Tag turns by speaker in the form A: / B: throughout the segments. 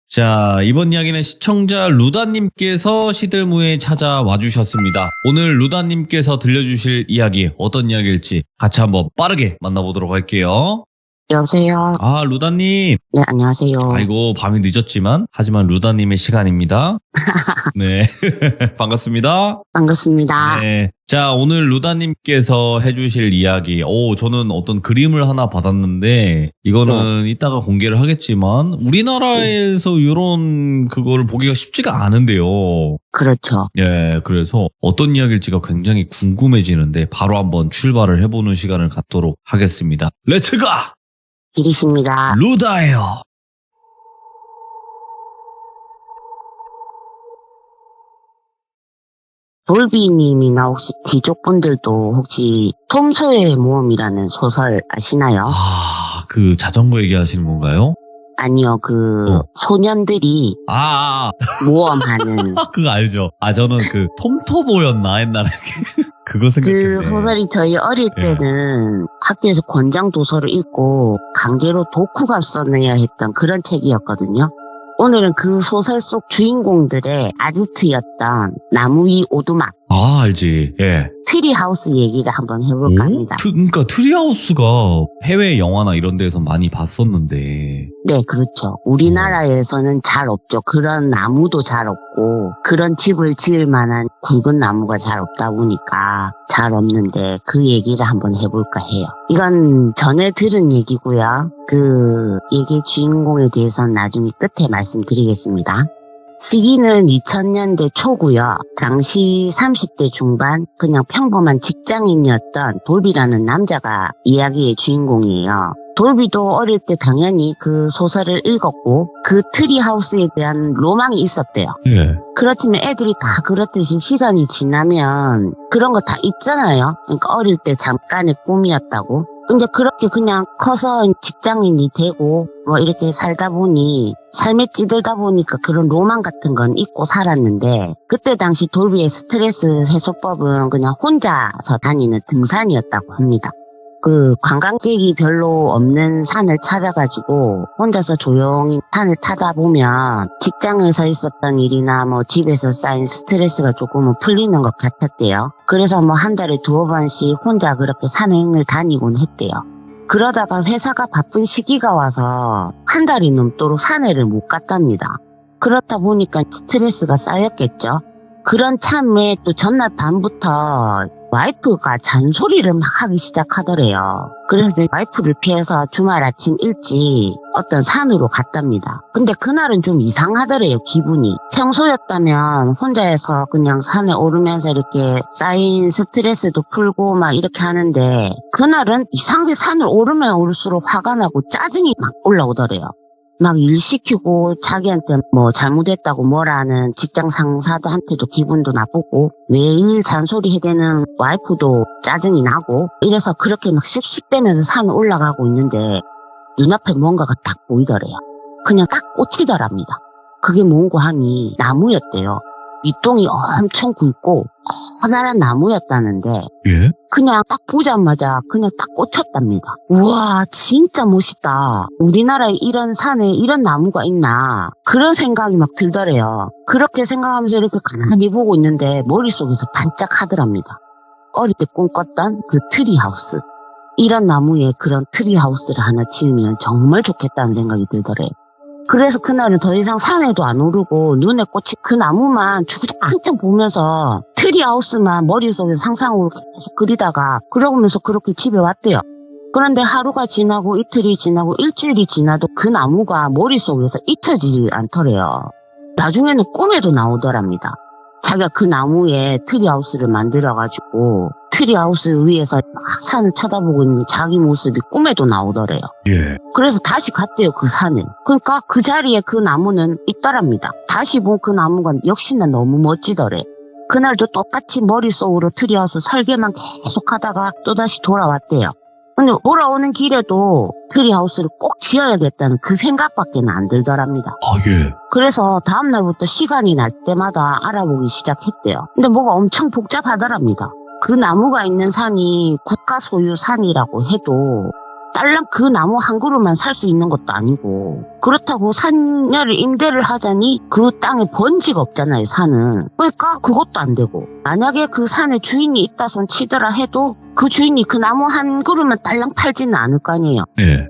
A: 자, 이번 이야기는 시청자 루다님께서 시들무에 찾아와 주셨습니다. 오늘 루다님께서 들려주실 이야기 어떤 이야기일지 같이 한번 빠르게 만나보도록 할게요.
B: 여보세요.
A: 아, 루다님.
B: 네, 안녕하세요.
A: 아이고, 밤이 늦었지만 하지만 루다님의 시간입니다. 네, 반갑습니다.
B: 반갑습니다.
A: 네. 자, 오늘 루다님께서 해주실 이야기. 저는 어떤 그림을 하나 받았는데, 이거는 이따가 공개를 하겠지만, 우리나라에서 이런 그거를 보기가 쉽지가 않은데요.
B: 그렇죠.
A: 예, 그래서 어떤 이야기일지가 굉장히 궁금해지는데, 바로 한번 출발을 해보는 시간을 갖도록 하겠습니다. 렛츠가!
B: 길이십니다.
A: 루다예요.
B: 돌비님이나 혹시 귀족분들도 혹시 톰 소여의 모험이라는 소설 아시나요?
A: 아, 그 자전거 얘기하시는 건가요?
B: 아니요, 소년들이 모험하는
A: 그거 알죠? 저는 그 톰토보였나 옛날에 그거 생각했네.
B: 그 소설이 저희 어릴 때는 학교에서 권장 도서를 읽고 강제로 독후감 써내야 했던 그런 책이었거든요. 오늘은 그 소설 속 주인공들의 아지트였던 나무 위 오두막,
A: 알지. 예.
B: 트리하우스 얘기를 한번 해볼까 합니다.
A: 그러니까 트리하우스가 해외 영화나 이런 데서 많이 봤었는데.
B: 네, 그렇죠. 우리나라에서는 잘 없죠. 그런 나무도 잘 없고 그런 집을 지을 만한 굵은 나무가 잘 없다 보니까 잘 없는데 그 얘기를 한번 해볼까 해요. 이건 전에 들은 얘기고요. 그 얘기의 주인공에 대해서는 나중에 끝에 말씀드리겠습니다. 시기는 2000년대 초고요. 당시 30대 중반 그냥 평범한 직장인이었던 돌비라는 남자가 이야기의 주인공이에요. 돌비도 어릴 때 당연히 그 소설을 읽었고 그 트리하우스에 대한 로망이 있었대요.
A: 예.
B: 그렇지만 애들이 다 그렇듯이 시간이 지나면 그런 거 다 잊잖아요. 그러니까 어릴 때 잠깐의 꿈이었다고. 근데 그렇게 그냥 커서 직장인이 되고 뭐 이렇게 살다 보니 삶에 찌들다 보니까 그런 로망 같은 건 잊고 살았는데 그때 당시 돌비의 스트레스 해소법은 그냥 혼자서 다니는 등산이었다고 합니다. 그 관광객이 별로 없는 산을 찾아가지고 혼자서 조용히 산을 타다 보면 직장에서 있었던 일이나 뭐 집에서 쌓인 스트레스가 조금은 풀리는 것 같았대요. 그래서 뭐 한 달에 2번씩 혼자 그렇게 산행을 다니곤 했대요. 그러다가 회사가 바쁜 시기가 와서 한 달이 넘도록 산에를 못 갔답니다. 그렇다 보니까 스트레스가 쌓였겠죠. 그런 참에 또 전날 밤부터 와이프가 잔소리를 막 하기 시작하더래요. 그래서 와이프를 피해서 주말 아침 일찍 어떤 산으로 갔답니다. 근데 그날은 좀 이상하더래요, 기분이. 평소였다면 혼자서 그냥 산에 오르면서 이렇게 쌓인 스트레스도 풀고 막 이렇게 하는데 그날은 이상하게 산을 오르면 오를수록 화가 나고 짜증이 막 올라오더래요. 막 일 시키고 자기한테 뭐 잘못했다고 뭐라는 직장 상사한테도 기분도 나쁘고 매일 잔소리 해대는 와이프도 짜증이 나고 이래서 그렇게 막 씩씩대면서 산을 올라가고 있는데 눈앞에 뭔가가 딱 보이더래요. 그냥 딱 꽂히더랍니다. 그게 뭔고 하니 나무였대요. 밑동이 엄청 굵고 커다란 나무였다는데
A: 예?
B: 그냥 딱 보자마자 그냥 딱 꽂혔답니다. 우와, 진짜 멋있다. 우리나라에 이런 산에 이런 나무가 있나. 그런 생각이 막 들더래요. 그렇게 생각하면서 이렇게 가만히 보고 있는데 머릿속에서 반짝하더랍니다. 어릴 때 꿈꿨던 그 트리하우스. 이런 나무에 그런 트리하우스를 하나 지으면 정말 좋겠다는 생각이 들더래요. 그래서 그날은 더 이상 산에도 안 오르고 눈에 꽂힌 그 나무만 주구장창 보면서 트리하우스만 머릿속에 상상으로 계속 그리다가 그러면서 그렇게 집에 왔대요. 그런데 하루가 지나고 이틀이 지나고 일주일이 지나도 그 나무가 머릿속에서 잊혀지지 않더래요. 나중에는 꿈에도 나오더랍니다. 자기가 그 나무에 트리하우스를 만들어가지고 트리하우스 위에서 막 산을 쳐다보고 있는 자기 모습이 꿈에도 나오더래요.
A: 예.
B: 그래서 다시 갔대요, 그 산에. 그러니까 그 자리에 그 나무는 있더랍니다. 다시 본 그 나무가 역시나 너무 멋지더래. 그날도 똑같이 머릿속으로 트리하우스 설계만 계속 하다가 또다시 돌아왔대요. 근데 돌아오는 길에도 트리하우스를 꼭 지어야겠다는 그 생각밖에 안 들더랍니다.
A: 예.
B: 그래서 다음날부터 시간이 날 때마다 알아보기 시작했대요. 근데 뭐가 엄청 복잡하더랍니다. 그 나무가 있는 산이 국가 소유 산이라고 해도 딸랑 그 나무 한 그루만 살 수 있는 것도 아니고 그렇다고 산야를 임대를 하자니 그 땅에 번지가 없잖아요, 산은. 그러니까 그것도 안 되고 만약에 그 산에 주인이 있다 손 치더라 해도 그 주인이 그 나무 한 그루만 딸랑 팔지는 않을 거 아니에요.
A: 예.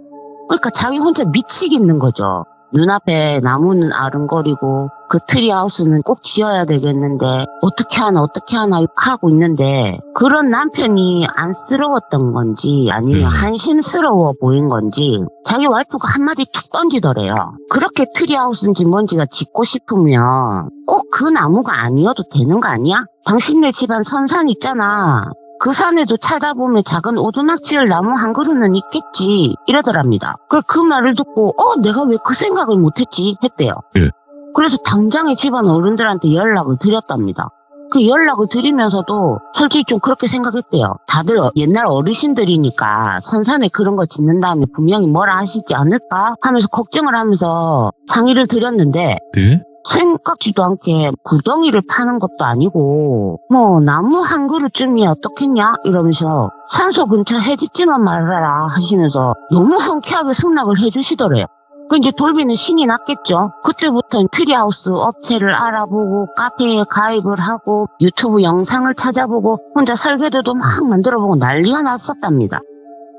B: 그러니까 자기 혼자 미치겠는 거죠. 눈앞에 나무는 아른거리고 그 트리하우스는 꼭 지어야 되겠는데 어떻게 하나 하고 있는데 그런 남편이 안쓰러웠던 건지 아니면 한심스러워 보인 건지 자기 와이프가 한마디 툭 던지더래요. 그렇게 트리하우스인지 뭔지가 짓고 싶으면 꼭 그 나무가 아니어도 되는 거 아니야? 당신네 집안 선산 있잖아. 그 산에도 찾아보면 작은 오두막 지을 나무 한 그루는 있겠지 이러더랍니다. 그 말을 듣고 내가 왜 그 생각을 못했지 했대요.
A: 예.
B: 그래서 당장에 집안 어른들한테 연락을 드렸답니다. 그 연락을 드리면서도 솔직히 좀 그렇게 생각했대요. 다들 옛날 어르신들이니까 선산에 그런 거 짓는 다음에 분명히 뭐라 하시지 않을까 하면서 걱정을 하면서 상의를 드렸는데
A: 네?
B: 생각지도 않게 구덩이를 파는 것도 아니고 뭐 나무 한 그루쯤이야 어떻겠냐 이러면서 산소 근처 해집지만 말아라 하시면서 너무 흔쾌하게 승낙을 해주시더래요. 그 이제 돌비는 신이 났겠죠. 그때부터 트리하우스 업체를 알아보고 카페에 가입을 하고 유튜브 영상을 찾아보고 혼자 설계도도 막 만들어보고 난리가 났었답니다.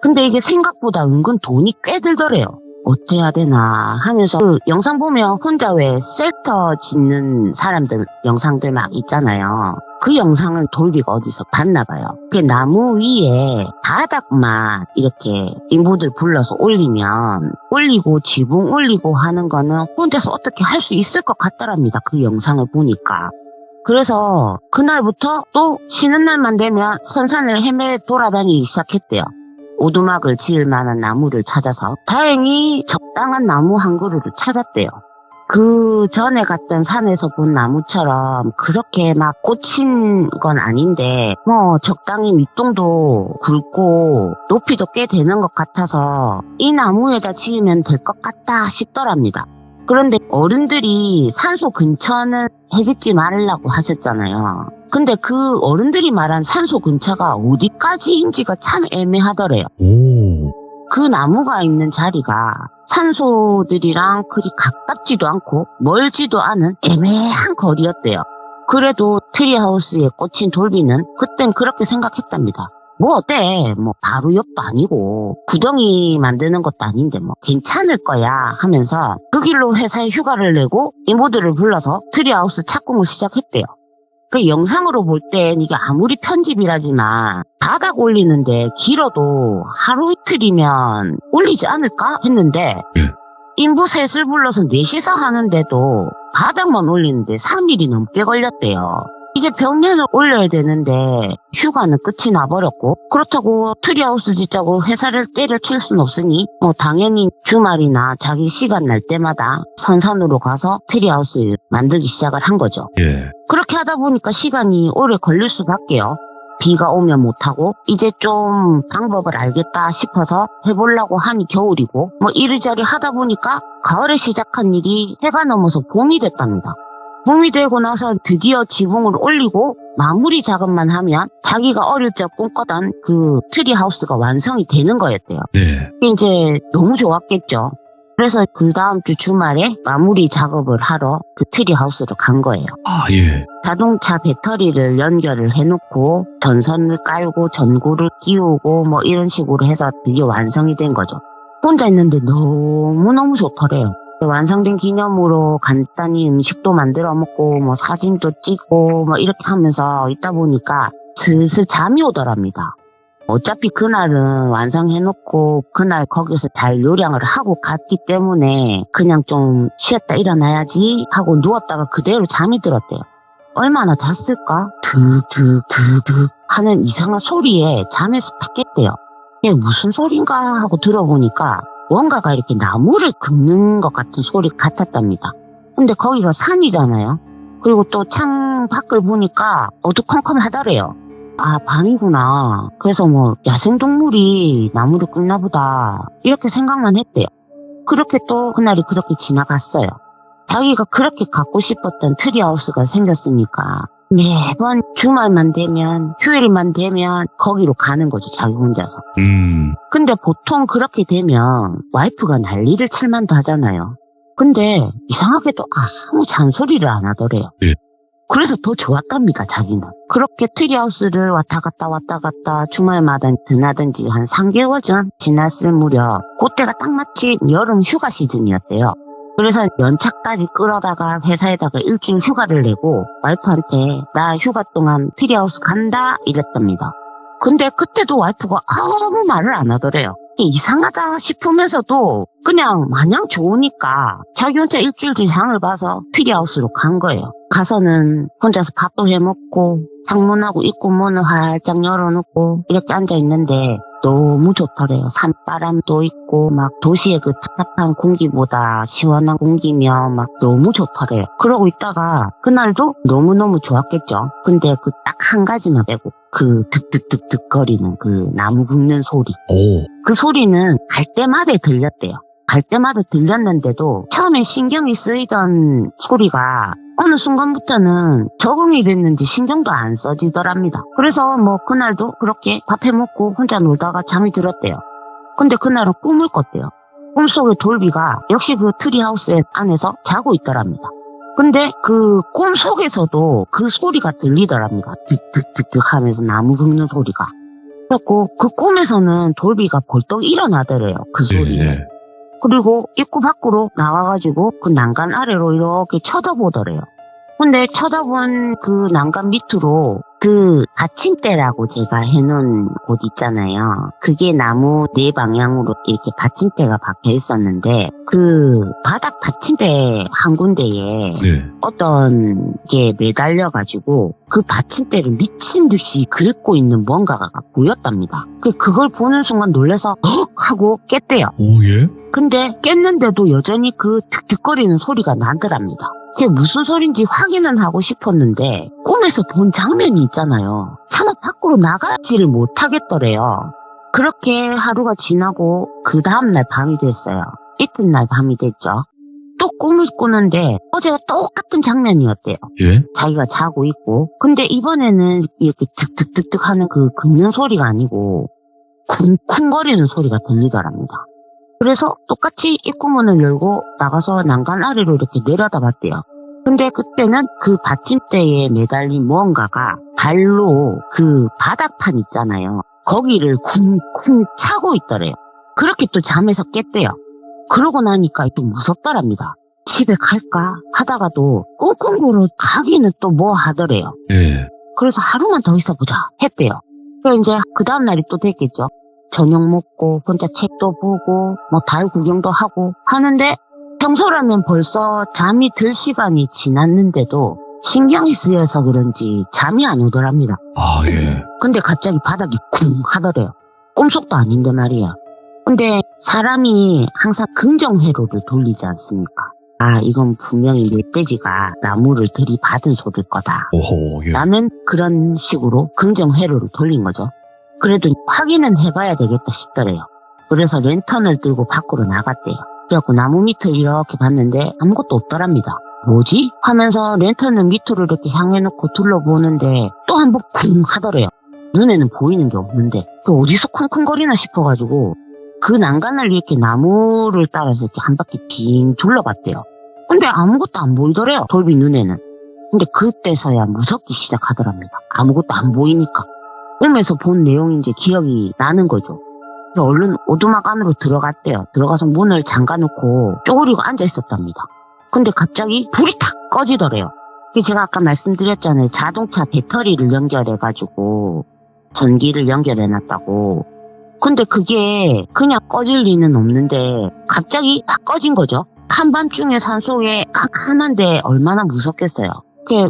B: 근데 이게 생각보다 은근 돈이 꽤 들더래요. 어째야 되나 하면서 그 영상 보면 혼자 왜 셀터 짓는 사람들 영상들 막 있잖아요. 그 영상을 돌비가 어디서 봤나 봐요. 그 나무 위에 바닥만 이렇게 인부들 불러서 올리고 지붕 올리고 하는 거는 혼자서 어떻게 할 수 있을 것 같더랍니다. 그 영상을 보니까. 그래서 그날부터 또 쉬는 날만 되면 선산을 헤매 돌아다니기 시작했대요. 오두막을 지을 만한 나무를 찾아서 다행히 적당한 나무 한 그루를 찾았대요. 그 전에 갔던 산에서 본 나무처럼 그렇게 막 꽂힌 건 아닌데 뭐 적당히 밑동도 굵고 높이도 꽤 되는 것 같아서 이 나무에다 지으면 될 것 같다 싶더랍니다. 그런데 어른들이 산소 근처는 해집지 말으려고 하셨잖아요. 근데 그 어른들이 말한 산소 근처가 어디까지인지가 참 애매하더래요. 그 나무가 있는 자리가 산소들이랑 그리 가깝지도 않고 멀지도 않은 애매한 거리였대요. 그래도 트리하우스에 꽂힌 돌비는 그땐 그렇게 생각했답니다. 뭐 어때? 뭐 바로 옆도 아니고 구덩이 만드는 것도 아닌데 뭐 괜찮을 거야 하면서 그 길로 회사에 휴가를 내고 인부들을 불러서 트리하우스 착공을 시작했대요. 그 영상으로 볼 땐 이게 아무리 편집이라지만 바닥 올리는데 길어도 하루 이틀이면 올리지 않을까 했는데 인부 셋을 불러서 넷이서 하는데도 바닥만 올리는데 3일이 넘게 걸렸대요. 이제 벽면을 올려야 되는데 휴가는 끝이 나버렸고 그렇다고 트리하우스 짓자고 회사를 때려칠 순 없으니 당연히 주말이나 자기 시간 날 때마다 선산으로 가서 트리하우스 만들기 시작을 한 거죠.
A: 예.
B: 그렇게 하다 보니까 시간이 오래 걸릴 수밖에요. 비가 오면 못하고 이제 좀 방법을 알겠다 싶어서 해보려고 하니 겨울이고 뭐 이리저리 하다 보니까 가을에 시작한 일이 해가 넘어서 봄이 됐답니다. 봄이 되고 나서 드디어 지붕을 올리고 마무리 작업만 하면 자기가 어릴 적 꿈꿨던 그 트리하우스가 완성이 되는 거였대요.
A: 네.
B: 이제 너무 좋았겠죠. 그래서 그 다음 주 주말에 마무리 작업을 하러 그 트리하우스로 간 거예요.
A: 아, 예.
B: 자동차 배터리를 연결을 해놓고 전선을 깔고 전구를 끼우고 뭐 이런 식으로 해서 드디어 완성이 된 거죠. 혼자 있는데 너무너무 좋더래요. 완성된 기념으로 간단히 음식도 만들어 먹고 뭐 사진도 찍고 뭐 이렇게 하면서 있다 보니까 슬슬 잠이 오더랍니다. 어차피 그날은 완성해놓고 그날 거기서 잘 요량을 하고 갔기 때문에 그냥 좀 쉬었다 일어나야지 하고 누웠다가 그대로 잠이 들었대요. 얼마나 잤을까? 득득득득 하는 이상한 소리에 잠에서 탁 깼대요. 이게 무슨 소린가 하고 들어보니까 뭔가가 이렇게 나무를 긁는 것 같은 소리 같았답니다. 근데 거기가 산이잖아요. 그리고 또 창 밖을 보니까 어두컴컴하더래요. 아, 밤이구나. 그래서 뭐 야생동물이 나무를 긁나 보다 이렇게 생각만 했대요. 그렇게 또 그날이 그렇게 지나갔어요. 자기가 그렇게 갖고 싶었던 트리하우스가 생겼으니까 매번 주말만 되면, 휴일만 되면 거기로 가는 거죠, 자기 혼자서. 근데 보통 그렇게 되면 와이프가 난리를 칠만도 하잖아요. 근데 이상하게도 아무 잔소리를 안 하더래요.
A: 예.
B: 그래서 더 좋았답니다, 자기는. 그렇게 트리하우스를 왔다 갔다 주말마다 드나든지 한 3개월 전 지났을 무렵, 그때가 딱 마침 여름 휴가 시즌이었대요. 그래서 연차까지 끌어다가 회사에다가 일주일 휴가를 내고 와이프한테 나 휴가 동안 트리하우스 간다 이랬답니다. 근데 그때도 와이프가 아무 말을 안 하더래요. 이상하다 싶으면서도 그냥 마냥 좋으니까 자기 혼자 일주일 지장을 봐서 트리하우스로 간 거예요. 가서는 혼자서 밥도 해먹고 창문하고 입구문을 활짝 열어놓고 이렇게 앉아있는데 너무 좋더래요. 산바람도 있고 막 도시의 그 답답한 공기보다 시원한 공기며 막 너무 좋더래요. 그러고 있다가 그날도 너무너무 좋았겠죠. 근데 그 딱 한 가지만 빼고 그 득득득득 거리는 그 나무 긁는 소리. 그 소리는 갈 때마다 들렸대요. 갈 때마다 들렸는데도 처음에 신경이 쓰이던 소리가 어느 순간부터는 적응이 됐는지 신경도 안 써지더랍니다. 그래서 뭐 그날도 그렇게 밥 해먹고 혼자 놀다가 잠이 들었대요. 근데 그날은 꿈을 꿨대요. 꿈속의 돌비가 역시 그 트리하우스 안에서 자고 있더랍니다. 근데 그 꿈속에서도 그 소리가 들리더랍니다. 득득득득 하면서 나무 긁는 소리가. 그래갖고 그 꿈에서는 돌비가 벌떡 일어나더래요. 그 소리에.
A: 예.
B: 그리고 입구 밖으로 나와가지고 그 난간 아래로 이렇게 쳐다보더래요. 근데 쳐다본 그 난간 밑으로 그 받침대라고 제가 해놓은 곳 있잖아요. 그게 나무 네 방향으로 이렇게 받침대가 박혀 있었는데 그 바닥 받침대 한 군데에 어떤 게 매달려가지고 그 받침대를 미친 듯이 긁고 있는 뭔가가 보였답니다. 그걸 보는 순간 놀라서 헉 하고 깼대요.
A: 오, 예? 근데
B: 깼는데도 여전히 그 득득거리는 소리가 나더랍니다. 그게 무슨 소린지 확인은 하고 싶었는데 꿈에서 본 장면이 있잖아요. 차마 밖으로 나가지를 못하겠더래요. 그렇게 하루가 지나고 그 다음날 밤이 됐어요. 이튿날 밤이 됐죠. 또 꿈을 꾸는데 어제와 똑같은 장면이었대요.
A: 예?
B: 자기가 자고 있고 근데 이번에는 이렇게 득득득득 하는 그 긁는 소리가 아니고 쿵쿵거리는 소리가 들리더랍니다. 그래서 똑같이 입구문을 열고 나가서 난간 아래로 이렇게 내려다봤대요. 근데 그때는 그 받침대에 매달린 무언가가 발로 그 바닥판 있잖아요. 거기를 쿵쿵 차고 있더래요. 그렇게 또 잠에서 깼대요. 그러고 나니까 또 무섭더랍니다. 집에 갈까 하다가도 꽁꽁으로 가기는 또 뭐 하더래요.
A: 예.
B: 그래서 하루만 더 있어보자 했대요. 그래서 이제 그 다음날이 또 됐겠죠. 저녁 먹고 혼자 책도 보고 뭐 달 구경도 하고 하는데 평소라면 벌써 잠이 들 시간이 지났는데도 신경이 쓰여서 그런지 잠이 안 오더랍니다.
A: 아, 예.
B: 근데 갑자기 바닥이 쿵 하더래요. 꿈속도 아닌데 말이야. 근데 사람이 항상 긍정회로를 돌리지 않습니까? 아, 이건 분명히 멧돼지가 나무를 들이받은 소리일 거다.
A: 오호, 예.
B: 나는 그런 식으로 긍정회로를 돌린 거죠. 그래도 확인은 해봐야 되겠다 싶더래요. 그래서 랜턴을 들고 밖으로 나갔대요. 그래갖고 나무 밑을 이렇게 봤는데 아무것도 없더랍니다. 뭐지? 하면서 랜턴을 밑으로 이렇게 향해놓고 둘러보는데 또 한 번 쿵 하더래요. 눈에는 보이는 게 없는데 그 어디서 쿵쿵거리나 싶어가지고 그 난간을 이렇게 나무를 따라서 이렇게 한 바퀴 빙 둘러봤대요. 근데 아무것도 안 보이더래요. 돌비 눈에는. 근데 그때서야 무섭기 시작하더랍니다. 아무것도 안 보이니까. 꿈에서 본 내용인지 기억이 나는 거죠. 그래서 얼른 오두막 안으로 들어갔대요. 들어가서 문을 잠가놓고 쪼그리고 앉아 있었답니다. 근데 갑자기 불이 탁 꺼지더래요. 제가 아까 말씀드렸잖아요. 자동차 배터리를 연결해가지고 전기를 연결해놨다고. 근데 그게 그냥 꺼질 리는 없는데 갑자기 탁 꺼진 거죠. 한밤중에 산속에 캄캄한데 얼마나 무섭겠어요.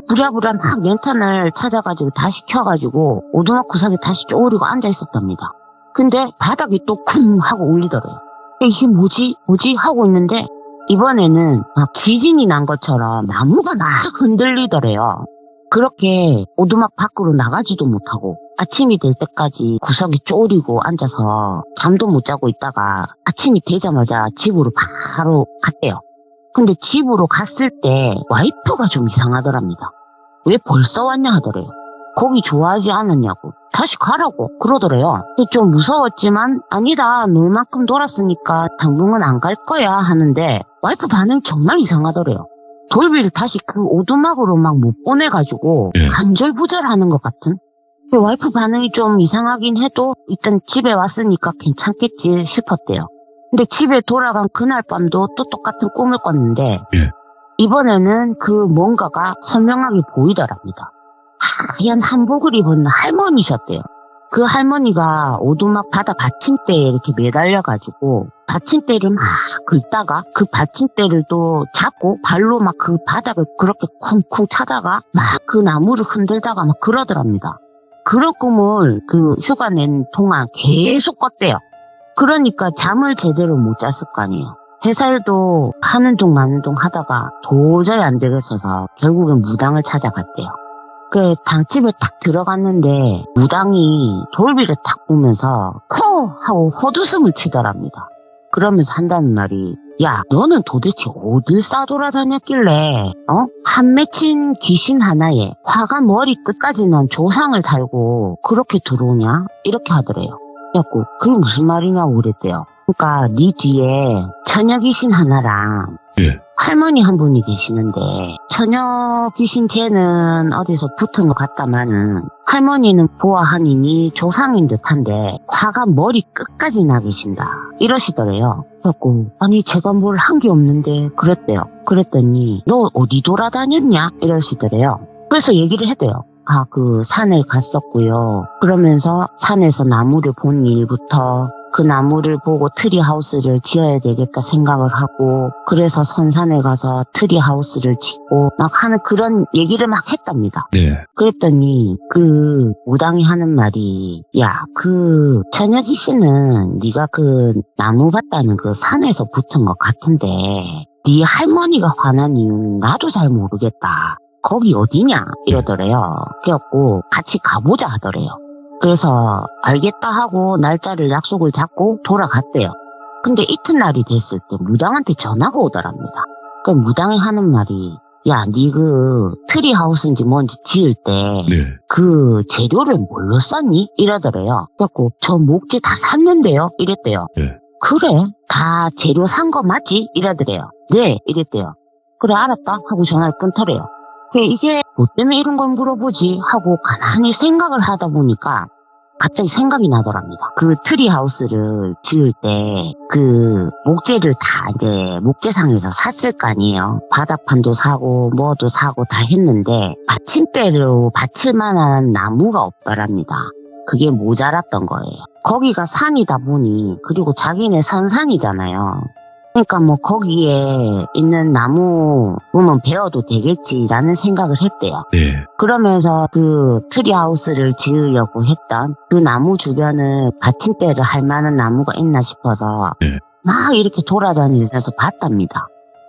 B: 부랴부랴 막 랜턴을 찾아가지고 다시 켜가지고 오두막 구석에 다시 쪼그리고 앉아 있었답니다. 근데 바닥이 또 쿵 하고 울리더래요. 이게 뭐지 하고 있는데 이번에는 막 지진이 난 것처럼 나무가 막 흔들리더래요. 그렇게 오두막 밖으로 나가지도 못하고 아침이 될 때까지 구석에 쪼그리고 앉아서 잠도 못 자고 있다가 아침이 되자마자 집으로 바로 갔대요. 근데 집으로 갔을 때 와이프가 좀 이상하더랍니다. 왜 벌써 왔냐 하더래요. 거기 좋아하지 않았냐고. 다시 가라고 그러더래요. 좀 무서웠지만 아니다 놀만큼 돌았으니까 당분간 안 갈 거야 하는데 와이프 반응이 정말 이상하더래요. 돌비를 다시 그 오두막으로 막 못 보내가지고 간절부절하는 것 같은. 와이프 반응이 좀 이상하긴 해도 일단 집에 왔으니까 괜찮겠지 싶었대요. 근데 집에 돌아간 그날 밤도 또 똑같은 꿈을 꿨는데 이번에는 그 뭔가가 선명하게 보이더랍니다. 하얀 한복을 입은 할머니셨대요. 그 할머니가 오두막 바다 받침대에 이렇게 매달려가지고 받침대를 막 긁다가 그 받침대를 또 잡고 발로 막 그 바닥을 그렇게 쿵쿵 차다가 막 그 나무를 흔들다가 막 그러더랍니다. 그런 꿈을 그 휴가 낸 동안 계속 꿨대요. 그러니까 잠을 제대로 못 잤을 거 아니에요. 회사 일도 하는 둥 마는 둥 하다가 도저히 안 되겠어서 결국엔 무당을 찾아갔대요. 그 당집에 딱 들어갔는데 무당이 돌비를 딱 보면서 코 하고 헛웃음을 치더랍니다. 그러면서 한다는 말이 야 너는 도대체 어딜 싸돌아다녔길래 한 맺힌 귀신 하나에 화가 머리 끝까지 난 조상을 달고 그렇게 들어오냐 이렇게 하더래요. 그래갖고 그게 무슨 말이냐고 그랬대요. 그러니까 네 뒤에 처녀 귀신 하나랑 할머니 한 분이 계시는데 처녀 귀신 쟤는 어디서 붙은 것 같다마는 할머니는 보아하니니 조상인 듯한데 화가 머리 끝까지 나 계신다 이러시더래요. 그래갖고 아니 제가 뭘 한 게 없는데 그랬대요. 그랬더니 너 어디 돌아다녔냐 이러시더래요. 그래서 얘기를 해대요. 아, 그 산에 갔었고요. 그러면서 산에서 나무를 본 일부터 그 나무를 보고 트리하우스를 지어야 되겠다 생각을 하고 그래서 선산에 가서 트리하우스를 짓고 막 하는 그런 얘기를 막 했답니다. 그랬더니 그 무당이 하는 말이 야, 그 천혁이 씨는 네가 그 나무 봤다는 그 산에서 붙은 것 같은데 네 할머니가 화난 이유는 나도 잘 모르겠다. 거기 어디냐 이러더래요. 그래갖고 같이 가보자 하더래요. 그래서 알겠다 하고 날짜를 약속을 잡고 돌아갔대요. 근데 이튿날이 됐을 때 무당한테 전화가 오더랍니다. 그 무당이 하는 말이 야, 니 그 트리하우스인지 뭔지 지을 때 그 재료를 뭘로 썼니? 이러더래요. 그래갖고 저 목재 다 샀는데요? 이랬대요. 그래? 다 재료 산 거 맞지? 이러더래요. 네, 이랬대요. 그래 알았다 하고 전화를 끊더래요. 이게 뭐 때문에 이런 걸 물어보지 하고 가만히 생각을 하다 보니까 갑자기 생각이 나더랍니다. 그 트리하우스를 지을 때 그 목재를 다 이제 목재상에서 샀을 거 아니에요. 바닥판도 사고 뭐도 사고 다 했는데 받침대로 받칠 만한 나무가 없더랍니다. 그게 모자랐던 거예요. 거기가 산이다 보니 그리고 자기네 선산이잖아요. 그러니까 뭐 거기에 있는 나무 보면 베어도 되겠지라는 생각을 했대요. 그러면서 그 트리하우스를 지으려고 했던 그 나무 주변을 받침대를 할 만한 나무가 있나 싶어서 막 이렇게 돌아다니면서 봤답니다.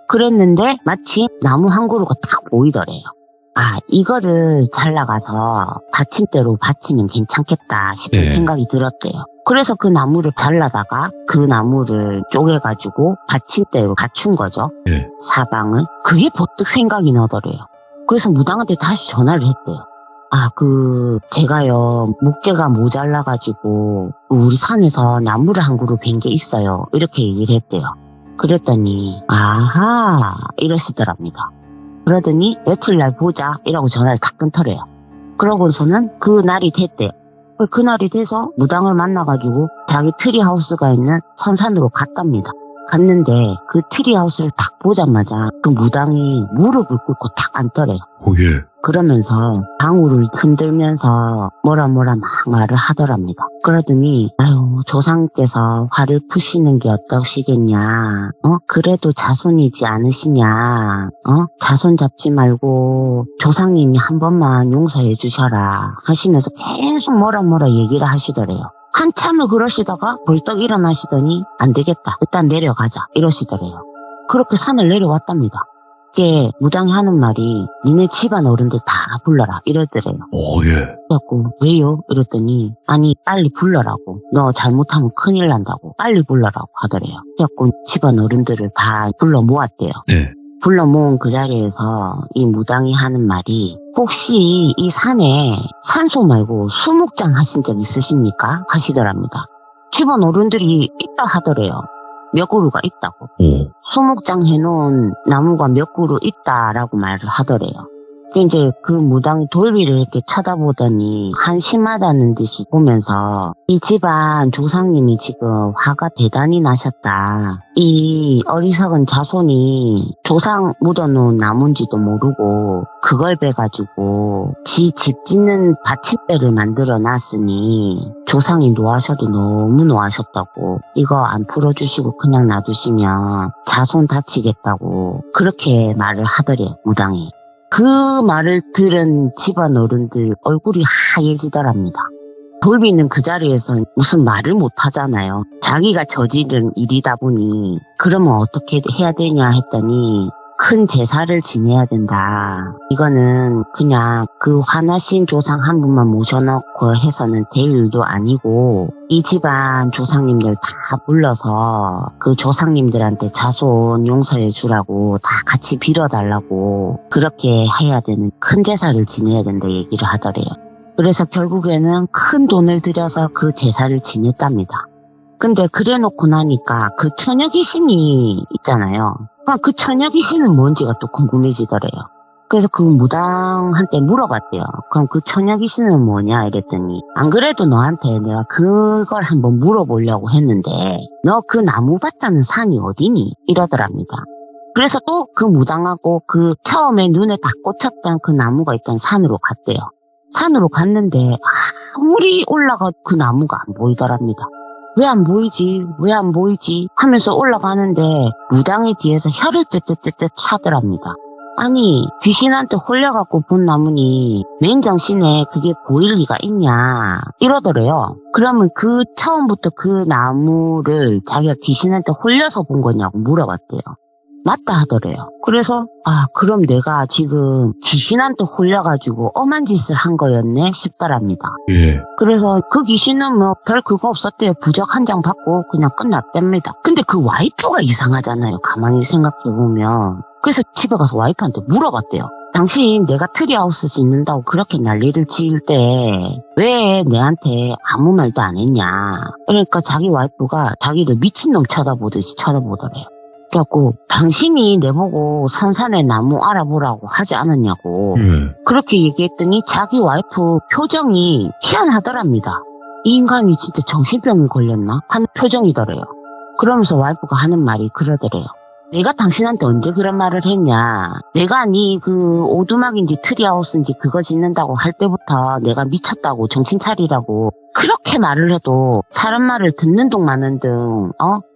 B: 그랬는데 마침 나무 한 그루가 딱 보이더래요. 아, 이거를 잘라가서 받침대로 받치면 괜찮겠다 싶은 생각이 들었대요. 그래서 그 나무를 잘라다가 그 나무를 쪼개가지고 받침대로 갖춘 거죠. 사방을. 그게 버뜩 생각이 나더래요. 그래서 무당한테 다시 전화를 했대요. 아, 제가요, 목재가 모자라가지고 우리 산에서 나무를 한 그루 벤 게 있어요. 이렇게 얘기를 했대요. 그랬더니 아하 이러시더랍니다. 그러더니 며칠 날 보자 이라고 전화를 다 끊더래요. 그러고서는 그 날이 됐대요. 그날이 돼서 무당을 만나가지고 자기 트리하우스가 있는 선산으로 갔답니다. 갔는데 그 트리하우스를 딱 보자마자 그 무당이 무릎을 꿇고 딱 앉더래요. 그러면서 방울을 흔들면서 뭐라 막 말을 하더랍니다. 그러더니 아유 조상께서 화를 푸시는 게 어떠시겠냐. 그래도 자손이지 않으시냐. 자손 잡지 말고 조상님이 한 번만 용서해 주셔라 하시면서 계속 뭐라 얘기를 하시더래요. 한참을 그러시다가 벌떡 일어나시더니 안 되겠다. 일단 내려가자 이러시더래요. 그렇게 산을 내려왔답니다. 그게 무당이 하는 말이 니네 집안 어른들 다 불러라 이러더래요. 그래갖고 왜요? 이랬더니 아니 빨리 불러라고. 너 잘못하면 큰일 난다고. 빨리 불러라고 하더래요. 그래갖고 집안 어른들을 다 불러 모았대요. 불러 모은 그 자리에서 이 무당이 하는 말이 혹시 이 산에 산소 말고 수목장 하신 적 있으십니까? 하시더랍니다. 집안 어른들이 있다 하더래요. 몇 그루가 있다고. 수목장 해놓은 나무가 몇 그루 있다라고 말을 하더래요. 이제 그 무당이 돌비를 이렇게 쳐다보더니 한심하다는 듯이 보면서 이 집안 조상님이 지금 화가 대단히 나셨다. 이 어리석은 자손이 조상 묻어놓은 나무인지도 모르고 그걸 베가지고 지 집 짓는 받침대를 만들어 놨으니 조상이 노하셔도 너무 노하셨다고 이거 안 풀어주시고 그냥 놔두시면 자손 다치겠다고 그렇게 말을 하더래요. 무당이. 그 말을 들은 집안 어른들 얼굴이 하얘지더랍니다. 돌비는 그 자리에서 무슨 말을 못 하잖아요. 자기가 저지른 일이다 보니 그러면 어떻게 해야 되냐 했더니 큰 제사를 지내야 된다. 이거는 그냥 그 화나신 조상 한 분만 모셔놓고 해서는 될 일도 아니고 이 집안 조상님들 다 불러서 그 조상님들한테 자손 용서해 주라고 다 같이 빌어달라고 그렇게 해야 되는 큰 제사를 지내야 된다 얘기를 하더래요. 그래서 결국에는 큰 돈을 들여서 그 제사를 지냈답니다. 근데 그래 놓고 나니까 그 처녀 귀신이 있잖아요. 그 처녀 귀신은 뭔지가 또 궁금해지더래요. 그래서 그 무당한테 물어봤대요. 그럼 그 처녀 귀신은 뭐냐 이랬더니 안 그래도 너한테 내가 그걸 한번 물어보려고 했는데 너 그 나무 봤다는 산이 어디니? 이러더랍니다. 그래서 또 그 무당하고 그 처음에 눈에 딱 꽂혔던 그 나무가 있던 산으로 갔대요. 산으로 갔는데 아무리 올라가도 그 나무가 안 보이더랍니다. 왜 안 보이지? 왜 안 보이지? 하면서 올라가는데 무당이 뒤에서 혀를 쯧쯧쯧쯧 차더랍니다. 아니 귀신한테 홀려갖고 본 나무니 맨정신에 그게 보일 리가 있냐 이러더래요. 그러면 그 처음부터 그 나무를 자기가 귀신한테 홀려서 본 거냐고 물어봤대요. 맞다 하더래요. 그래서 그럼 내가 지금 귀신한테 홀려가지고 엄한 짓을 한 거였네 싶더랍니다.
A: 예.
B: 그래서 그 귀신은 뭐 별 그거 없었대요. 부적 한 장 받고 그냥 끝났답니다. 근데 그 와이프가 이상하잖아요. 가만히 생각해보면. 그래서 집에 가서 와이프한테 물어봤대요. 당신 내가 트리하우스 짓는다고 그렇게 난리를 지을 때 왜 내한테 아무 말도 안 했냐. 그러니까 자기 와이프가 자기를 미친놈 쳐다보듯이 쳐다보더래요. 그래갖고 당신이 내보고 산산의 나무 알아보라고 하지 않았냐고 그렇게 얘기했더니 자기 와이프 표정이 희한하더랍니다. 이 인간이 진짜 정신병이 걸렸나 하는 표정이더래요. 그러면서 와이프가 하는 말이 그러더래요. 내가 당신한테 언제 그런 말을 했냐. 내가 네 그 오두막인지 트리하우스인지 그거 짓는다고 할 때부터 내가 미쳤다고 정신 차리라고 그렇게 말을 해도 사람 말을 듣는 둥 마는 둥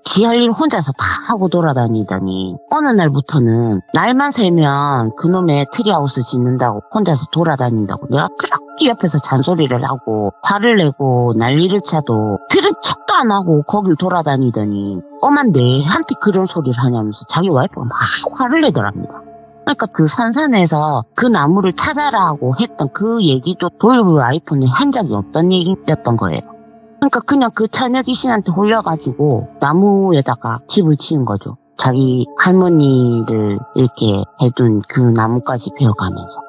B: 지 할 일 혼자서 다 하고 돌아다니더니 어느 날부터는 날만 새면 그놈의 트리하우스 짓는다고 혼자서 돌아다닌다고 내가 그렇게 옆에서 잔소리를 하고 화를 내고 난리를 쳐도 들은 척도 안 하고 거길 돌아다니더니 엄한 내한테 그런 소리를 하냐면서 자기 와이프가 막 화를 내더랍니다. 그러니까 그 산산에서 그 나무를 찾아라고 했던 그 얘기도 돌비 와이프는 한 적이 없던 얘기였던 거예요. 그러니까 그냥 그 처녀 귀신한테 홀려가지고 나무에다가 집을 지은 거죠. 자기 할머니를 이렇게 해둔 그 나무까지 베어가면서.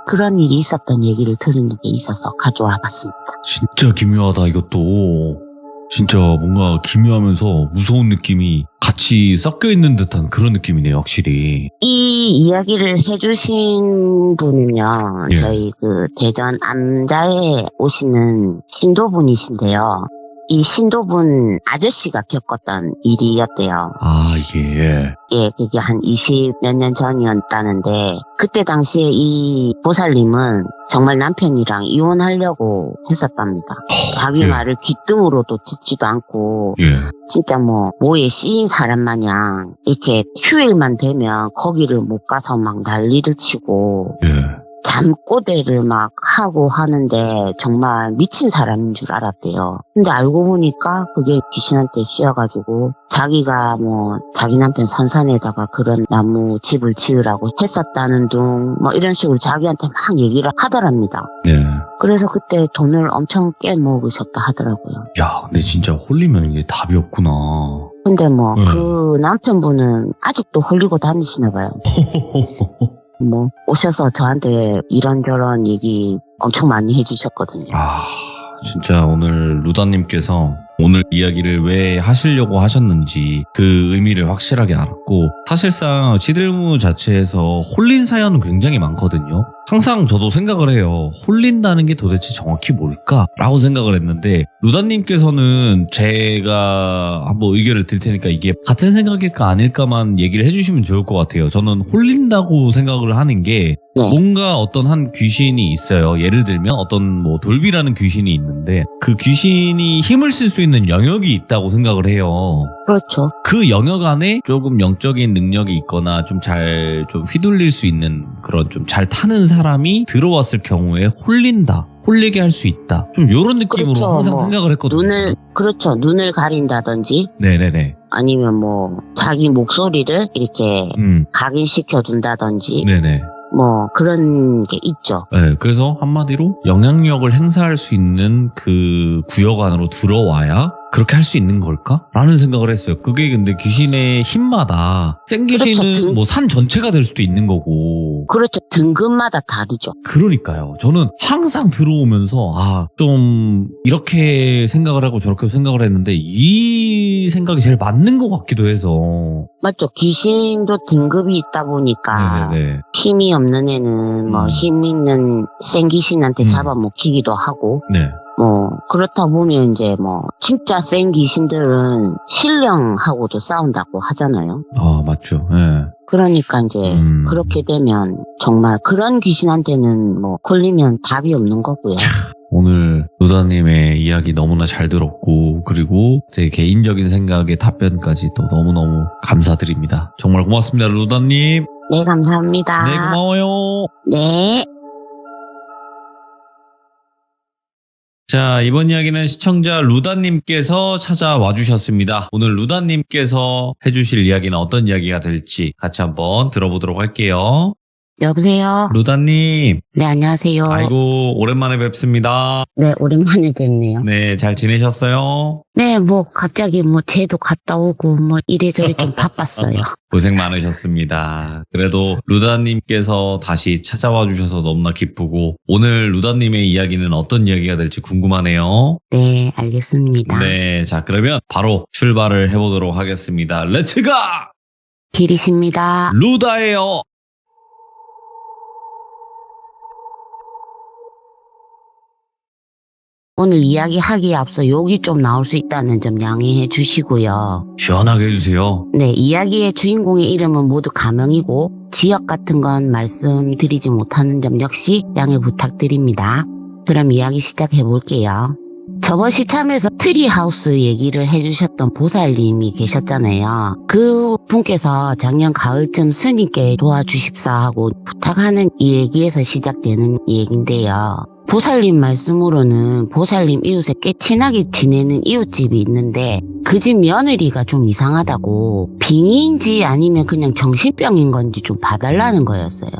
B: 그런 일이 있었던 얘기를 들은 게 있어서 가져와 봤습니다.
A: 진짜 기묘하다 이것도. 진짜 뭔가 기묘하면서 무서운 느낌이 같이 섞여 있는 듯한 그런 느낌이네요, 확실히.
B: 이 이야기를 해주신 분은요, 저희 그 대전 암자에 오시는 신도분이신데요. 이 신도분 아저씨가 겪었던 일이었대요. 예, 그게 한 20몇 년 전이었다는데, 그때 당시에 이 보살님은 정말 남편이랑 이혼하려고 했었답니다. 자기 말을 귓등으로도 듣지도 않고, 진짜 뭐에 씌인 사람 마냥, 이렇게 휴일만 되면 거기를 못 가서 막 난리를 치고, 잠꼬대를 막 하고 하는데 정말 미친 사람인 줄 알았대요. 근데 알고 보니까 그게 귀신한테 씌어가지고 자기가 자기 남편 산산에다가 그런 나무 집을 지으라고 했었다는 둥 이런 식으로 자기한테 막 얘기를 하더랍니다. 그래서 그때 돈을 엄청 깨먹으셨다 하더라고요.
A: 야, 근데 진짜 홀리면 이게 답이 없구나.
B: 근데 뭐 그 남편분은 아직도 홀리고 다니시나 봐요. 뭐 오셔서 저한테 이런저런 얘기 엄청 많이 해주셨거든요.
A: 아, 진짜 오늘 루다님께서 오늘 이야기를 왜 하시려고 하셨는지 그 의미를 확실하게 알았고, 사실상 시들무 자체에서 홀린 사연은 굉장히 많거든요. 항상 저도 생각을 해요. 홀린다는 게 도대체 정확히 뭘까? 라고 생각을 했는데, 루다님께서는 제가 한번 의견을 드릴 테니까 이게 같은 생각일까 아닐까만 얘기를 해주시면 좋을 것 같아요. 저는 홀린다고 생각을 하는 게
B: 네.
A: 뭔가 어떤 한 귀신이 있어요. 예를 들면 어떤 뭐 돌비라는 귀신이 있는데 그 귀신이 힘을 쓸 수 있는 영역이 있다고 생각을 해요.
B: 그렇죠.
A: 그 영역 안에 조금 영적인 능력이 있거나 좀 좀 휘둘릴 수 있는 그런 좀 잘 타는 사람이 들어왔을 경우에 홀린다. 홀리게 할 수 있다. 좀 이런 느낌으로
B: 그렇죠.
A: 항상
B: 뭐
A: 생각을 했거든요.
B: 눈을 가린다든지
A: 네네네.
B: 아니면 뭐 자기 목소리를 이렇게 각인시켜 둔다든지
A: 네네.
B: 뭐 그런 게 있죠.
A: 네, 그래서 한마디로 영향력을 행사할 수 있는 그 구역 안으로 들어와야 그렇게 할 수 있는 걸까? 라는 생각을 했어요. 그게 근데 귀신의 힘마다 센 귀신은
B: 그렇죠.
A: 뭐 산 전체가 될 수도 있는 거고.
B: 그렇죠. 등급마다 다르죠.
A: 그러니까요. 저는 항상 들어오면서 좀 이렇게 생각을 하고 저렇게 생각을 했는데 이 생각이 제일 맞는 것 같기도 해서.
B: 맞죠. 귀신도 등급이 있다 보니까
A: 네네네.
B: 힘이 없는 애는 뭐 힘 있는 센 귀신한테 잡아먹히기도 하고
A: 네.
B: 뭐 그렇다 보면 이제 뭐 진짜 센 귀신들은 신령하고도 싸운다고 하잖아요.
A: 아, 맞죠. 네.
B: 그러니까 이제 그렇게 되면 정말 그런 귀신한테는 뭐 걸리면 답이 없는 거고요.
A: 오늘 루다님의 이야기 너무나 잘 들었고, 그리고 제 개인적인 생각의 답변까지 또 너무너무 감사드립니다. 정말 고맙습니다, 루다님.
B: 네, 감사합니다.
A: 네, 고마워요.
B: 네.
A: 자, 이번 이야기는 시청자 루다님께서 찾아와 주셨습니다. 오늘 루다님께서 해주실 이야기는 어떤 이야기가 될지 같이 한번 들어보도록 할게요.
B: 여보세요?
A: 루다님.
B: 네, 안녕하세요.
A: 아이고, 오랜만에 뵙습니다.
B: 네, 오랜만에 뵙네요.
A: 네, 잘 지내셨어요?
B: 네, 뭐 갑자기 뭐 제도 갔다 오고 뭐 이래저래 좀 바빴어요.
A: 고생 많으셨습니다. 그래도 루다님께서 다시 찾아와 주셔서 너무나 기쁘고, 오늘 루다님의 이야기는 어떤 이야기가 될지 궁금하네요.
B: 네, 알겠습니다.
A: 네, 자, 그러면 바로 출발을 해보도록 하겠습니다. 렛츠가!
B: 길이십니다.
A: 루다예요.
B: 오늘 이야기하기에 앞서 욕이 좀 나올 수 있다는 점 양해해 주시고요.
A: 시원하게 해주세요.
B: 네, 이야기의 주인공의 이름은 모두 가명이고 지역 같은 건 말씀드리지 못하는 점 역시 양해 부탁드립니다. 그럼 이야기 시작해 볼게요. 저번 시참에서 트리하우스 얘기를 해주셨던 보살님이 계셨잖아요. 그 분께서 작년 가을쯤 스님께 도와주십사 하고 부탁하는 이 얘기에서 시작되는 얘기인데요. 보살님 말씀으로는 보살님 이웃에 꽤 친하게 지내는 이웃집이 있는데 그 집 며느리가 좀 이상하다고 빙의인지 아니면 그냥 정신병인 건지 좀 봐달라는 거였어요.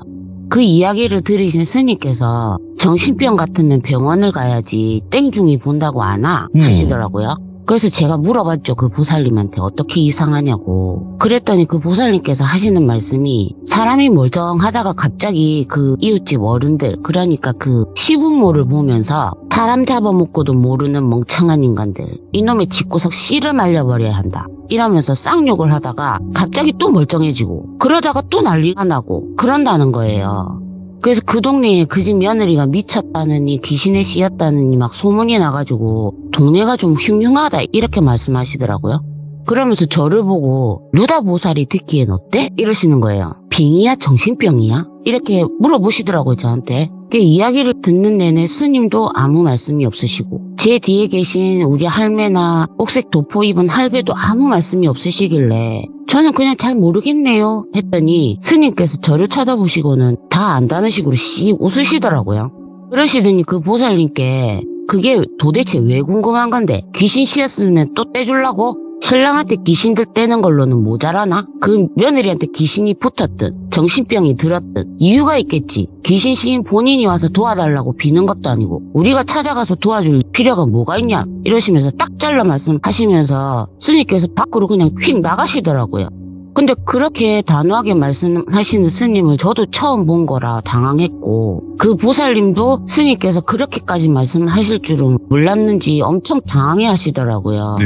B: 그 이야기를 들으신 스님께서 정신병 같으면 병원을 가야지 땡중이 본다고 안 와 하시더라고요. 그래서 제가 물어봤죠. 그 보살님한테 어떻게 이상하냐고. 그랬더니 그 보살님께서 하시는 말씀이 사람이 멀쩡하다가 갑자기 그 이웃집 어른들, 그러니까 그 시부모를 보면서 사람 잡아먹고도 모르는 멍청한 인간들, 이놈의 집구석 씨를 말려버려야 한다 이러면서 쌍욕을 하다가 갑자기 또 멀쩡해지고 그러다가 또 난리가 나고 그런다는 거예요. 그래서 그 동네에 그 집 며느리가 미쳤다느니 귀신에 씌였다느니 막 소문이 나가지고 동네가 좀 흉흉하다 이렇게 말씀하시더라고요. 그러면서 저를 보고 루다 보살이 듣기엔 어때? 이러시는 거예요. 빙이야 정신병이야? 이렇게 물어보시더라고요 저한테. 그 이야기를 듣는 내내 스님도 아무 말씀이 없으시고 제 뒤에 계신 우리 할매나 옥색 도포 입은 할배도 아무 말씀이 없으시길래 저는 그냥 잘 모르겠네요 했더니 스님께서 저를 쳐다보시고는 다 안다는 식으로 씩 웃으시더라고요. 그러시더니 그 보살님께 그게 도대체 왜 궁금한 건데 귀신 씌었으면 또 떼주려고? 신랑한테 귀신들 떼는 걸로는 모자라나? 그 며느리한테 귀신이 붙었든 정신병이 들었든 이유가 있겠지. 귀신 시인 본인이 와서 도와달라고 비는 것도 아니고 우리가 찾아가서 도와줄 필요가 뭐가 있냐 이러시면서 딱 잘라 말씀하시면서 스님께서 밖으로 그냥 휙 나가시더라고요. 근데 그렇게 단호하게 말씀하시는 스님을 저도 처음 본 거라 당황했고 그 보살님도 스님께서 그렇게까지 말씀하실 줄은 몰랐는지 엄청 당황해 하시더라고요.
A: 네.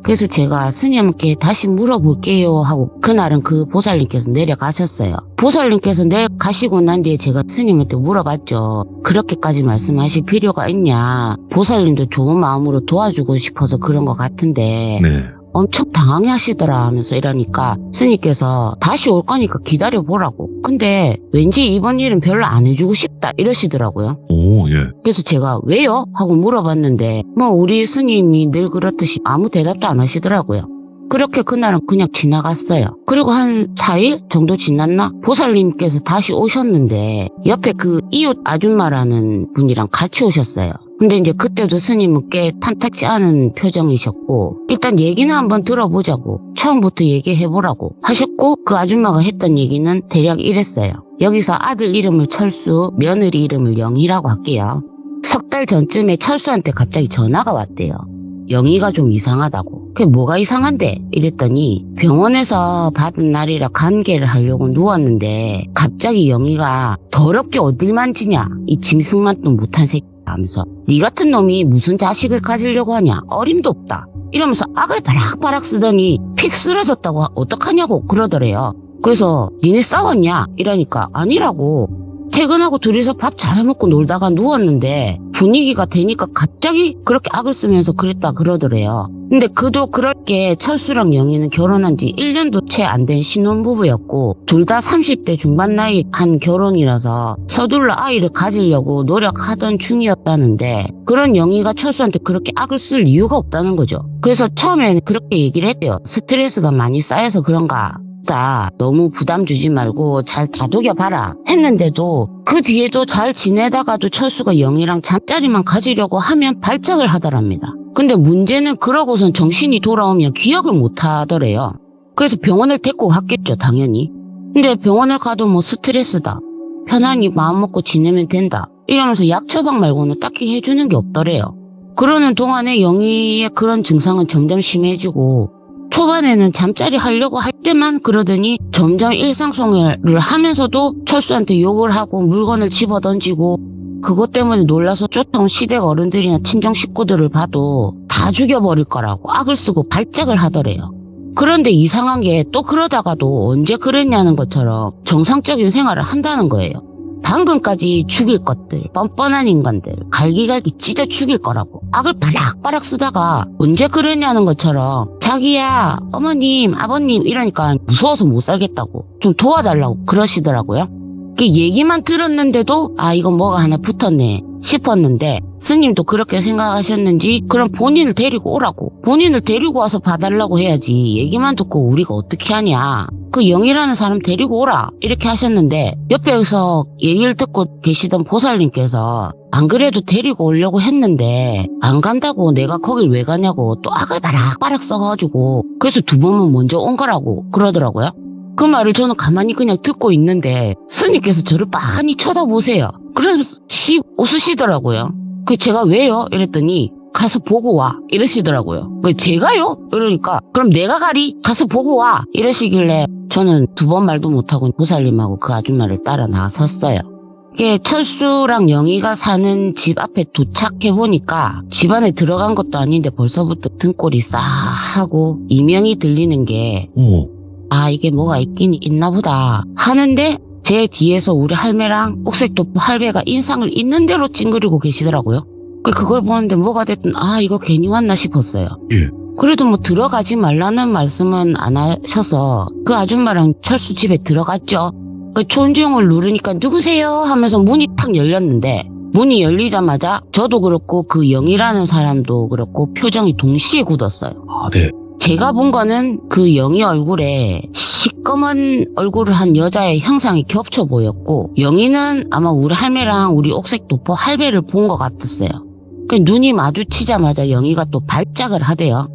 B: 그래서 제가 스님께 다시 물어볼게요 하고 그날은 그 보살님께서 내려가셨어요. 보살님께서 내려가시고 난 뒤에 제가 스님한테 물어봤죠. 그렇게까지 말씀하실 필요가 있냐. 보살님도 좋은 마음으로 도와주고 싶어서 그런 것 같은데
A: 네.
B: 엄청 당황해 하시더라 하면서 이러니까 스님께서 다시 올 거니까 기다려보라고. 근데 왠지 이번 일은 별로 안 해주고 싶다 이러시더라고요.
A: 오, 예.
B: 그래서 제가 왜요? 하고 물어봤는데 뭐 우리 스님이 늘 그렇듯이 아무 대답도 안 하시더라고요. 그렇게 그날은 그냥 지나갔어요. 그리고 한 4일 정도 지났나? 보살님께서 다시 오셨는데 옆에 그 이웃 아줌마라는 분이랑 같이 오셨어요. 근데 이제 그때도 스님은 꽤 탐탁지 않은 표정이셨고 일단 얘기는 한번 들어보자고 처음부터 얘기해보라고 하셨고 그 아줌마가 했던 얘기는 대략 이랬어요. 여기서 아들 이름을 철수, 며느리 이름을 영희라고 할게요. 석 달 전쯤에 철수한테 갑자기 전화가 왔대요. 영희가 좀 이상하다고. 그게 뭐가 이상한데? 이랬더니 병원에서 받은 날이라 간계를 하려고 누웠는데 갑자기 영희가 더럽게 어딜 만지냐 이 짐승만도 못한 새끼 하면서 네 같은 놈이 무슨 자식을 가지려고 하냐 어림도 없다 이러면서 악을 바락바락 쓰더니 픽 쓰러졌다고 어떡하냐고 그러더래요. 그래서 니네 싸웠냐 이러니까 아니라고. 퇴근하고 둘이서 밥 잘 먹고 놀다가 누웠는데 분위기가 되니까 갑자기 그렇게 악을 쓰면서 그랬다 그러더래요. 근데 그도 그렇게 철수랑 영희는 결혼한 지 1년도 채 안 된 신혼부부였고 둘 다 30대 중반 나이 한 결혼이라서 서둘러 아이를 가지려고 노력하던 중이었다는데 그런 영희가 철수한테 그렇게 악을 쓸 이유가 없다는 거죠. 그래서 처음에는 그렇게 얘기를 했대요. 스트레스가 많이 쌓여서 그런가. 너무 부담 주지 말고 잘 다독여봐라 했는데도 그 뒤에도 잘 지내다가도 철수가 영희랑 잠자리만 가지려고 하면 발작을 하더랍니다. 근데 문제는 그러고선 정신이 돌아오면 기억을 못 하더래요. 그래서 병원을 데리고 갔겠죠 당연히. 근데 병원을 가도 뭐 스트레스다 편안히 마음 먹고 지내면 된다 이러면서 약 처방 말고는 딱히 해주는 게 없더래요. 그러는 동안에 영희의 그런 증상은 점점 심해지고 초반에는 잠자리 하려고 할 때만 그러더니 점점 일상생활을 하면서도 철수한테 욕을 하고 물건을 집어던지고 그것 때문에 놀라서 쫓아온 시댁 어른들이나 친정 식구들을 봐도 다 죽여버릴 거라고 악을 쓰고 발작을 하더래요. 그런데 이상한 게 또 그러다가도 언제 그랬냐는 것처럼 정상적인 생활을 한다는 거예요. 방금까지 죽일 것들, 뻔뻔한 인간들, 갈기갈기 찢어 죽일 거라고 악을 바락바락 쓰다가 언제 그랬냐는 것처럼 자기야, 어머님, 아버님 이러니까 무서워서 못 살겠다고 좀 도와달라고 그러시더라고요. 그 얘기만 들었는데도 아 이건 뭐가 하나 붙었네 싶었는데 스님도 그렇게 생각하셨는지 그럼 본인을 데리고 오라고 본인을 데리고 와서 봐달라고 해야지 얘기만 듣고 우리가 어떻게 하냐 그 영이라는 사람 데리고 오라 이렇게 하셨는데 옆에서 얘기를 듣고 계시던 보살님께서 안 그래도 데리고 오려고 했는데 안 간다고 내가 거길 왜 가냐고 또 악을 바락바락 써가지고 그래서 두 번은 먼저 온 거라고 그러더라고요. 그 말을 저는 가만히 그냥 듣고 있는데 스님께서 저를 빤히 쳐다보세요. 그래서 웃으시더라고요. 그 제가 왜요? 이랬더니 가서 보고 와 이러시더라고요. 왜 제가요? 이러니까 그럼 내가 가리 가서 보고 와 이러시길래 저는 두 번 말도 못하고 보살님하고 그 아줌마를 따라 나섰어요. 이게 철수랑 영희가 사는 집 앞에 도착해보니까 집 안에 들어간 것도 아닌데 벌써부터 등골이 싸하고 이명이 들리는 게 아 이게 뭐가 있긴 있나 보다 하는데 제 뒤에서 우리 할매랑 옥색도포 할배가 인상을 있는 대로 찡그리고 계시더라고요. 그걸 보는데 뭐가 됐든 아 이거 괜히 왔나 싶었어요.
A: 예.
B: 그래도 뭐 들어가지 말라는 말씀은 안 하셔서 그 아줌마랑 철수 집에 들어갔죠. 그 초인종을 누르니까 누구세요 하면서 문이 탁 열렸는데 문이 열리자마자 저도 그렇고 그 영희라는 사람도 그렇고 표정이 동시에 굳었어요.
A: 아, 네.
B: 제가 본 거는 그 영희 얼굴에 시꺼먼 얼굴을 한 여자의 형상이 겹쳐 보였고 영희는 아마 우리 할매랑 우리 옥색도포 할배를 본 것 같았어요. 그 눈이 마주치자마자 영희가 또 발작을 하대요.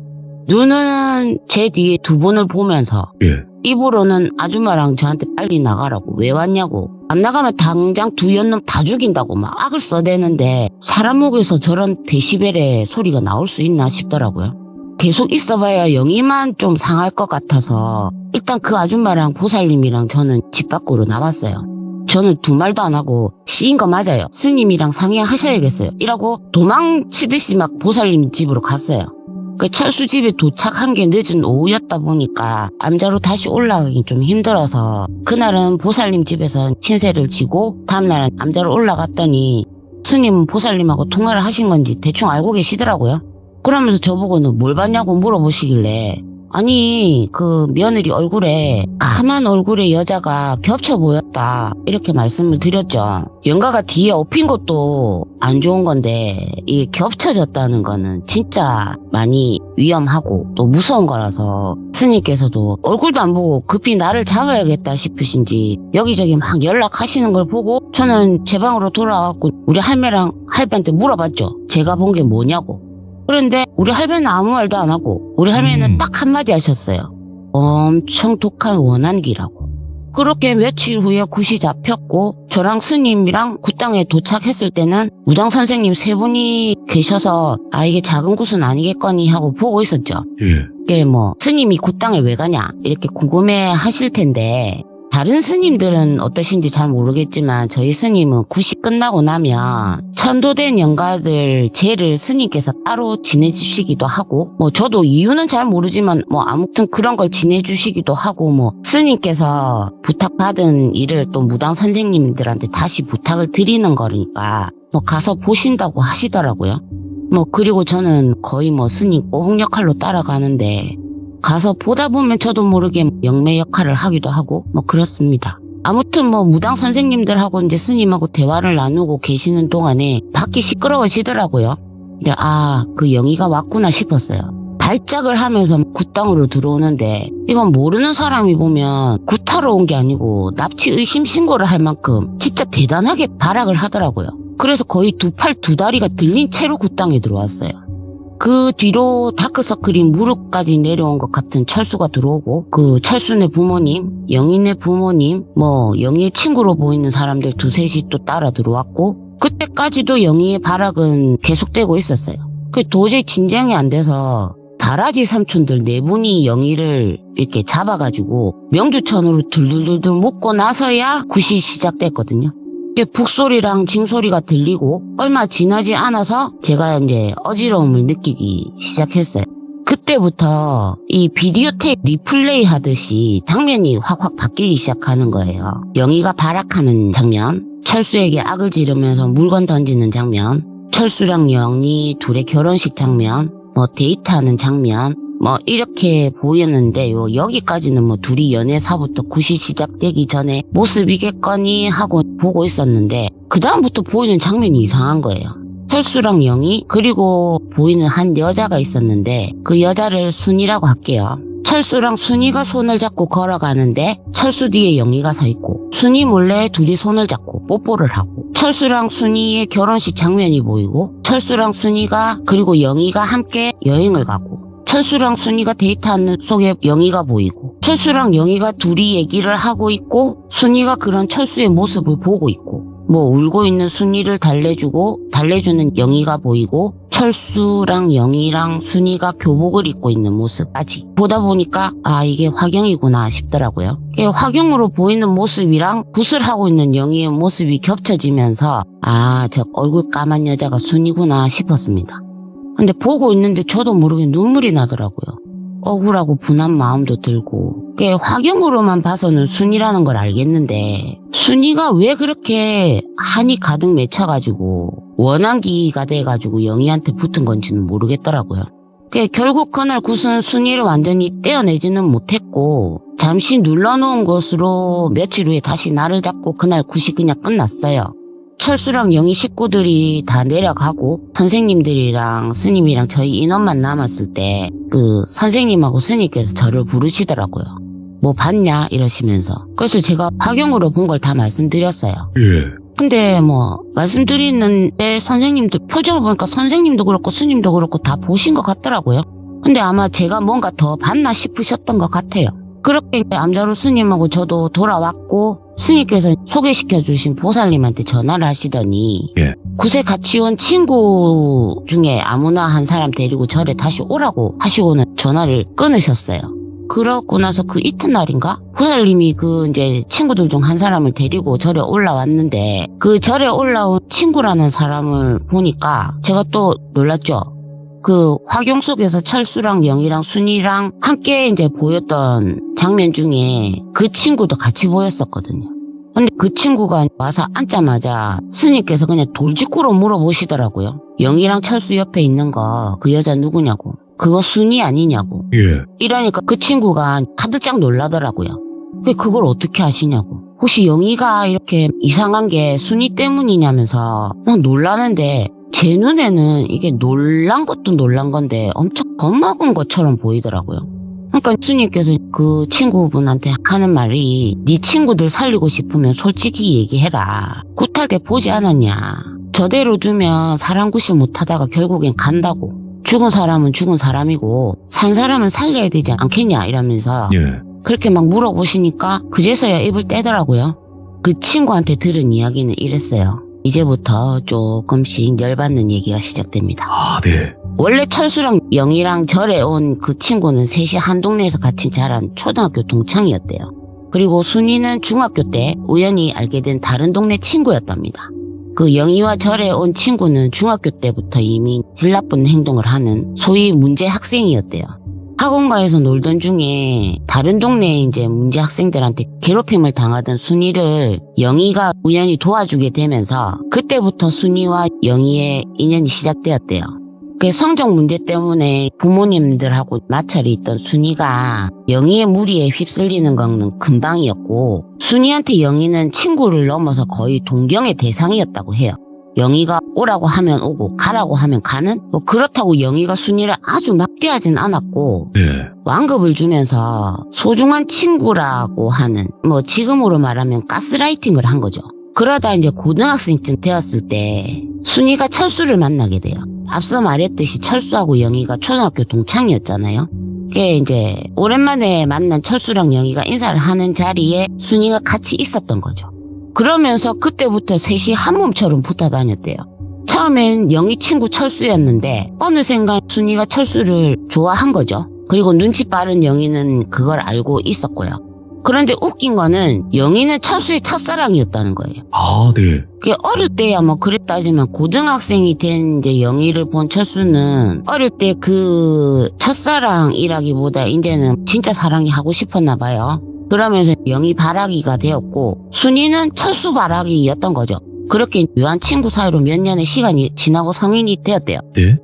B: 눈은 제 뒤에 두 분을 보면서
A: 예.
B: 입으로는 아줌마랑 저한테 빨리 나가라고. 왜 왔냐고. 안 나가면 당장 두 연놈 다 죽인다고 막 악을 써대는데 사람 목에서 저런 데시벨의 소리가 나올 수 있나 싶더라고요. 계속 있어봐야 영이만 좀 상할 것 같아서 일단 그 아줌마랑 보살님이랑 저는 집 밖으로 나왔어요. 저는 두 말도 안 하고 씨인 거 맞아요. 스님이랑 상의하셔야겠어요. 이라고 도망치듯이 막 보살님 집으로 갔어요. 그 철수 집에 도착한 게 늦은 오후였다 보니까 암자로 다시 올라가기 좀 힘들어서 그날은 보살님 집에서 신세를 지고 다음날은 암자로 올라갔더니 스님은 보살님하고 통화를 하신 건지 대충 알고 계시더라고요. 그러면서 저보고는 뭘 봤냐고 물어보시길래 아니 그 며느리 얼굴에 까만 얼굴의 여자가 겹쳐 보였다 이렇게 말씀을 드렸죠. 영가가 뒤에 엎인 것도 안 좋은 건데 이게 겹쳐졌다는 거는 진짜 많이 위험하고 또 무서운 거라서 스님께서도 얼굴도 안 보고 급히 나를 잡아야겠다 싶으신지 여기저기 막 연락하시는 걸 보고 저는 제 방으로 돌아와갖고 우리 할매랑 할배한테 물어봤죠. 제가 본 게 뭐냐고. 그런데 우리 할배는 아무 말도 안 하고 우리 할매는 딱 한마디 하셨어요. 엄청 독한 원한기라고. 그렇게 며칠 후에 굿이 잡혔고 저랑 스님이랑 굿땅에 도착했을 때는 무당 선생님 세 분이 계셔서 아 이게 작은 굿은 아니겠거니 하고 보고 있었죠. 이게 뭐 스님이 굿땅에 왜 가냐 이렇게 궁금해 하실 텐데 다른 스님들은 어떠신지 잘 모르겠지만 저희 스님은 굿이 끝나고 나면 천도된 영가들 제를 스님께서 따로 지내주시기도 하고 뭐 저도 이유는 잘 모르지만 뭐 아무튼 그런 걸 지내주시기도 하고 뭐 스님께서 부탁받은 일을 또 무당 선생님들한테 다시 부탁을 드리는 거니까 뭐 가서 보신다고 하시더라고요. 뭐 그리고 저는 거의 뭐 스님 꼬북 역할로 따라가는데 가서 보다 보면 저도 모르게 영매 역할을 하기도 하고 뭐 그렇습니다. 아무튼 뭐 무당 선생님들하고 이제 스님하고 대화를 나누고 계시는 동안에 밖이 시끄러워지더라고요. 그 영희가 왔구나 싶었어요. 발작을 하면서 굿땅으로 들어오는데 이건 모르는 사람이 보면 굿하러 온 게 아니고 납치 의심 신고를 할 만큼 진짜 대단하게 발악을 하더라고요. 그래서 거의 두 팔 두 다리가 들린 채로 굿땅에 들어왔어요. 그 뒤로 다크서클이 무릎까지 내려온 것 같은 철수가 들어오고 그 철수네 부모님, 영희네 부모님, 뭐 영희의 친구로 보이는 사람들 두셋이 또 따라 들어왔고 그때까지도 영희의 발악은 계속되고 있었어요. 그 도저히 진정이 안 돼서 바라지 삼촌들 네 분이 영희를 이렇게 잡아가지고 명주천으로 둘둘둘둘 묶고 나서야 굿이 시작됐거든요. 북소리랑 징소리가 들리고 얼마 지나지 않아서 제가 이제 어지러움을 느끼기 시작했어요. 그때부터 이 비디오 테이프 리플레이 하듯이 장면이 확확 바뀌기 시작하는 거예요. 영희가 발악하는 장면, 철수에게 악을 지르면서 물건 던지는 장면, 철수랑 영희 둘의 결혼식 장면, 뭐 데이트하는 장면, 뭐 이렇게 보였는데요. 여기까지는 뭐 둘이 연애사부터 굿이 시작되기 전에 모습이겠거니 하고 보고 있었는데 그 다음부터 보이는 장면이 이상한 거예요. 철수랑 영희 그리고 보이는 한 여자가 있었는데 그 여자를 순이라고 할게요. 철수랑 순이가 손을 잡고 걸어가는데 철수 뒤에 영희가 서 있고 순이 몰래 둘이 손을 잡고 뽀뽀를 하고 철수랑 순이의 결혼식 장면이 보이고 철수랑 순이가 그리고 영희가 함께 여행을 가고 철수랑 순이가 데이트하는 속에 영희가 보이고 철수랑 영희가 둘이 얘기를 하고 있고 순이가 그런 철수의 모습을 보고 있고 뭐 울고 있는 순이를 달래주는 영희가 보이고 철수랑 영희랑 순이가 교복을 입고 있는 모습까지 보다 보니까 이게 화경이구나 싶더라고요. 화경으로 보이는 모습이랑 굿을 하고 있는 영희의 모습이 겹쳐지면서 저 얼굴 까만 여자가 순이구나 싶었습니다. 근데 보고 있는데 저도 모르게 눈물이 나더라고요. 억울하고 분한 마음도 들고 화경으로만 봐서는 순이라는 걸 알겠는데 순이가 왜 그렇게 한이 가득 맺혀가지고 원한기가 돼가지고 영희한테 붙은 건지는 모르겠더라고요. 결국 그날 굿은 순이를 완전히 떼어내지는 못했고 잠시 눌러놓은 것으로 며칠 후에 다시 나를 잡고 그날 굿이 그냥 끝났어요. 철수랑 영희 식구들이 다 내려가고 선생님들이랑 스님이랑 저희 인원만 남았을 때 그 선생님하고 스님께서 저를 부르시더라고요. 뭐 봤냐 이러시면서. 그래서 제가 화경으로 본 걸 다 말씀드렸어요. 근데 뭐 말씀드리는데 선생님들 표정을 보니까 선생님도 그렇고 스님도 그렇고 다 보신 것 같더라고요. 근데 아마 제가 뭔가 더 봤나 싶으셨던 것 같아요. 그렇게 암자루 스님하고 저도 돌아왔고 스님께서 소개시켜주신 보살님한테 전화를 하시더니
A: 예.
B: 구세 같이 온 친구 중에 아무나 한 사람 데리고 절에 다시 오라고 하시고는 전화를 끊으셨어요. 그러고 나서 그 이튿날인가? 보살님이 그 이제 친구들 중 한 사람을 데리고 절에 올라왔는데 그 절에 올라온 친구라는 사람을 보니까 제가 또 놀랐죠. 그 화경 속에서 철수랑 영이랑 순이랑 함께 이제 보였던 장면 중에 그 친구도 같이 보였었거든요. 근데 그 친구가 와서 앉자마자 스님께서 그냥 돌직구로 물어보시더라고요. 영이랑 철수 옆에 있는 거 그 여자 누구냐고. 그거 순이 아니냐고.
A: 예.
B: 이러니까 그 친구가 가득짝 놀라더라고요. 왜 그걸 어떻게 아시냐고. 혹시 영희가 이렇게 이상한 게 순이 때문이냐면서 놀라는데 제 눈에는 이게 놀란 것도 놀란 건데 엄청 겁먹은 것처럼 보이더라고요. 그러니까 스님께서 그 친구분한테 하는 말이 네 친구들 살리고 싶으면 솔직히 얘기해라. 굿하게 보지 않았냐. 저대로 두면 사람 구실 못하다가 결국엔 간다고. 죽은 사람은 죽은 사람이고 산 사람은 살려야 되지 않겠냐 이러면서
A: 예.
B: 그렇게 막 물어보시니까 그제서야 입을 떼더라고요. 그 친구한테 들은 이야기는 이랬어요. 이제부터 조금씩 열받는 얘기가 시작됩니다.
A: 아, 네.
B: 원래 철수랑 영희랑 절에 온 그 친구는 셋이 한 동네에서 같이 자란 초등학교 동창이었대요. 그리고 순이는 중학교 때 우연히 알게 된 다른 동네 친구였답니다. 그 영희와 절에 온 친구는 중학교 때부터 이미 질 나쁜 행동을 하는 소위 문제 학생이었대요. 학원가에서 놀던 중에 다른 동네에 이제 문제 학생들한테 괴롭힘을 당하던 순이를 영희가 우연히 도와주게 되면서 그때부터 순이와 영희의 인연이 시작되었대요. 그 성적 문제 때문에 부모님들하고 마찰이 있던 순이가 영희의 무리에 휩쓸리는 거는 금방이었고 순이한테 영희는 친구를 넘어서 거의 동경의 대상이었다고 해요. 영희가 오라고 하면 오고 가라고 하면 가는? 뭐 그렇다고 영희가 순이를 아주 막대하진 않았고
A: 네.
B: 완급을 주면서 소중한 친구라고 하는 뭐 지금으로 말하면 가스라이팅을 한 거죠. 그러다 이제 고등학생쯤 되었을 때 순이가 철수를 만나게 돼요. 앞서 말했듯이 철수하고 영희가 초등학교 동창이었잖아요. 그게 이제 오랜만에 만난 철수랑 영희가 인사를 하는 자리에 순이가 같이 있었던 거죠. 그러면서 그때부터 셋이 한 몸처럼 붙어 다녔대요. 처음엔 영희 친구 철수였는데 어느샌가 순이가 철수를 좋아한 거죠. 그리고 눈치 빠른 영희는 그걸 알고 있었고요. 그런데 웃긴 거는 영희는 철수의 첫사랑이었다는 거예요.
A: 아, 네.
B: 그게 어릴 때야 뭐 그랬다지만 고등학생이 된 이제 영희를 본 철수는 어릴 때 그 첫사랑이라기보다 이제는 진짜 사랑이 하고 싶었나 봐요. 그러면서 영희 바라기가 되었고 순이는 철수 바라기였던 거죠. 그렇게 유한 친구 사이로 몇 년의 시간이 지나고 성인이 되었대요.
A: 네.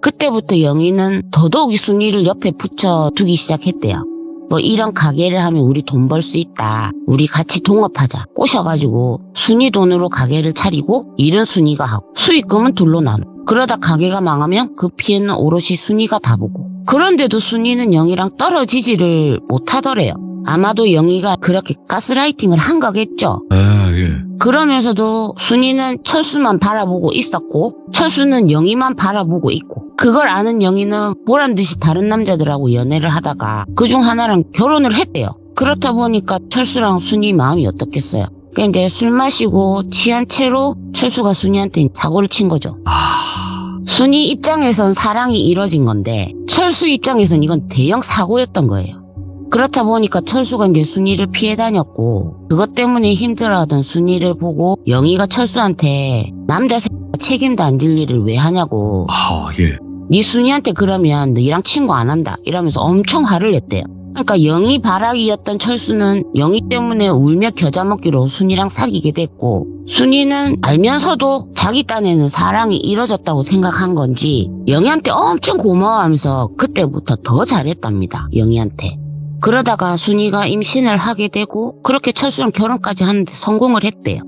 B: 그때부터 영희는 더더욱이 순이를 옆에 붙여두기 시작했대요. 뭐 이런 가게를 하면 우리 돈 벌 수 있다. 우리 같이 동업하자. 꼬셔가지고 순이 돈으로 가게를 차리고 일은 순이가 하고 수익금은 둘로 나눠. 그러다 가게가 망하면 그 피해는 오롯이 순이가 다 보고. 그런데도 순이는 영희랑 떨어지지를 못하더래요. 아마도 영희가 그렇게 가스라이팅을 한 거겠죠.
A: 아, 예.
B: 그러면서도 순이는 철수만 바라보고 있었고 철수는 영희만 바라보고 있고 그걸 아는 영희는 보란듯이 다른 남자들하고 연애를 하다가 그중 하나랑 결혼을 했대요. 그렇다 보니까 철수랑 순이 마음이 어떻겠어요. 그러니까 이제 술 마시고 취한 채로 철수가 순이한테 사고를 친 거죠. 순이 입장에선 사랑이 이뤄진 건데 철수 입장에선 이건 대형 사고였던 거예요. 그렇다 보니까 철수가 이제 순이를 피해 다녔고 그것 때문에 힘들어하던 순이를 보고 영희가 철수한테 남자 새끼가 책임도 안 질 일을 왜 하냐고.
A: 아, 예.
B: 네 순이한테 그러면 너희랑 친구 안 한다 이러면서 엄청 화를 냈대요. 그러니까 영희 바라기였던 철수는 영희 때문에 울며 겨자 먹기로 순이랑 사귀게 됐고 순이는 알면서도 자기 딴에는 사랑이 이뤄졌다고 생각한 건지 영희한테 엄청 고마워하면서 그때부터 더 잘했답니다. 영희한테. 그러다가 순이가 임신을 하게 되고 그렇게 철수랑 결혼까지 하는데 성공을 했대요.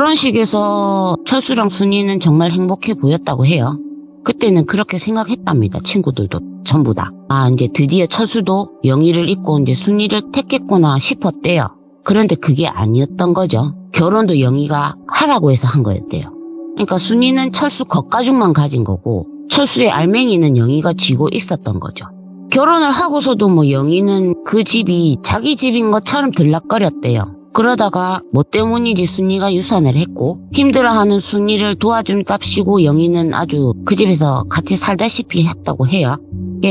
B: 결혼식에서 철수랑 순이는 정말 행복해 보였다고 해요. 그때는 그렇게 생각했답니다. 친구들도 전부 다. 아, 이제 드디어 철수도 영희를 잊고 이제 순이를 택했구나 싶었대요. 그런데 그게 아니었던 거죠. 결혼도 영희가 하라고 해서 한 거였대요. 그러니까 순이는 철수 겉가죽만 가진 거고 철수의 알맹이는 영희가 쥐고 있었던 거죠. 결혼을 하고서도 뭐 영희는 그 집이 자기 집인 것처럼 들락거렸대요. 그러다가 뭐 때문인지 순이가 유산을 했고 힘들어하는 순이를 도와준 값이고 영희는 아주 그 집에서 같이 살다시피 했다고 해요.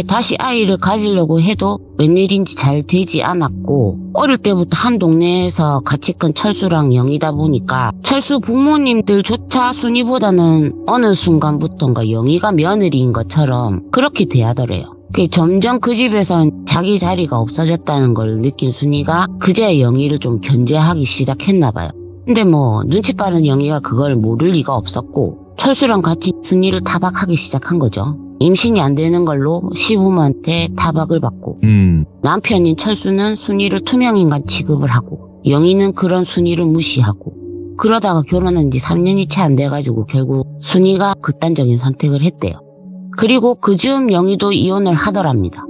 B: 다시 아이를 가지려고 해도 웬일인지 잘 되지 않았고 어릴 때부터 한 동네에서 같이 큰 철수랑 영희다 보니까 철수 부모님들조차 순이보다는 어느 순간부터인가 영희가 며느리인 것처럼 그렇게 대하더래요. 점점 그 집에선 자기 자리가 없어졌다는 걸 느낀 순이가 그제야 영희를 좀 견제하기 시작했나봐요. 근데 뭐 눈치 빠른 영희가 그걸 모를 리가 없었고 철수랑 같이 순이를 타박하기 시작한 거죠. 임신이 안 되는 걸로 시부모한테 타박을 받고 남편인 철수는 순이를 투명인간 취급을 하고 영희는 그런 순이를 무시하고 그러다가 결혼한 지 3년이 채 안 돼가지고 결국 순이가 극단적인 선택을 했대요. 그리고 그 즈음 영희도 이혼을 하더랍니다.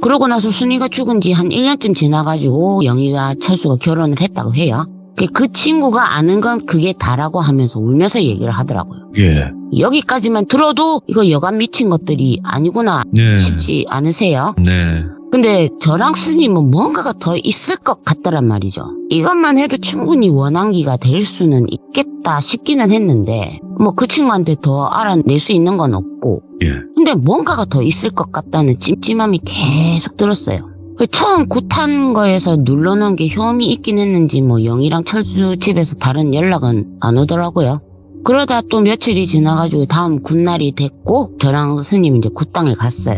B: 그러고 나서 순이가 죽은 지 한 1년쯤 지나가지고 영희와 철수가 결혼을 했다고 해요. 그 친구가 아는 건 그게 다라고 하면서 울면서 얘기를 하더라고요.
A: 예.
B: 여기까지만 들어도 이거 여간 미친 것들이 아니구나
A: 네.
B: 싶지 않으세요?
A: 네.
B: 근데 저랑 스님은 뭔가가 더 있을 것 같더란 말이죠. 이것만 해도 충분히 원한기가 될 수는 있겠다 싶기는 했는데 뭐 그 친구한테 더 알아낼 수 있는 건 없고
A: 예.
B: 근데 뭔가가 더 있을 것 같다는 찜찜함이 계속 들었어요. 처음 굿한 거에서 눌러놓은 게 혐이 있긴 했는지 뭐 영희랑 철수 집에서 다른 연락은 안 오더라고요. 그러다 또 며칠이 지나가지고 다음 굿날이 됐고 저랑 스님 이제 굿당을 갔어요.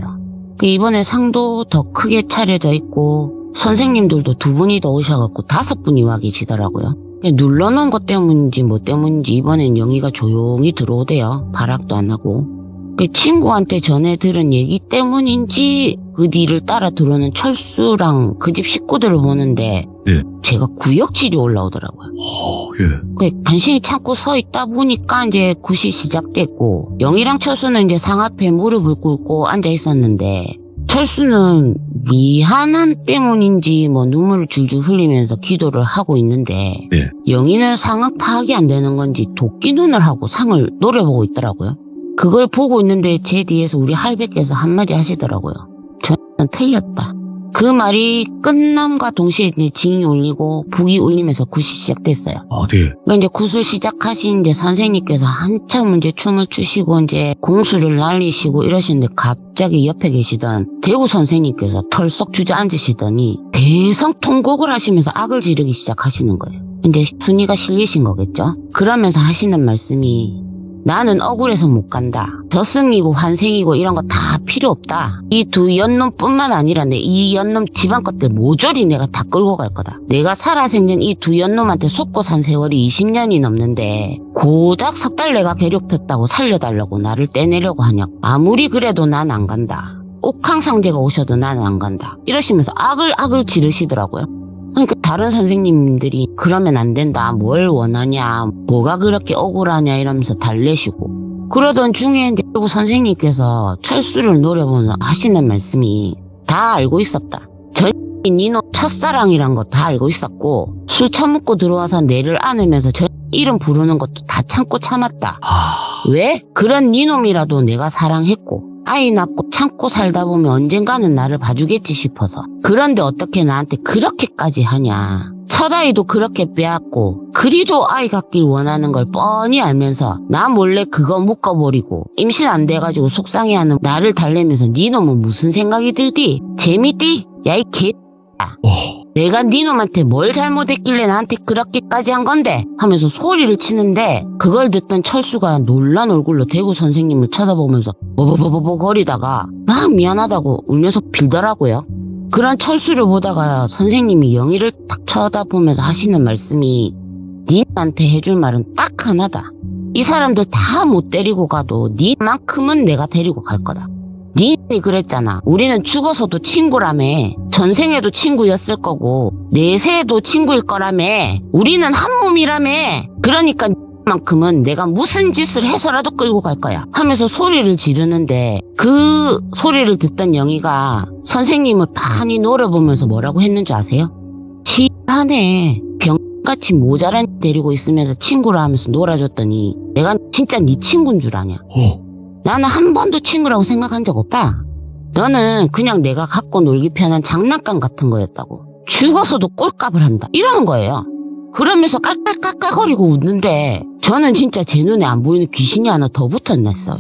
B: 이번에 상도 더 크게 차려져 있고 선생님들도 2분이 더 오셔갖고 5분이 와 계시더라고요. 눌러놓은 것 때문인지 뭐 때문인지 이번엔 영희가 조용히 들어오대요. 발악도 안 하고. 친구한테 전해 들은 얘기 때문인지 그 뒤를 따라 들어오는 철수랑 그 집 식구들을 보는데
A: 네.
B: 제가 구역질이 올라오더라고요.
A: 예.
B: 간신히 참고 서 있다 보니까 이제 굿이 시작됐고 영희랑 철수는 이제 상 앞에 무릎을 꿇고 앉아 있었는데 철수는 미안함 때문인지 뭐 눈물을 줄줄 흘리면서 기도를 하고 있는데
A: 네.
B: 영희는 상황 파악이 안 되는 건지 도끼 눈을 하고 상을 노려보고 있더라고요. 그걸 보고 있는데 제 뒤에서 우리 할배께서 한마디 하시더라고요. 저는 틀렸다. 그 말이 끝남과 동시에 이제 징이 울리고 북이 울리면서 굿이 시작됐어요.
A: 아, 네.
B: 그러니까 이제 굿을 시작하신 이제 선생님께서 한참 이제 춤을 추시고 이제 공수를 날리시고 이러시는데 갑자기 옆에 계시던 대구 선생님께서 털썩 주저앉으시더니 대성통곡을 하시면서 악을 지르기 시작하시는 거예요. 근데 순이가 실리신 거겠죠? 그러면서 하시는 말씀이 나는 억울해서 못 간다. 저승이고 환생이고 이런 거 다 필요 없다. 이 2 연놈뿐만 아니라 이 연놈 집안 것들 모조리 내가 다 끌고 갈 거다. 내가 살아생전 이 2 연놈한테 속고 산 세월이 20년이 넘는데 고작 3달 내가 괴롭혔다고 살려달라고 나를 떼내려고 하냐. 아무리 그래도 난 안 간다. 옥황상제가 오셔도 나는 안 간다. 이러시면서 악을 지르시더라고요. 그러니까 다른 선생님들이 그러면 안 된다. 뭘 원하냐. 뭐가 그렇게 억울하냐 이러면서 달래시고. 그러던 중에 이제 선생님께서 철수를 노려보면서 하시는 말씀이 다 알고 있었다. 니노 첫사랑이란 거 다 알고 있었고 술 처먹고 들어와서 내를 안으면서 저 이름 부르는 것도 다 참고 참았다. 왜? 그런 니놈이라도 내가 사랑했고 아이 낳고 참고 살다 보면 언젠가는 나를 봐주겠지 싶어서. 그런데 어떻게 나한테 그렇게까지 하냐. 첫 아이도 그렇게 빼앗고 그리도 아이 갖길 원하는 걸 뻔히 알면서 나 몰래 그거 묶어버리고 임신 안 돼가지고 속상해하는 나를 달래면서 니놈은 무슨 생각이 들디? 재밌디? 야 이 개 내가 니놈한테 뭘 잘못했길래 나한테 그렇게까지 한 건데 하면서 소리를 치는데 그걸 듣던 철수가 놀란 얼굴로 대구 선생님을 쳐다보면서 버버버버버 거리다가 막 미안하다고 울면서 빌더라고요. 그런 철수를 보다가 선생님이 영희를 딱 쳐다보면서 하시는 말씀이 니한테 해줄 말은 딱 하나다. 이 사람들 다 못 데리고 가도 니만큼은 내가 데리고 갈 거다. 니네 그랬잖아. 우리는 죽어서도 친구라며. 전생에도 친구였을 거고 내세에도 친구일 거라며. 우리는 한 몸이라며. 그러니까 만큼은 내가 무슨 짓을 해서라도 끌고 갈 거야 하면서 소리를 지르는데 그 소리를 듣던 영희가 선생님을 판히 노려보면서 뭐라고 했는 줄 아세요? 치하네. 병같이 모자란 데리고 있으면서 친구라 하면서 놀아줬더니 내가 진짜 네 친구인 줄 아냐. 나는 한 번도 친구라고 생각한 적 없다. 너는 그냥 내가 갖고 놀기 편한 장난감 같은 거였다고. 죽어서도 꼴값을 한다. 이러는 거예요. 그러면서 깔깔깔깔거리고 웃는데 저는 진짜 제 눈에 안 보이는 귀신이 하나 더 붙어냈어요.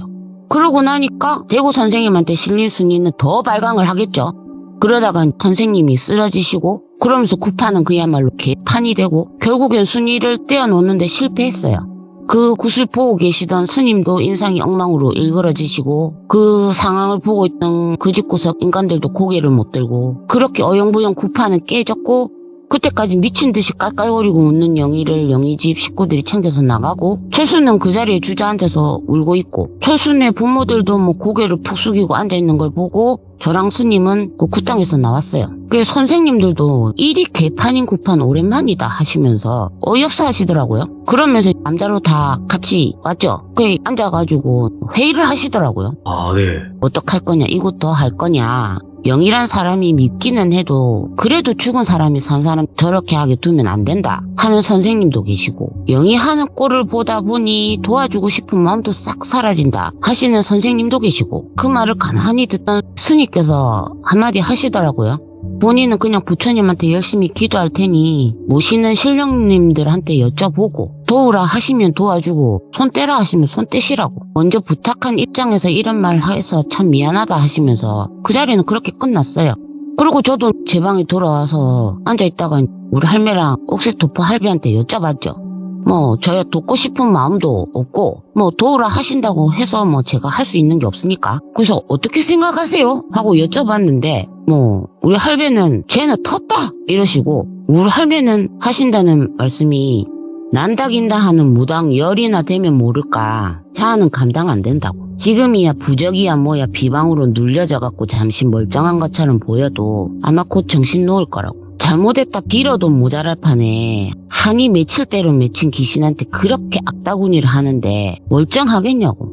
B: 그러고 나니까 대구 선생님한테 실린 순이는 더 발광을 하겠죠. 그러다가 선생님이 쓰러지시고 그러면서 구판은 그야말로 개판이 되고 결국엔 순이를 떼어놓는데 실패했어요. 그 굿을 보고 계시던 스님도 인상이 엉망으로 일그러지시고 그 상황을 보고 있던 그 집구석 인간들도 고개를 못 들고 그렇게 어영부영 구판은 깨졌고 그때까지 미친 듯이 깔깔거리고 웃는 영희를 영희 집 식구들이 챙겨서 나가고 철수는 그 자리에 주저앉아서 울고 있고 철수네 부모들도 뭐 고개를 푹 숙이고 앉아있는 걸 보고 저랑 스님은 그 굿장에서 나왔어요. 그 선생님들도 일이 개판인 구판 오랜만이다 하시면서 어이없어 하시더라고요. 그러면서 남자로 다 같이 왔죠. 그 앉아가지고 회의를 하시더라고요.
A: 아, 네.
B: 어떡할 거냐, 이것도 할 거냐. 영이란 사람이 믿기는 해도 그래도 죽은 사람이 산 사람 저렇게 하게 두면 안 된다 하는 선생님도 계시고 영이 하는 꼴을 보다 보니 도와주고 싶은 마음도 싹 사라진다 하시는 선생님도 계시고 그 말을 가만히 듣던 스님께서 한마디 하시더라고요. 본인은 그냥 부처님한테 열심히 기도할 테니 모시는 신령님들한테 여쭤보고 도우라 하시면 도와주고 손 떼라 하시면 손 떼시라고 먼저 부탁한 입장에서 이런 말 해서 참 미안하다 하시면서 그 자리는 그렇게 끝났어요. 그리고 저도 제 방에 돌아와서 앉아있다가 우리 할매랑 옥색토퍼 할배한테 여쭤봤죠. 뭐 저야 돕고 싶은 마음도 없고 뭐 도우라 하신다고 해서 뭐 제가 할 수 있는 게 없으니까 그래서 어떻게 생각하세요? 하고 여쭤봤는데 뭐 우리 할배는 쟤는 텄다 이러시고 우리 할배는 하신다는 말씀이 난다긴다 하는 무당 열이나 되면 모를까 자아는 감당 안 된다고. 지금이야 부적이야 뭐야 비방으로 눌려져갖고 잠시 멀쩡한 것처럼 보여도 아마 곧 정신 놓을 거라고. 잘못했다 빌어도 모자랄 판에 한이 맺힐 대로 맺힌 귀신한테 그렇게 악다구니를 하는데 멀쩡하겠냐고.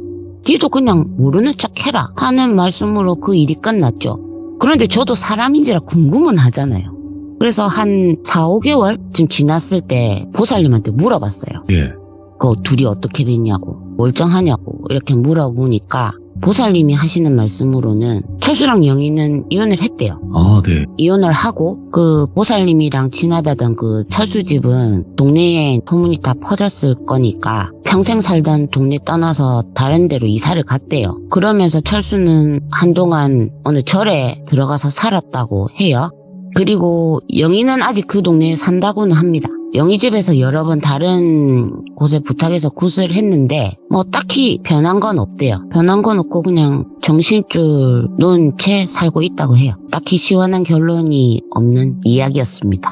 B: 니도 그냥 모르는 척 해라 하는 말씀으로 그 일이 끝났죠. 그런데 저도 사람인지라 궁금은 하잖아요. 그래서 한 4, 5개월쯤 지났을 때 보살님한테 물어봤어요.
A: 예.
B: 그 둘이 어떻게 됐냐고 멀쩡하냐고 이렇게 물어보니까 보살님이 하시는 말씀으로는 철수랑 영희는 이혼을 했대요.
A: 아, 네.
B: 이혼을 하고 그 보살님이랑 지나다던 그 철수집은 동네에 소문이 다 퍼졌을 거니까 평생 살던 동네 떠나서 다른 데로 이사를 갔대요. 그러면서 철수는 한동안 어느 절에 들어가서 살았다고 해요. 그리고 영희는 아직 그 동네에 산다고는 합니다. 영희 집에서 여러 번 다른 곳에 부탁해서 굿을 했는데 뭐 딱히 변한 건 없대요. 변한 건 없고 그냥 정신줄 놓은 채 살고 있다고 해요. 딱히 시원한 결론이 없는 이야기였습니다.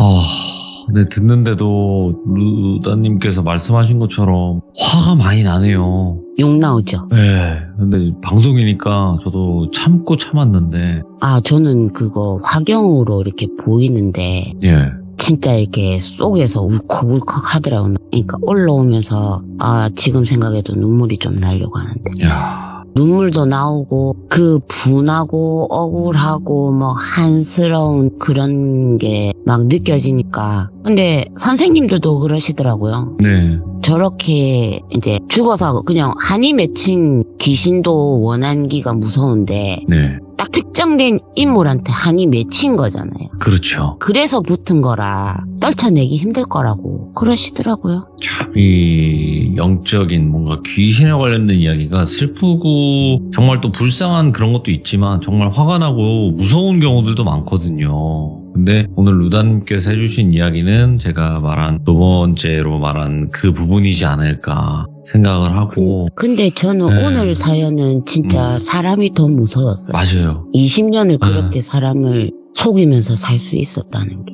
A: 네, 듣는데도 루다님께서 말씀하신 것처럼 화가 많이 나네요.
B: 욕 나오죠.
A: 네, 근데 방송이니까 저도 참고 참았는데.
B: 아, 저는 그거 화경으로 이렇게 보이는데
A: 예.
B: 진짜 이렇게 속에서 울컥울컥 하더라고요. 그러니까 올라오면서 아, 지금 생각해도 눈물이 좀 나려고 하는데.
A: 야.
B: 눈물도 나오고 그 분하고 억울하고 뭐 한스러운 그런 게 막 느껴지니까. 근데 선생님들도 그러시더라고요.
A: 네.
B: 저렇게 이제 죽어서 그냥 한이 맺힌 귀신도 원한기가 무서운데
A: 네.
B: 딱 특정된 인물한테 한이 맺힌 거잖아요.
A: 그렇죠.
B: 그래서 붙은 거라 떨쳐내기 힘들 거라고 그러시더라고요.
A: 참, 이 영적인 뭔가 귀신에 관련된 이야기가 슬프고 정말 또 불쌍한 그런 것도 있지만 정말 화가 나고 무서운 경우들도 많거든요. 근데 오늘 루다님께서 해주신 이야기는 제가 말한 두 번째로 말한 그 부분이지 않을까 생각을 하고.
B: 근데 저는
A: 네.
B: 오늘 사연은 진짜 사람이 더 무서웠어요.
A: 맞아요.
B: 20년을 그렇게 사람을 속이면서 살 수 있었다는 게.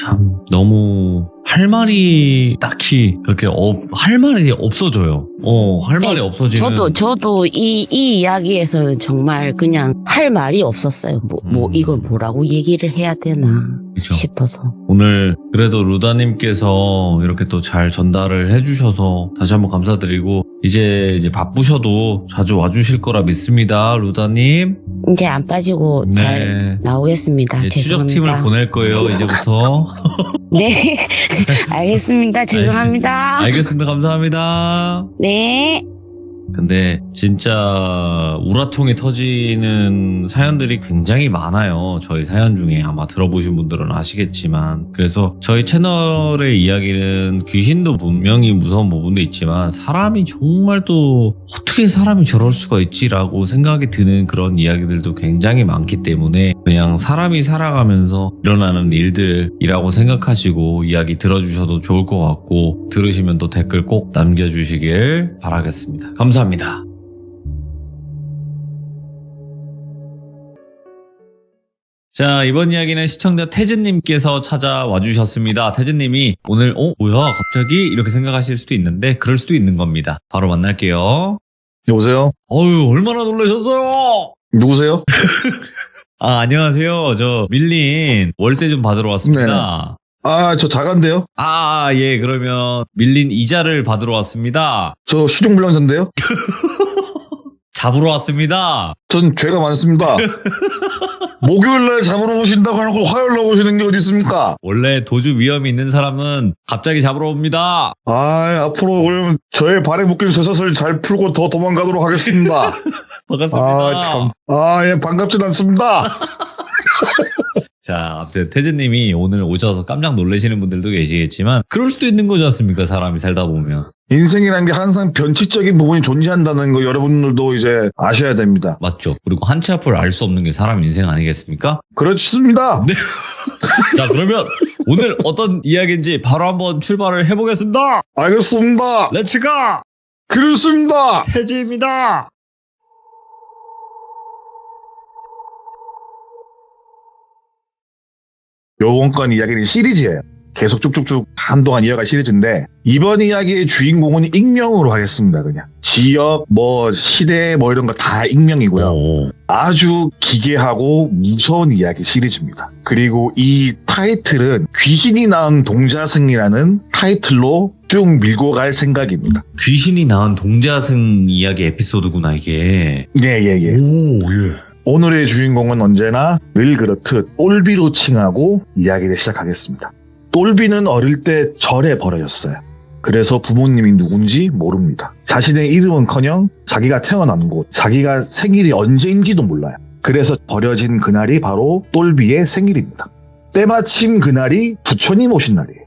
A: 참 너무 할 말이 딱히 그렇게 할 말이 없어져요. 할 말이
B: 네,
A: 없어지는.
B: 저도 이 이야기에서 정말 그냥 할 말이 없었어요. 뭐 이걸 뭐라고 얘기를 해야 되나
A: 그쵸.
B: 싶어서.
A: 오늘 그래도 루다님께서 이렇게 또 잘 전달을 해주셔서 다시 한번 감사드리고 이제 바쁘셔도 자주 와주실 거라 믿습니다, 루다님.
B: 이제 안 빠지고
A: 네.
B: 잘 나오겠습니다.
A: 예,
B: 죄송합니다.
A: 추적팀을 보낼 거예요, 이제부터.
B: 네, 알겠습니다. 죄송합니다.
A: 알겠습니다. 감사합니다.
B: 네.
A: 근데 진짜 우라통이 터지는 사연들이 굉장히 많아요. 저희 사연 중에 아마 들어보신 분들은 아시겠지만, 그래서 저희 채널의 이야기는 귀신도 분명히 무서운 부분도 있지만 사람이 정말 또 어떻게 사람이 저럴 수가 있지라고 생각이 드는 그런 이야기들도 굉장히 많기 때문에 그냥 사람이 살아가면서 일어나는 일들이라고 생각하시고 이야기 들어주셔도 좋을 것 같고, 들으시면 또 댓글 꼭 남겨주시길 바라겠습니다. 감사합니다. 자, 이번 이야기는 시청자 태진님께서 찾아와 주셨습니다. 태진님이 오늘 뭐야 갑자기 이렇게 생각하실 수도 있는데 그럴 수도 있는 겁니다. 바로 만날게요.
C: 여보세요?
A: 어휴, 얼마나 놀라셨어요?
C: 누구세요?
A: 안녕하세요. 저 밀린 월세 좀 받으러 왔습니다.
C: 저 자간데요?
A: 예, 그러면 밀린 이자를 받으러 왔습니다.
C: 저 시종불량자인데요?
A: 잡으러 왔습니다.
C: 전 죄가 많습니다. 목요일날 잡으러 오신다고 하고 화요일날 오시는 게 어디 있습니까?
A: 원래 도주 위험이 있는 사람은 갑자기 잡으러 옵니다.
C: 앞으로 그러면 저의 발에 묶인 쇠사슬 잘 풀고 더 도망가도록 하겠습니다.
A: 반갑습니다.
C: 예, 반갑진 않습니다.
A: 자, 아무튼 태진님이 오늘 오셔서 깜짝 놀라시는 분들도 계시겠지만 그럴 수도 있는 거지 않습니까? 사람이 살다 보면.
C: 인생이란 게 항상 변칙적인 부분이 존재한다는 거 여러분들도 이제 아셔야 됩니다.
A: 맞죠? 그리고 한치 앞을 알 수 없는 게 사람 인생 아니겠습니까?
C: 그렇습니다.
A: 네. 자, 그러면 오늘 어떤 이야기인지 바로 한번 출발을 해보겠습니다.
C: 알겠습니다.
A: 렛츠가!
C: 그렇습니다.
A: 태진입니다.
C: 요번 건 이야기는 시리즈예요. 계속 쭉쭉쭉 한동안 이어갈 시리즈인데, 이번 이야기의 주인공은 익명으로 하겠습니다. 그냥 지역, 시대 이런 거 다 익명이고요. 아주 기괴하고 무서운 이야기 시리즈입니다. 그리고 이 타이틀은 귀신이 낳은 동자승이라는 타이틀로 쭉 밀고 갈 생각입니다.
A: 귀신이 낳은 동자승 이야기 에피소드구나, 이게.
C: 예. 오늘의 주인공은 언제나 늘 그렇듯 똘비로 칭하고 이야기를 시작하겠습니다. 똘비는 어릴 때 절에 버려졌어요. 그래서 부모님이 누군지 모릅니다. 자신의 이름은커녕 자기가 태어난 곳, 자기가 생일이 언제인지도 몰라요. 그래서 버려진 그날이 바로 똘비의 생일입니다. 때마침 그날이 부처님 오신 날이에요.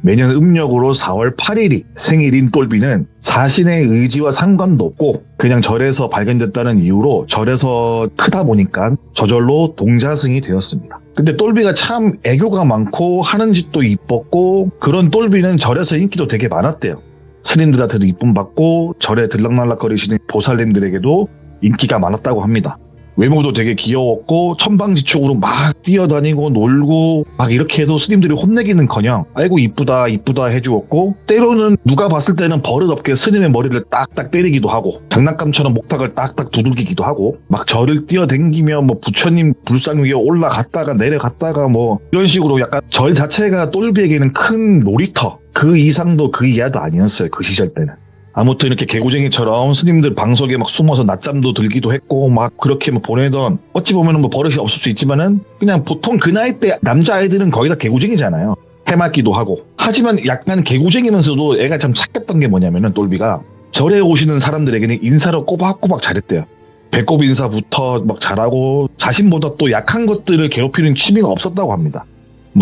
C: 매년 음력으로 4월 8일이 생일인 똘비는 자신의 의지와 상관도 없고 그냥 절에서 발견됐다는 이유로 절에서 크다 보니까 저절로 동자승이 되었습니다. 근데 똘비가 참 애교가 많고 하는 짓도 이뻤고, 그런 똘비는 절에서 인기도 되게 많았대요. 스님들한테도 이쁨 받고 절에 들락날락거리시는 보살님들에게도 인기가 많았다고 합니다. 외모도 되게 귀여웠고 천방지축으로 막 뛰어다니고 놀고 막 이렇게 해도 스님들이 혼내기는커녕 아이고 이쁘다 해주었고, 때로는 누가 봤을 때는 버릇없게 스님의 머리를 딱딱 때리기도 하고 장난감처럼 목탁을 딱딱 두들기기도 하고 막 절을 뛰어댕기며 부처님 불상 위에 올라갔다가 내려갔다가 이런 식으로 약간 절 자체가 똘비에게는 큰 놀이터, 그 이상도 그 이하도 아니었어요. 그 시절 때는. 아무튼 이렇게 개구쟁이처럼 스님들 방석에 막 숨어서 낮잠도 들기도 했고 막 그렇게 보내던, 어찌 보면 버릇이 없을 수 있지만은 그냥 보통 그 나이 때 남자아이들은 거의 다 개구쟁이잖아요. 해맞기도 하고. 하지만 약간 개구쟁이면서도 애가 참 착했던 게 뭐냐면은 똘비가 절에 오시는 사람들에게는 인사를 꼬박꼬박 잘했대요. 배꼽 인사부터 막 잘하고 자신보다 또 약한 것들을 괴롭히는 취미가 없었다고 합니다.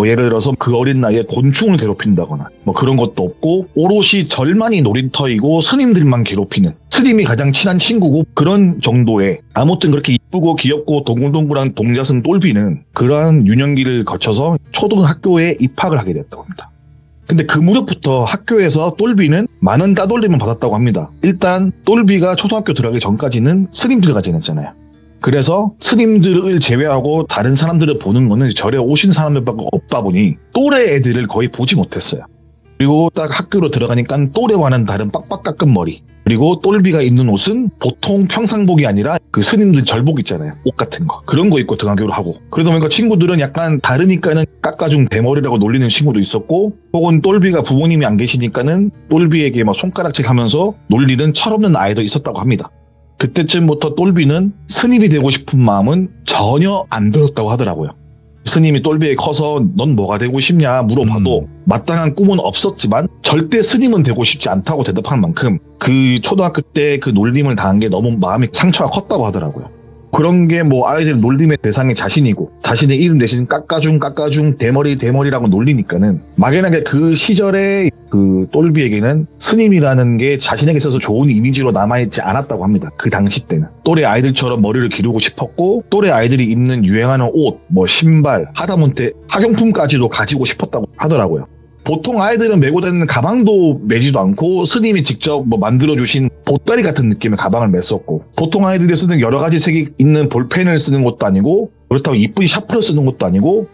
C: 예를 들어서 그 어린 나이에 곤충을 괴롭힌다거나 그런 것도 없고, 오롯이 절만이 놀이터이고 스님들만 괴롭히는, 스님이 가장 친한 친구고 그런 정도의, 아무튼 그렇게 이쁘고 귀엽고 동글동글한 동자승 똘비는 그러한 유년기를 거쳐서 초등학교에 입학을 하게 됐다고 합니다. 근데 그 무렵부터 학교에서 똘비는 많은 따돌림을 받았다고 합니다. 일단 똘비가 초등학교 들어가기 전까지는 스님들과 지냈잖아요. 그래서 스님들을 제외하고 다른 사람들을 보는 거는 절에 오신 사람들밖에 없다 보니 또래 애들을 거의 보지 못했어요. 그리고 딱 학교로 들어가니까 또래와는 다른 빡빡 깎은 머리, 그리고 똘비가 입는 옷은 보통 평상복이 아니라 그 스님들 절복 있잖아요. 옷 같은 거. 그런 거 입고 등하교를 하고. 그러다 보니까 친구들은 약간 다르니까는 깎아준 대머리라고 놀리는 친구도 있었고, 혹은 똘비가 부모님이 안 계시니까는 똘비에게 손가락질 하면서 놀리는 철없는 아이도 있었다고 합니다. 그때쯤부터 똘비는 스님이 되고 싶은 마음은 전혀 안 들었다고 하더라고요. 스님이 똘비에 커서 넌 뭐가 되고 싶냐 물어봐도 마땅한 꿈은 없었지만 절대 스님은 되고 싶지 않다고 대답한 만큼 그 초등학교 때 그 놀림을 당한 게 너무 마음이 상처가 컸다고 하더라고요. 그런 게 뭐 아이들 놀림의 대상이 자신이고 자신의 이름 대신 깎아중 대머리라고 놀리니까는 막연하게 그 시절에 그 똘비에게는 스님이라는 게 자신에게 있어서 좋은 이미지로 남아있지 않았다고 합니다. 그 당시 때는. 또래 아이들처럼 머리를 기르고 싶었고 또래 아이들이 입는 유행하는 옷, 뭐 신발, 하다못해 학용품까지도 가지고 싶었다고 하더라고요. 보통 아이들은 메고 다니는 가방도 매지도 않고 스님이 직접 뭐 만들어주신 보따리 같은 느낌의 가방을 맸었고 보통 아이들이 쓰는 여러 가지 색이 있는 볼펜을 쓰는 것도 아니고 그렇다고 이쁜 샤프를 쓰는 것도 아니고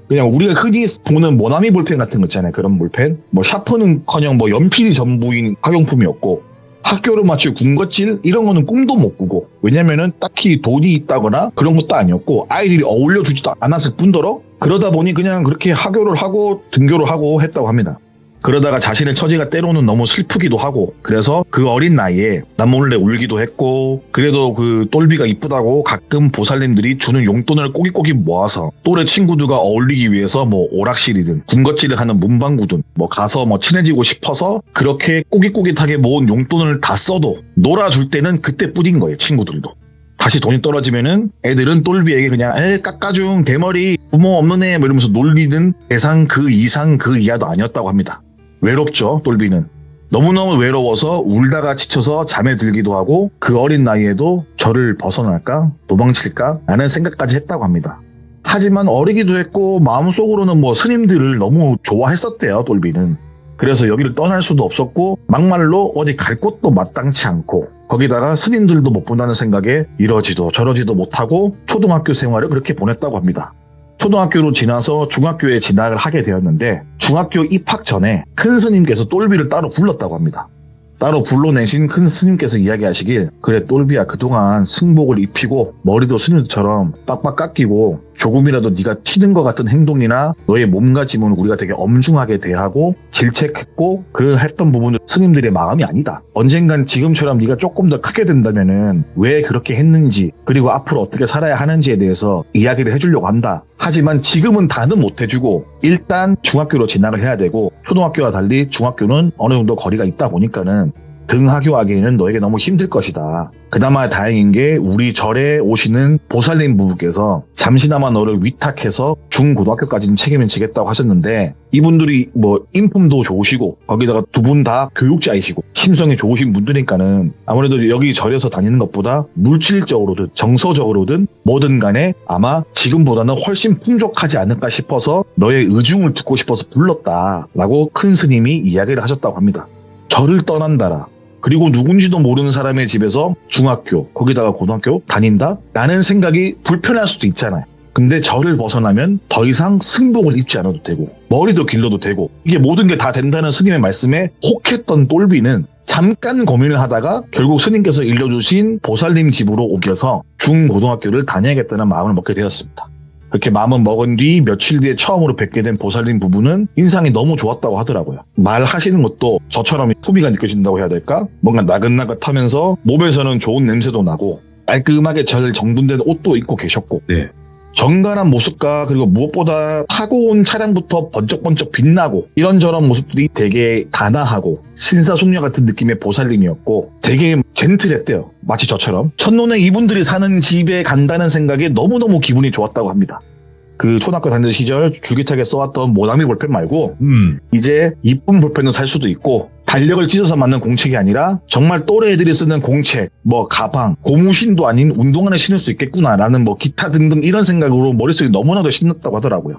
C: 그냥 우리가 흔히 보는 모나미 볼펜 같은 거 있잖아요. 그런 볼펜. 뭐 샤프는커녕 뭐 연필이 전부인 학용품이었고 학교를 마치고 군것질 이런 거는 꿈도 못 꾸고 왜냐면은 딱히 돈이 있다거나 그런 것도 아니었고 아이들이 어울려주지도 않았을 뿐더러 그러다 보니 그냥 그렇게 하교를 하고 등교를 하고 했다고 합니다. 그러다가 자신의 처지가 때로는 너무 슬프기도 하고 그래서 그 어린 나이에 남몰래 울기도 했고 그래도 그 똘비가 이쁘다고 가끔 보살님들이 주는 용돈을 꼬깃꼬깃 모아서 또래 친구들과 어울리기 위해서 뭐 오락실이든 군것질을 하는 문방구든 뭐 가서 뭐 친해지고 싶어서 그렇게 꼬깃꼬깃하게 모은 용돈을 다 써도 놀아줄 때는 그때뿐인 거예요. 친구들도. 다시 돈이 떨어지면은 애들은 똘비에게 그냥 깎아중 대머리 부모 없는 애 뭐 이러면서 놀리는 대상 그 이상 그 이하도 아니었다고 합니다. 외롭죠, 똘비는. 너무너무 외로워서 울다가 지쳐서 잠에 들기도 하고 그 어린 나이에도 저를 벗어날까? 도망칠까? 라는 생각까지 했다고 합니다. 하지만 어리기도 했고 마음속으로는 뭐 스님들을 너무 좋아했었대요, 똘비는. 그래서 여기를 떠날 수도 없었고 막말로 어디 갈 곳도 마땅치 않고 거기다가 스님들도 못 본다는 생각에 이러지도 저러지도 못하고 초등학교 생활을 그렇게 보냈다고 합니다. 초등학교로 지나서 중학교에 진학을 하게 되었는데 중학교 입학 전에 큰 스님께서 똘비를 따로 불렀다고 합니다. 따로 불러내신 큰 스님께서 이야기하시길 그래 똘비야 그동안 승복을 입히고 머리도 스님처럼 빡빡 깎이고 조금이라도 네가 튀는 것 같은 행동이나 너의 몸가짐은 우리가 되게 엄중하게 대하고 질책했고 그 했던 부분은 스님들의 마음이 아니다. 언젠간 지금처럼 네가 조금 더 크게 된다면은 왜 그렇게 했는지 그리고 앞으로 어떻게 살아야 하는지에 대해서 이야기를 해주려고 한다. 하지만 지금은 다는 못 해주고 일단 중학교로 진학을 해야 되고 초등학교와 달리 중학교는 어느 정도 거리가 있다 보니까는 등하교하기에는 너에게 너무 힘들 것이다. 그나마 다행인 게 우리 절에 오시는 보살님 부부께서 잠시나마 너를 위탁해서 중고등학교까지는 책임을 지겠다고 하셨는데 이분들이 뭐 인품도 좋으시고 거기다가 두 분 다 교육자이시고 심성이 좋으신 분들이니까는 아무래도 여기 절에서 다니는 것보다 물질적으로든 정서적으로든 뭐든 간에 아마 지금보다는 훨씬 풍족하지 않을까 싶어서 너의 의중을 듣고 싶어서 불렀다라고 큰 스님이 이야기를 하셨다고 합니다. 절을 떠난다라. 그리고 누군지도 모르는 사람의 집에서 중학교, 거기다가 고등학교 다닌다? 라는 생각이 불편할 수도 있잖아요. 근데 절을 벗어나면 더 이상 승복을 입지 않아도 되고 머리도 길러도 되고 이게 모든 게 다 된다는 스님의 말씀에 혹했던 똘비는 잠깐 고민을 하다가 결국 스님께서 일러주신 보살님 집으로 옮겨서 중고등학교를 다녀야겠다는 마음을 먹게 되었습니다. 그렇게 마음을 먹은 뒤 며칠 뒤에 처음으로 뵙게 된 보살님 부부는 인상이 너무 좋았다고 하더라고요. 말하시는 것도 저처럼 품위가 느껴진다고 해야 될까? 뭔가 나긋나긋하면서 몸에서는 좋은 냄새도 나고 깔끔하게 잘 정돈된 옷도 입고 계셨고 정갈한 모습과 그리고 무엇보다 타고 온 차량부터 번쩍번쩍 빛나고 이런저런 모습들이 되게 단아하고 신사숙녀 같은 느낌의 보살님이었고 되게 젠틀했대요. 마치 저처럼. 첫눈에 이분들이 사는 집에 간다는 생각에 너무너무 기분이 좋았다고 합니다. 그 초등학교 다니던 시절 줄기차게 써왔던 모나미 볼펜 말고 이제 이쁜 볼펜도 살 수도 있고 달력을 찢어서 만든 공책이 아니라 정말 또래 애들이 쓰는 공책, 뭐 가방, 고무신도 아닌 운동화를 신을 수 있겠구나라는 뭐 기타 등등 이런 생각으로 머릿속에 너무나도 신났다고 하더라고요.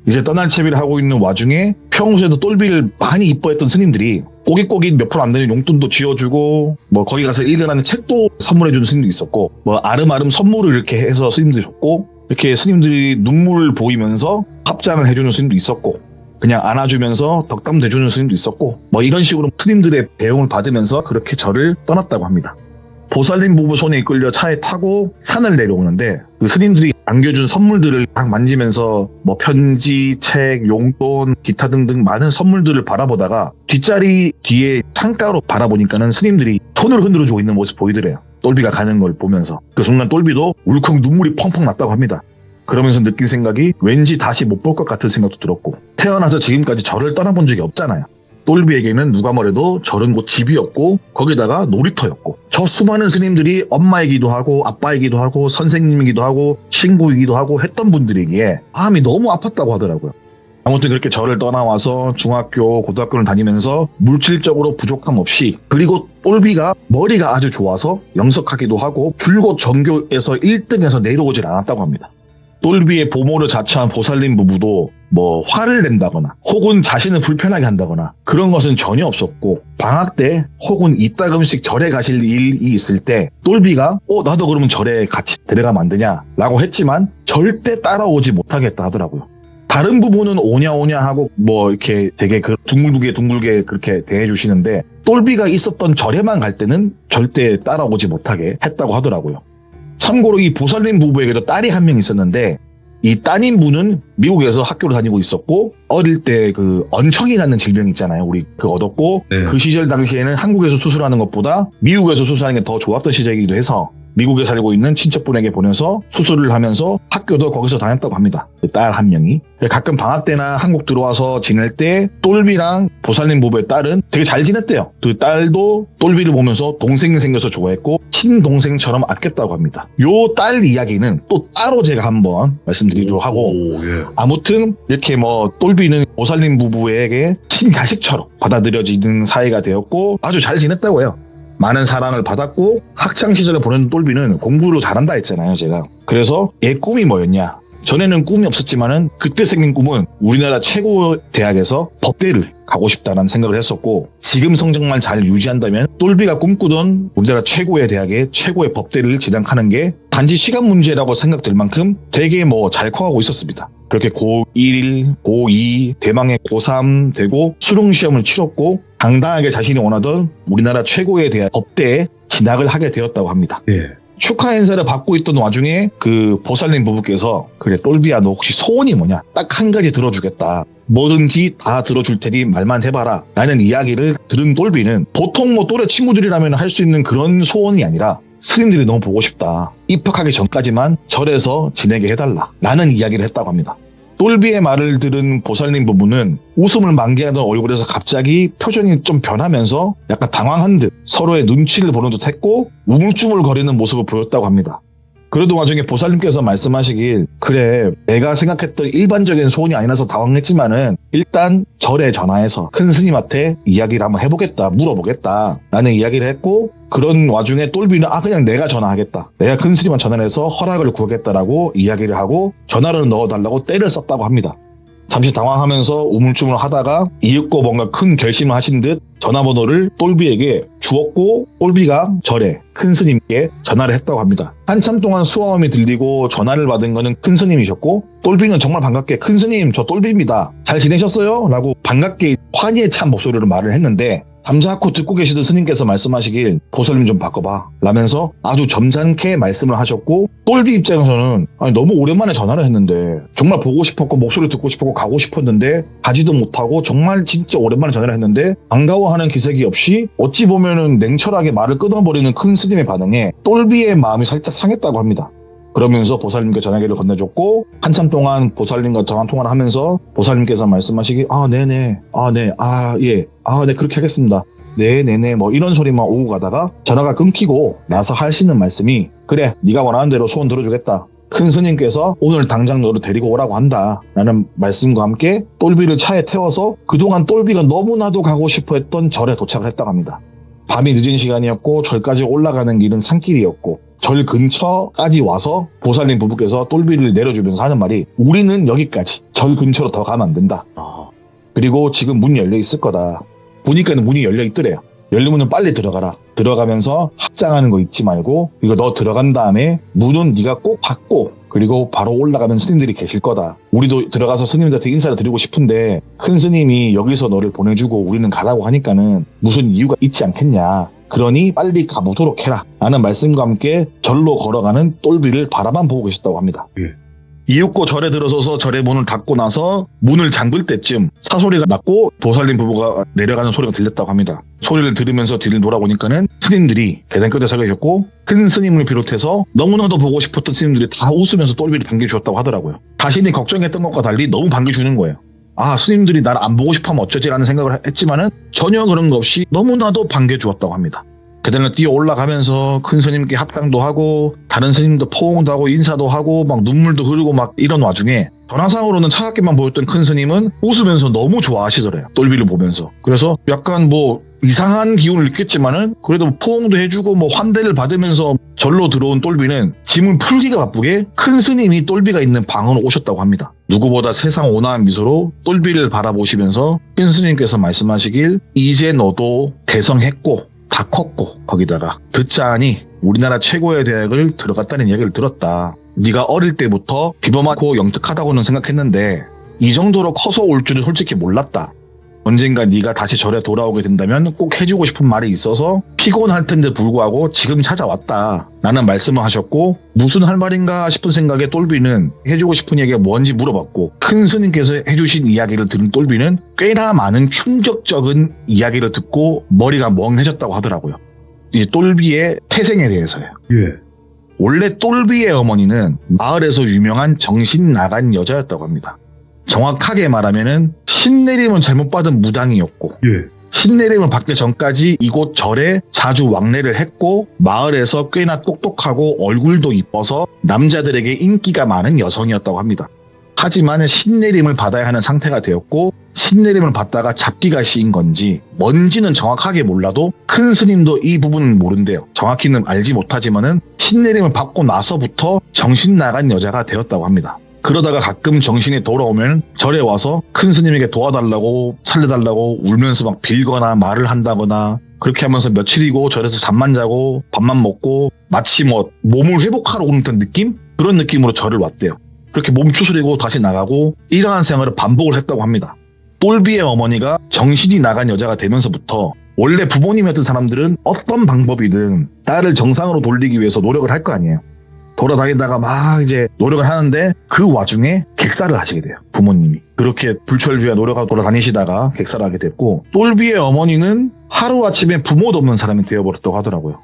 C: 이제 떠날 채비를 하고 있는 와중에 평소에도 똘비를 많이 이뻐했던 스님들이 꼬깃꼬깃 몇 푼 안 되는 용돈도 쥐어주고 뭐 거기 가서 읽으라는 책도 선물해주는 스님도 있었고 뭐 아름아름 선물을 이렇게 해서 스님들이 줬고 이렇게 스님들이 눈물을 보이면서 합장을 해주는 스님도 있었고 그냥 안아주면서 덕담 대주는 스님도 있었고 뭐 이런 식으로 스님들의 배웅을 받으면서 그렇게 절을 떠났다고 합니다. 보살님 부부 손에 이끌려 차에 타고 산을 내려오는데 그 스님들이 안겨준 선물들을 막 만지면서 뭐 편지, 책, 용돈, 기타 등등 많은 선물들을 바라보다가 뒷자리 뒤에 창가로 바라보니까는 스님들이 손을 흔들어주고 있는 모습 보이더래요. 똘비가 가는 걸 보면서 그 순간 똘비도 울컥 눈물이 펑펑 났다고 합니다. 그러면서 느낀 생각이 왠지 다시 못 볼 것 같은 생각도 들었고, 태어나서 지금까지 절을 떠나본 적이 없잖아요. 똘비에게는 누가 뭐래도 절은 곧 집이었고 거기다가 놀이터였고, 저 수많은 스님들이 엄마이기도 하고 아빠이기도 하고 선생님이기도 하고 친구이기도 하고 했던 분들이기에 마음이 너무 아팠다고 하더라고요. 아무튼 그렇게 절을 떠나와서 중학교, 고등학교를 다니면서 물질적으로 부족함 없이, 그리고 똘비가 머리가 아주 좋아서 영석하기도 하고 줄곧 전교에서 1등에서 내려오질 않았다고 합니다. 똘비의 보모를 자처한 보살님 부부도 뭐 화를 낸다거나 혹은 자신을 불편하게 한다거나 그런 것은 전혀 없었고, 방학 때 혹은 이따금씩 절에 가실 일이 있을 때 똘비가 나도 그러면 절에 같이 데려가면 안 되냐 라고 했지만 절대 따라오지 못하겠다 하더라고요. 다른 부부는 오냐 하고 뭐 이렇게 되게 둥글게 그렇게 대해주시는데, 똘비가 있었던 절에만 갈 때는 절대 따라오지 못하게 했다고 하더라고요. 참고로 이 보살님 부부에게도 딸이 한 명 있었는데, 이 따님 분은 미국에서 학교를 다니고 있었고, 어릴 때 그 언청이라는 질병 있잖아요. 우리 얻었고,
A: 네.
C: 그 시절 당시에는 한국에서 수술하는 것보다 미국에서 수술하는 게 더 좋았던 시절이기도 해서 미국에 살고 있는 친척분에게 보내서 수술을 하면서 학교도 거기서 다녔다고 합니다. 그 딸 한 명이. 가끔 방학 때나 한국 들어와서 지낼 때 똘비랑 보살님 부부의 딸은 되게 잘 지냈대요. 그 딸도 똘비를 보면서 동생이 생겨서 좋아했고 친동생처럼 아꼈다고 합니다. 요 딸 이야기는 또 따로 제가 한번 말씀드리도록 하고, 아무튼 이렇게 뭐 똘비는 보살님 부부에게 친자식처럼 받아들여지는 사이가 되었고 아주 잘 지냈다고 해요. 많은 사랑을 받았고, 학창시절에 보낸 똘비는 공부를 잘한다 했잖아요, 제가. 그래서 얘 꿈이 뭐였냐? 전에는 꿈이 없었지만은 그때 생긴 꿈은 우리나라 최고 대학에서 법대를 가고 싶다는 생각을 했었고, 지금 성적만 잘 유지한다면 똘비가 꿈꾸던 우리나라 최고의 대학의 최고의 법대를 진학하는 게 단지 시간 문제라고 생각될 만큼 되게 뭐 잘 커가고 있었습니다. 그렇게 고1, 고2, 대망의 고3 되고 수능 시험을 치렀고 당당하게 자신이 원하던 우리나라 최고의 대학 법대에 진학을 하게 되었다고 합니다.
A: 예.
C: 축하 인사를 받고 있던 와중에 그 보살님 부부께서, 그래 똘비야 너 혹시 소원이 뭐냐? 딱 한 가지 들어주겠다. 뭐든지 다 들어줄 테니 말만 해봐라 라는 이야기를 들은 똘비는 보통 뭐 또래 친구들이라면 할 수 있는 그런 소원이 아니라, 스님들이 너무 보고 싶다. 입학하기 전까지만 절에서 지내게 해달라 라는 이야기를 했다고 합니다. 똘비의 말을 들은 보살님 부부는 웃음을 만개하던 얼굴에서 갑자기 표정이 좀 변하면서 약간 당황한 듯 서로의 눈치를 보는 듯 했고 우물쭈물거리는 모습을 보였다고 합니다. 그러던 와중에 보살님께서 말씀하시길, 그래 내가 생각했던 일반적인 소원이 아니라서 당황했지만은 일단 절에 전화해서 큰 스님한테 이야기를 한번 해보겠다, 물어보겠다 라는 이야기를 했고, 그런 와중에 똘비는 그냥 내가 전화하겠다, 내가 큰 스님한테 전화를 해서 허락을 구하겠다라고 이야기를 하고 전화를 넣어달라고 떼를 썼다고 합니다. 잠시 당황하면서 우물쭈물 하다가 이윽고 뭔가 큰 결심을 하신 듯 전화번호를 똘비에게 주었고, 똘비가 절에 큰 스님께 전화를 했다고 합니다. 한참 동안 수화음이 들리고 전화를 받은 거는 큰 스님이셨고, 똘비는 정말 반갑게 큰 스님 저 똘비입니다, 잘 지내셨어요? 라고 반갑게 환희에 찬 목소리로 말을 했는데, 잠자코 듣고 계시던 스님께서 말씀하시길 보살님 좀 바꿔봐 라면서 아주 점잖게 말씀을 하셨고, 똘비 입장에서는 너무 오랜만에 전화를 했는데 정말 보고 싶었고 목소리 듣고 싶었고 가고 싶었는데 가지도 못하고 정말 진짜 오랜만에 전화를 했는데 반가워하는 기색이 없이 어찌 보면은 냉철하게 말을 끊어버리는 큰 스님의 반응에 똘비의 마음이 살짝 상했다고 합니다. 그러면서 보살님께 전화기를 건네줬고, 한참 동안 보살님과 통화를 하면서 보살님께서 말씀하시기, 네네, 네, 그렇게 하겠습니다. 네네네, 뭐 이런 소리만 오고 가다가 전화가 끊기고 나서 하시는 말씀이, 그래 네가 원하는 대로 소원 들어주겠다. 큰 스님께서 오늘 당장 너를 데리고 오라고 한다 라는 말씀과 함께 똘비를 차에 태워서 그동안 똘비가 너무나도 가고 싶어 했던 절에 도착을 했다고 합니다. 밤이 늦은 시간이었고 절까지 올라가는 길은 산길이었고, 절 근처까지 와서 보살님 부부께서 똘비를 내려주면서 하는 말이, 우리는 여기까지, 절 근처로 더 가면 안 된다. 그리고 지금 문이 열려 있을 거다. 보니까는 문이 열려 있더래요. 열리면 빨리 들어가라. 들어가면서 합장하는 거 잊지 말고, 이거 너 들어간 다음에 문은 네가 꼭 받고, 그리고 바로 올라가면 스님들이 계실 거다. 우리도 들어가서 스님들한테 인사를 드리고 싶은데 큰 스님이 여기서 너를 보내주고 우리는 가라고 하니까는 무슨 이유가 있지 않겠냐. 그러니 빨리 가보도록 해라 라는 말씀과 함께 절로 걸어가는 똘비를 바라만 보고 계셨다고 합니다. 이윽고 절에 들어서서 절의 문을 닫고 나서 문을 잠글 때쯤 사소리가 났고 보살님 부부가 내려가는 소리가 들렸다고 합니다. 소리를 들으면서 뒤를 돌아보니까는 스님들이 계단 끝에 서 계셨고 큰 스님을 비롯해서 너무나도 보고 싶었던 스님들이 다 웃으면서 똘비를 반겨주었다고 하더라고요. 자신이 걱정했던 것과 달리 너무 반겨주는 거예요. 아, 스님들이 나를 안 보고 싶으면 어쩌지라는 생각을 했지만은 전혀 그런 거 없이 너무나도 반겨주었다고 합니다. 계단을 뛰어 올라가면서 큰 스님께 합당도 하고 다른 스님도 포옹도 하고 인사도 하고 막 눈물도 흐르고 막 이런 와중에 전화상으로는 차갑게만 보였던 큰 스님은 웃으면서 너무 좋아하시더래요. 똘비를 보면서. 그래서 약간 뭐 이상한 기운을 느꼈지만은 그래도 포옹도 해주고 뭐 환대를 받으면서 절로 들어온 똘비는 짐을 풀기가 바쁘게 큰 스님이 똘비가 있는 방으로 오셨다고 합니다. 누구보다 세상 온화한 미소로 똘비를 바라보시면서 큰 스님께서 말씀하시길 이제 너도 대성했고 다 컸고 거기다가 듣자하니 우리나라 최고의 대학을 들어갔다는 얘기를 들었다. 네가 어릴 때부터 비범하고 영특하다고는 생각했는데 이 정도로 커서 올 줄은 솔직히 몰랐다. 언젠가 네가 다시 절에 돌아오게 된다면 꼭 해주고 싶은 말이 있어서 피곤할 텐데 불구하고 지금 찾아왔다. 라는 말씀을 하셨고 무슨 할 말인가 싶은 생각에 똘비는 해주고 싶은 얘기가 뭔지 물어봤고 큰 스님께서 해주신 이야기를 들은 똘비는 꽤나 많은 충격적인 이야기를 듣고 머리가 멍해졌다고 하더라고요. 이 똘비의 태생에 대해서요.
D: 예.
C: 원래 똘비의 어머니는 마을에서 유명한 정신 나간 여자였다고 합니다. 정확하게 말하면은 신내림을 잘못 받은 무당이었고
D: 예.
C: 신내림을 받기 전까지 이곳 절에 자주 왕래를 했고 마을에서 꽤나 똑똑하고 얼굴도 이뻐서 남자들에게 인기가 많은 여성이었다고 합니다. 하지만 신내림을 받아야 하는 상태가 되었고 신내림을 받다가 잡기가 시인 건지 뭔지는 정확하게 몰라도 큰 스님도 이 부분은 모른대요. 정확히는 알지 못하지만은 신내림을 받고 나서부터 정신 나간 여자가 되었다고 합니다. 그러다가 가끔 정신이 돌아오면 절에 와서 큰 스님에게 도와달라고 살려달라고 울면서 막 빌거나 말을 한다거나 그렇게 하면서 며칠이고 절에서 잠만 자고 밥만 먹고 마치 뭐 몸을 회복하러 오는 듯한 느낌? 그런 느낌으로 절을 왔대요. 그렇게 몸 추스리고 다시 나가고 이러한 생활을 반복을 했다고 합니다. 똘비의 어머니가 정신이 나간 여자가 되면서부터 원래 부모님이었던 사람들은 어떤 방법이든 딸을 정상으로 돌리기 위해서 노력을 할 거 아니에요. 돌아다니다가 막 이제 노력을 하는데 그 와중에 객사를 하시게 돼요. 부모님이. 그렇게 불철주야 노력하고 돌아다니시다가 객사를 하게 됐고 똘비의 어머니는 하루아침에 부모도 없는 사람이 되어버렸다고 하더라고요.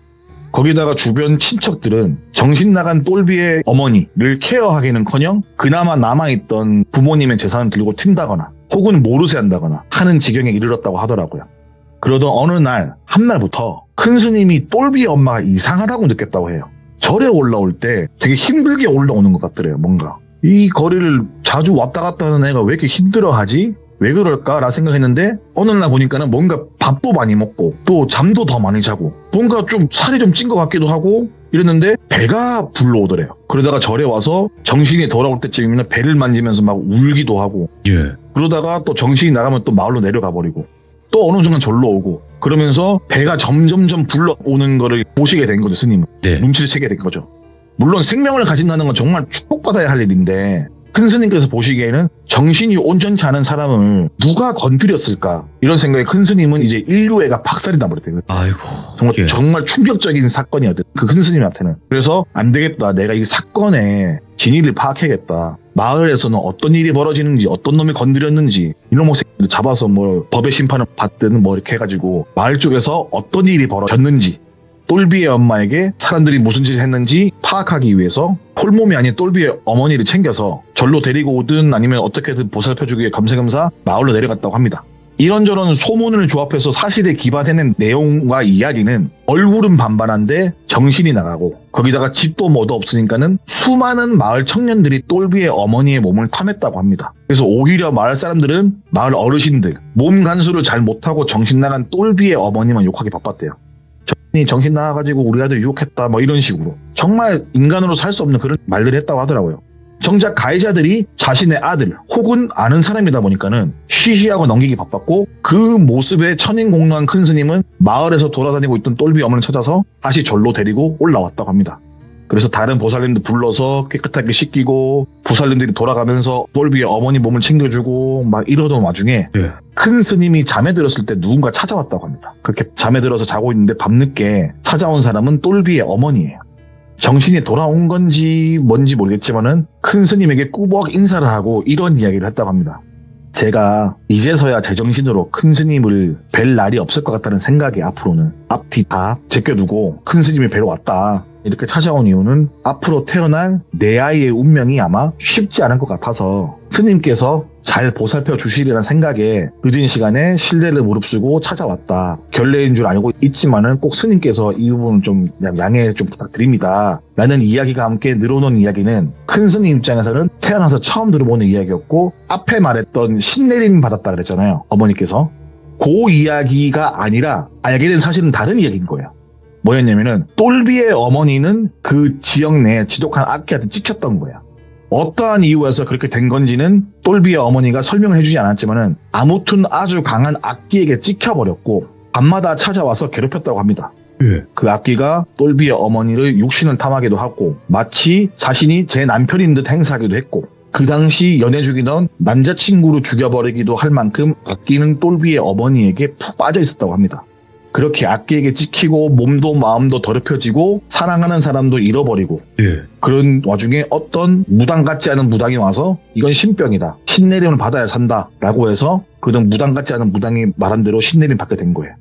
C: 거기다가 주변 친척들은 정신 나간 똘비의 어머니를 케어하기는커녕 그나마 남아있던 부모님의 재산을 들고 튄다거나 혹은 모르쇠 한다거나 하는 지경에 이르렀다고 하더라고요. 그러던 어느 날 한날부터 큰 스님이 똘비의 엄마가 이상하다고 느꼈다고 해요. 절에 올라올 때 되게 힘들게 올라오는 것 같더래요. 뭔가 이 거리를 자주 왔다 갔다 하는 애가 왜 이렇게 힘들어하지? 왜 그럴까라 생각했는데 어느 날 보니까는 뭔가 밥도 많이 먹고 또 잠도 더 많이 자고 뭔가 좀 살이 좀 찐 것 같기도 하고 이랬는데 배가 불러오더래요. 그러다가 절에 와서 정신이 돌아올 때쯤이면 배를 만지면서 막 울기도 하고
D: 예.
C: 그러다가 또 정신이 나가면 또 마을로 내려가 버리고 또 어느 순간 절로 오고 그러면서 배가 점점점 불러오는 거를 보시게 된 거죠. 스님은.
D: 네.
C: 눈치를 채게 된 거죠. 물론 생명을 가진다는 건 정말 축복받아야 할 일인데 큰 스님께서 보시기에는 정신이 온전치 않은 사람을 누가 건드렸을까 이런 생각에 큰 스님은 이제 인류애가 박살이 나버렸대요.
D: 아이고.
C: 정말,
D: 예.
C: 정말 충격적인 사건이었대요. 그 큰 스님한테는. 그래서 안 되겠다. 내가 이 사건의 진위를 파악해야겠다. 마을에서는 어떤 일이 벌어지는지 어떤 놈이 건드렸는지 이놈의 새끼를 잡아서 뭐 법의 심판을 받든 뭐 이렇게 해가지고 마을 쪽에서 어떤 일이 벌어졌는지 똘비의 엄마에게 사람들이 무슨 짓을 했는지 파악하기 위해서 홀몸이 아닌 똘비의 어머니를 챙겨서 절로 데리고 오든 아니면 어떻게든 보살펴주기 위해 겸사겸사 마을로 내려갔다고 합니다. 이런저런 소문을 조합해서 사실에 기반해낸 내용과 이야기는 얼굴은 반반한데 정신이 나가고 거기다가 집도 뭐도 없으니까는 수많은 마을 청년들이 똘비의 어머니의 몸을 탐했다고 합니다. 그래서 오히려 마을 사람들은 마을 어르신들 몸 간수를 잘 못하고 정신 나간 똘비의 어머니만 욕하기 바빴대요. 정신 나가가지고 우리 아들 유혹했다 뭐 이런 식으로 정말 인간으로 살 수 없는 그런 말들을 했다고 하더라고요. 정작 가해자들이 자신의 아들 혹은 아는 사람이다 보니까는 쉬쉬하고 넘기기 바빴고 그 모습에 천인공노한 큰 스님은 마을에서 돌아다니고 있던 똘비 어머니를 찾아서 다시 절로 데리고 올라왔다고 합니다. 그래서 다른 보살님들 불러서 깨끗하게 씻기고 보살님들이 돌아가면서 똘비의 어머니 몸을 챙겨주고 막 이러던 와중에
D: 예.
C: 큰 스님이 잠에 들었을 때 누군가 찾아왔다고 합니다. 그렇게 잠에 들어서 자고 있는데 밤늦게 찾아온 사람은 똘비의 어머니예요. 정신이 돌아온 건지 뭔지 모르겠지만은 큰 스님에게 꾸벅 인사를 하고 이런 이야기를 했다고 합니다. 제가 이제서야 제정신으로 큰 스님을 뵐 날이 없을 것 같다는 생각에 앞으로는 앞뒤 다 제껴두고 큰 스님이 뵈러 왔다. 이렇게 찾아온 이유는 앞으로 태어날 내 아이의 운명이 아마 쉽지 않을 것 같아서 스님께서 잘 보살펴 주시리라는 생각에 늦은 시간에 신뢰를 무릅쓰고 찾아왔다. 결례인 줄 알고 있지만은 꼭 스님께서 이 부분은 좀 양해 좀 부탁드립니다. 라는 이야기가 함께 늘어놓은 이야기는 큰 스님 입장에서는 태어나서 처음 들어보는 이야기였고 앞에 말했던 신내림 받았다 그랬잖아요. 어머니께서. 그 이야기가 아니라 알게 된 사실은 다른 이야기인 거예요. 뭐였냐면은 똘비의 어머니는 그 지역 내에 지독한 악귀한테 찍혔던 거야. 어떠한 이유에서 그렇게 된 건지는 똘비의 어머니가 설명을 해주지 않았지만은 아무튼 아주 강한 악귀에게 찍혀버렸고 밤마다 찾아와서 괴롭혔다고 합니다.
D: 예.
C: 그 악귀가 똘비의 어머니를 육신을 탐하기도 하고 마치 자신이 제 남편인 듯 행사하기도 했고 그 당시 연애 중이던 남자친구를 죽여버리기도 할 만큼 악귀는 똘비의 어머니에게 푹 빠져 있었다고 합니다. 그렇게 악귀에게 찍히고 몸도 마음도 더럽혀지고 사랑하는 사람도 잃어버리고
D: 예.
C: 그런 와중에 어떤 무당 같지 않은 무당이 와서 이건 신병이다. 신내림을 받아야 산다. 라고 해서 그런 무당 같지 않은 무당이 말한 대로 신내림 받게 된 거예요.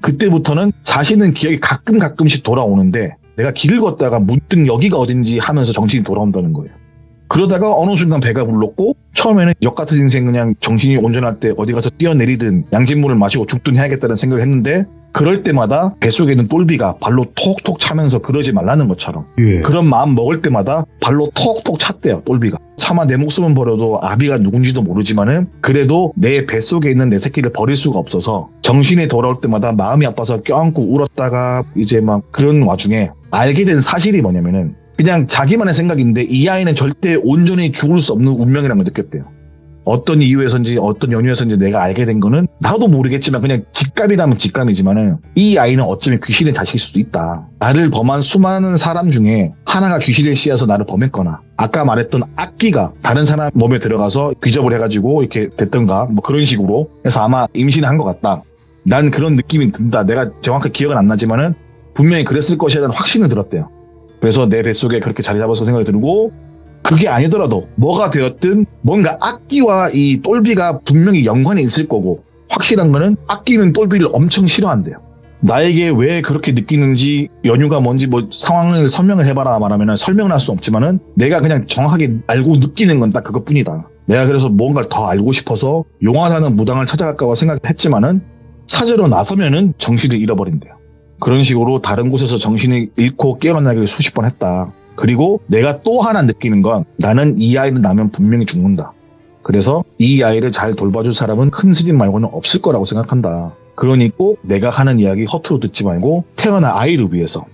C: 그때부터는 자신은 기억이 가끔씩 돌아오는데 내가 길을 걷다가 문득 여기가 어딘지 하면서 정신이 돌아온다는 거예요. 그러다가 어느 순간 배가 불렀고 처음에는 역 같은 인생 그냥 정신이 온전할 때 어디 가서 뛰어내리든 양진물을 마시고 죽든 해야겠다는 생각을 했는데 그럴 때마다 뱃속에 있는 똘비가 발로 톡톡 차면서 그러지 말라는 것처럼
D: 예.
C: 그런 마음 먹을 때마다 발로 톡톡 찼대요. 똘비가. 차마 내 목숨은 버려도 아비가 누군지도 모르지만은 그래도 내 뱃속에 있는 내 새끼를 버릴 수가 없어서 정신이 돌아올 때마다 마음이 아파서 껴안고 울었다가 이제 막 그런 와중에 알게 된 사실이 뭐냐면은 그냥 자기만의 생각인데 이 아이는 절대 온전히 죽을 수 없는 운명이라는 걸 느꼈대요. 어떤 이유에서인지 어떤 연유에서인지 내가 알게 된 거는 나도 모르겠지만 그냥 직감이라면 직감이지만은 이 아이는 어쩌면 귀신의 자식일 수도 있다. 나를 범한 수많은 사람 중에 하나가 귀신을 씌워서 나를 범했거나 아까 말했던 악귀가 다른 사람 몸에 들어가서 귀접을 해가지고 이렇게 됐던가 뭐 그런 식으로 해서 아마 임신을 한 것 같다. 난 그런 느낌이 든다. 내가 정확히 기억은 안 나지만은 분명히 그랬을 것이라는 확신을 들었대요. 그래서 내 뱃속에 그렇게 자리 잡아서 생각이 들고 그게 아니더라도 뭐가 되었든 뭔가 악귀와 이 똘비가 분명히 연관이 있을 거고 확실한 거는 악귀는 똘비를 엄청 싫어한대요. 나에게 왜 그렇게 느끼는지 연유가 뭔지 뭐 상황을 설명을 해봐라 말하면 설명을 할 수 없지만은 내가 그냥 정확하게 알고 느끼는 건 딱 그것뿐이다. 내가 그래서 뭔가를 더 알고 싶어서 용화사는 무당을 찾아갈까 생각했지만은 찾으러 나서면은 정신을 잃어버린대요. 그런 식으로 다른 곳에서 정신을 잃고 깨어나기를 수십 번 했다. 그리고 내가 또 하나 느끼는 건 나는 이 아이를 낳으면 분명히 죽는다. 그래서 이 아이를 잘 돌봐줄 사람은 큰 스님 말고는 없을 거라고 생각한다. 그러니 꼭 내가 하는 이야기 허투루 듣지 말고 태어난 아이를 위해서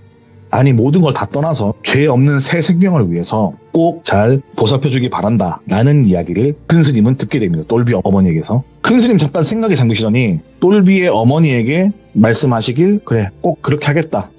C: 아니 모든 걸 다 떠나서 죄 없는 새 생명을 위해서 꼭 잘 보살펴주기 바란다 라는 이야기를 큰 스님은 듣게 됩니다. 똘비 어머니에게서. 큰 스님 잠깐 생각에 잠기시더니 똘비의 어머니에게 말씀하시길 그래 꼭 그렇게 하겠다.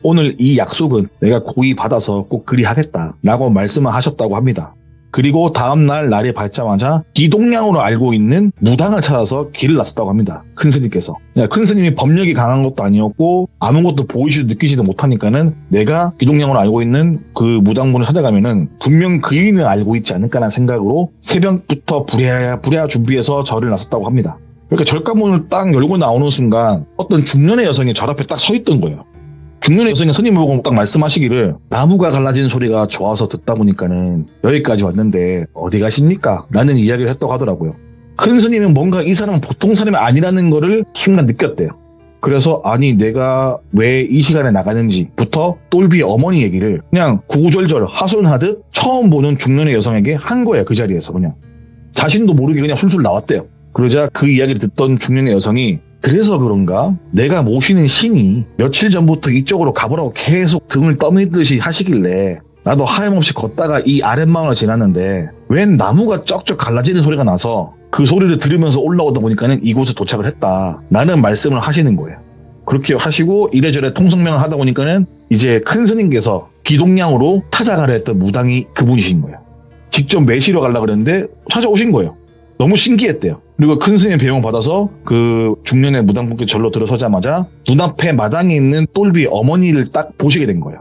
C: 오늘 이 약속은 내가 고이 받아서 꼭 그리 하겠다 라고 말씀을 하셨다고 합니다. 그리고 다음날 날이 밝자마자 기동량으로 알고 있는 무당을 찾아서 길을 나섰다고 합니다. 큰 스님께서. 큰 스님이 법력이 강한 것도 아니었고 아무것도 보이지도 느끼지도 못하니까는 내가 기동량으로 알고 있는 그 무당분을 찾아가면은 분명 그인을 알고 있지 않을까라는 생각으로 새벽부터 부랴 준비해서 절을 나섰다고 합니다. 그러니까 절간문을 딱 열고 나오는 순간 어떤 중년의 여성이 절 앞에 딱 서 있던 거예요. 중년의 여성이 스님을 보고 딱 말씀하시기를 나무가 갈라지는 소리가 좋아서 듣다 보니까는 여기까지 왔는데 어디 가십니까? 라는 이야기를 했다고 하더라고요. 큰 스님은 뭔가 이 사람은 보통 사람이 아니라는 거를 순간 느꼈대요. 그래서 아니 내가 왜 이 시간에 나가는지부터 똘비의 어머니 얘기를 그냥 구구절절 하소연하듯 처음 보는 중년의 여성에게 한 거예요. 그 자리에서 그냥. 자신도 모르게 그냥 술술 나왔대요. 그러자 그 이야기를 듣던 중년의 여성이 그래서 그런가 내가 모시는 신이 며칠 전부터 이쪽으로 가보라고 계속 등을 떠밀듯이 하시길래 나도 하염없이 걷다가 이 아랫마을을 지났는데 웬 나무가 쩍쩍 갈라지는 소리가 나서 그 소리를 들으면서 올라오다 보니까는 이곳에 도착을 했다 라는 말씀을 하시는 거예요. 그렇게 하시고 이래저래 통성명을 하다 보니까는 이제 큰 스님께서 기동량으로 찾아가려 했던 무당이 그분이신 거예요. 직접 매시러 가려고 그랬는데 찾아오신 거예요. 너무 신기했대요. 그리고 큰 스님 배용 받아서 그 중년의 무당분께 절로 들어서자마자 눈앞에 마당에 있는 똘비 어머니를 딱 보시게 된 거예요.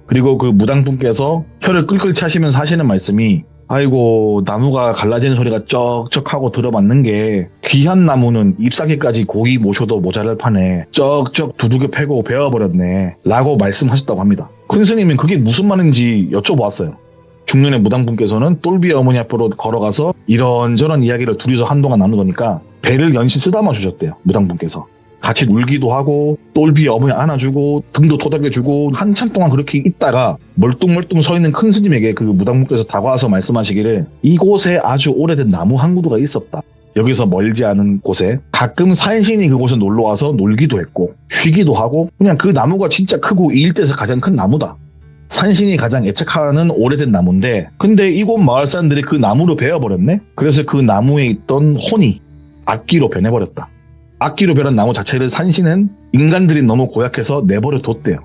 C: 그리고 그 무당분께서 혀를 끌끌 차시면서 하시는 말씀이 아이고 나무가 갈라지는 소리가 쩍쩍하고 들어맞는 게 귀한 나무는 잎사귀까지 고이 모셔도 모자랄 판에 쩍쩍 두들겨 패고 베어버렸네 라고 말씀하셨다고 합니다. 큰 스님은 그게 무슨 말인지 여쭤보았어요. 중년의 무당분께서는 똘비 어머니 앞으로 걸어가서 이런저런 이야기를 둘이서 한동안 나누더니까 배를 연신 쓰다마 주셨대요. 무당분께서. 같이 울기도 하고 똘비 어머니 안아주고 등도 토닥여주고 한참 동안 그렇게 있다가 멀뚱멀뚱 서 있는 큰 스님에게 그 무당분께서 다가와서 말씀하시기를 이곳에 아주 오래된 나무 한 그루가 있었다. 여기서 멀지 않은 곳에 가끔 산신이 그곳에 놀러와서 놀기도 했고 쉬기도 하고 그냥 그 나무가 진짜 크고 이 일대에서 가장 큰 나무다. 산신이 가장 애착하는 오래된 나무인데 근데 이곳 마을 사람들이 그 나무로 베어버렸네? 그래서 그 나무에 있던 혼이 악기로 변해버렸다. 악기로 변한 나무 자체를 산신은 인간들이 너무 고약해서 내버려 뒀대요.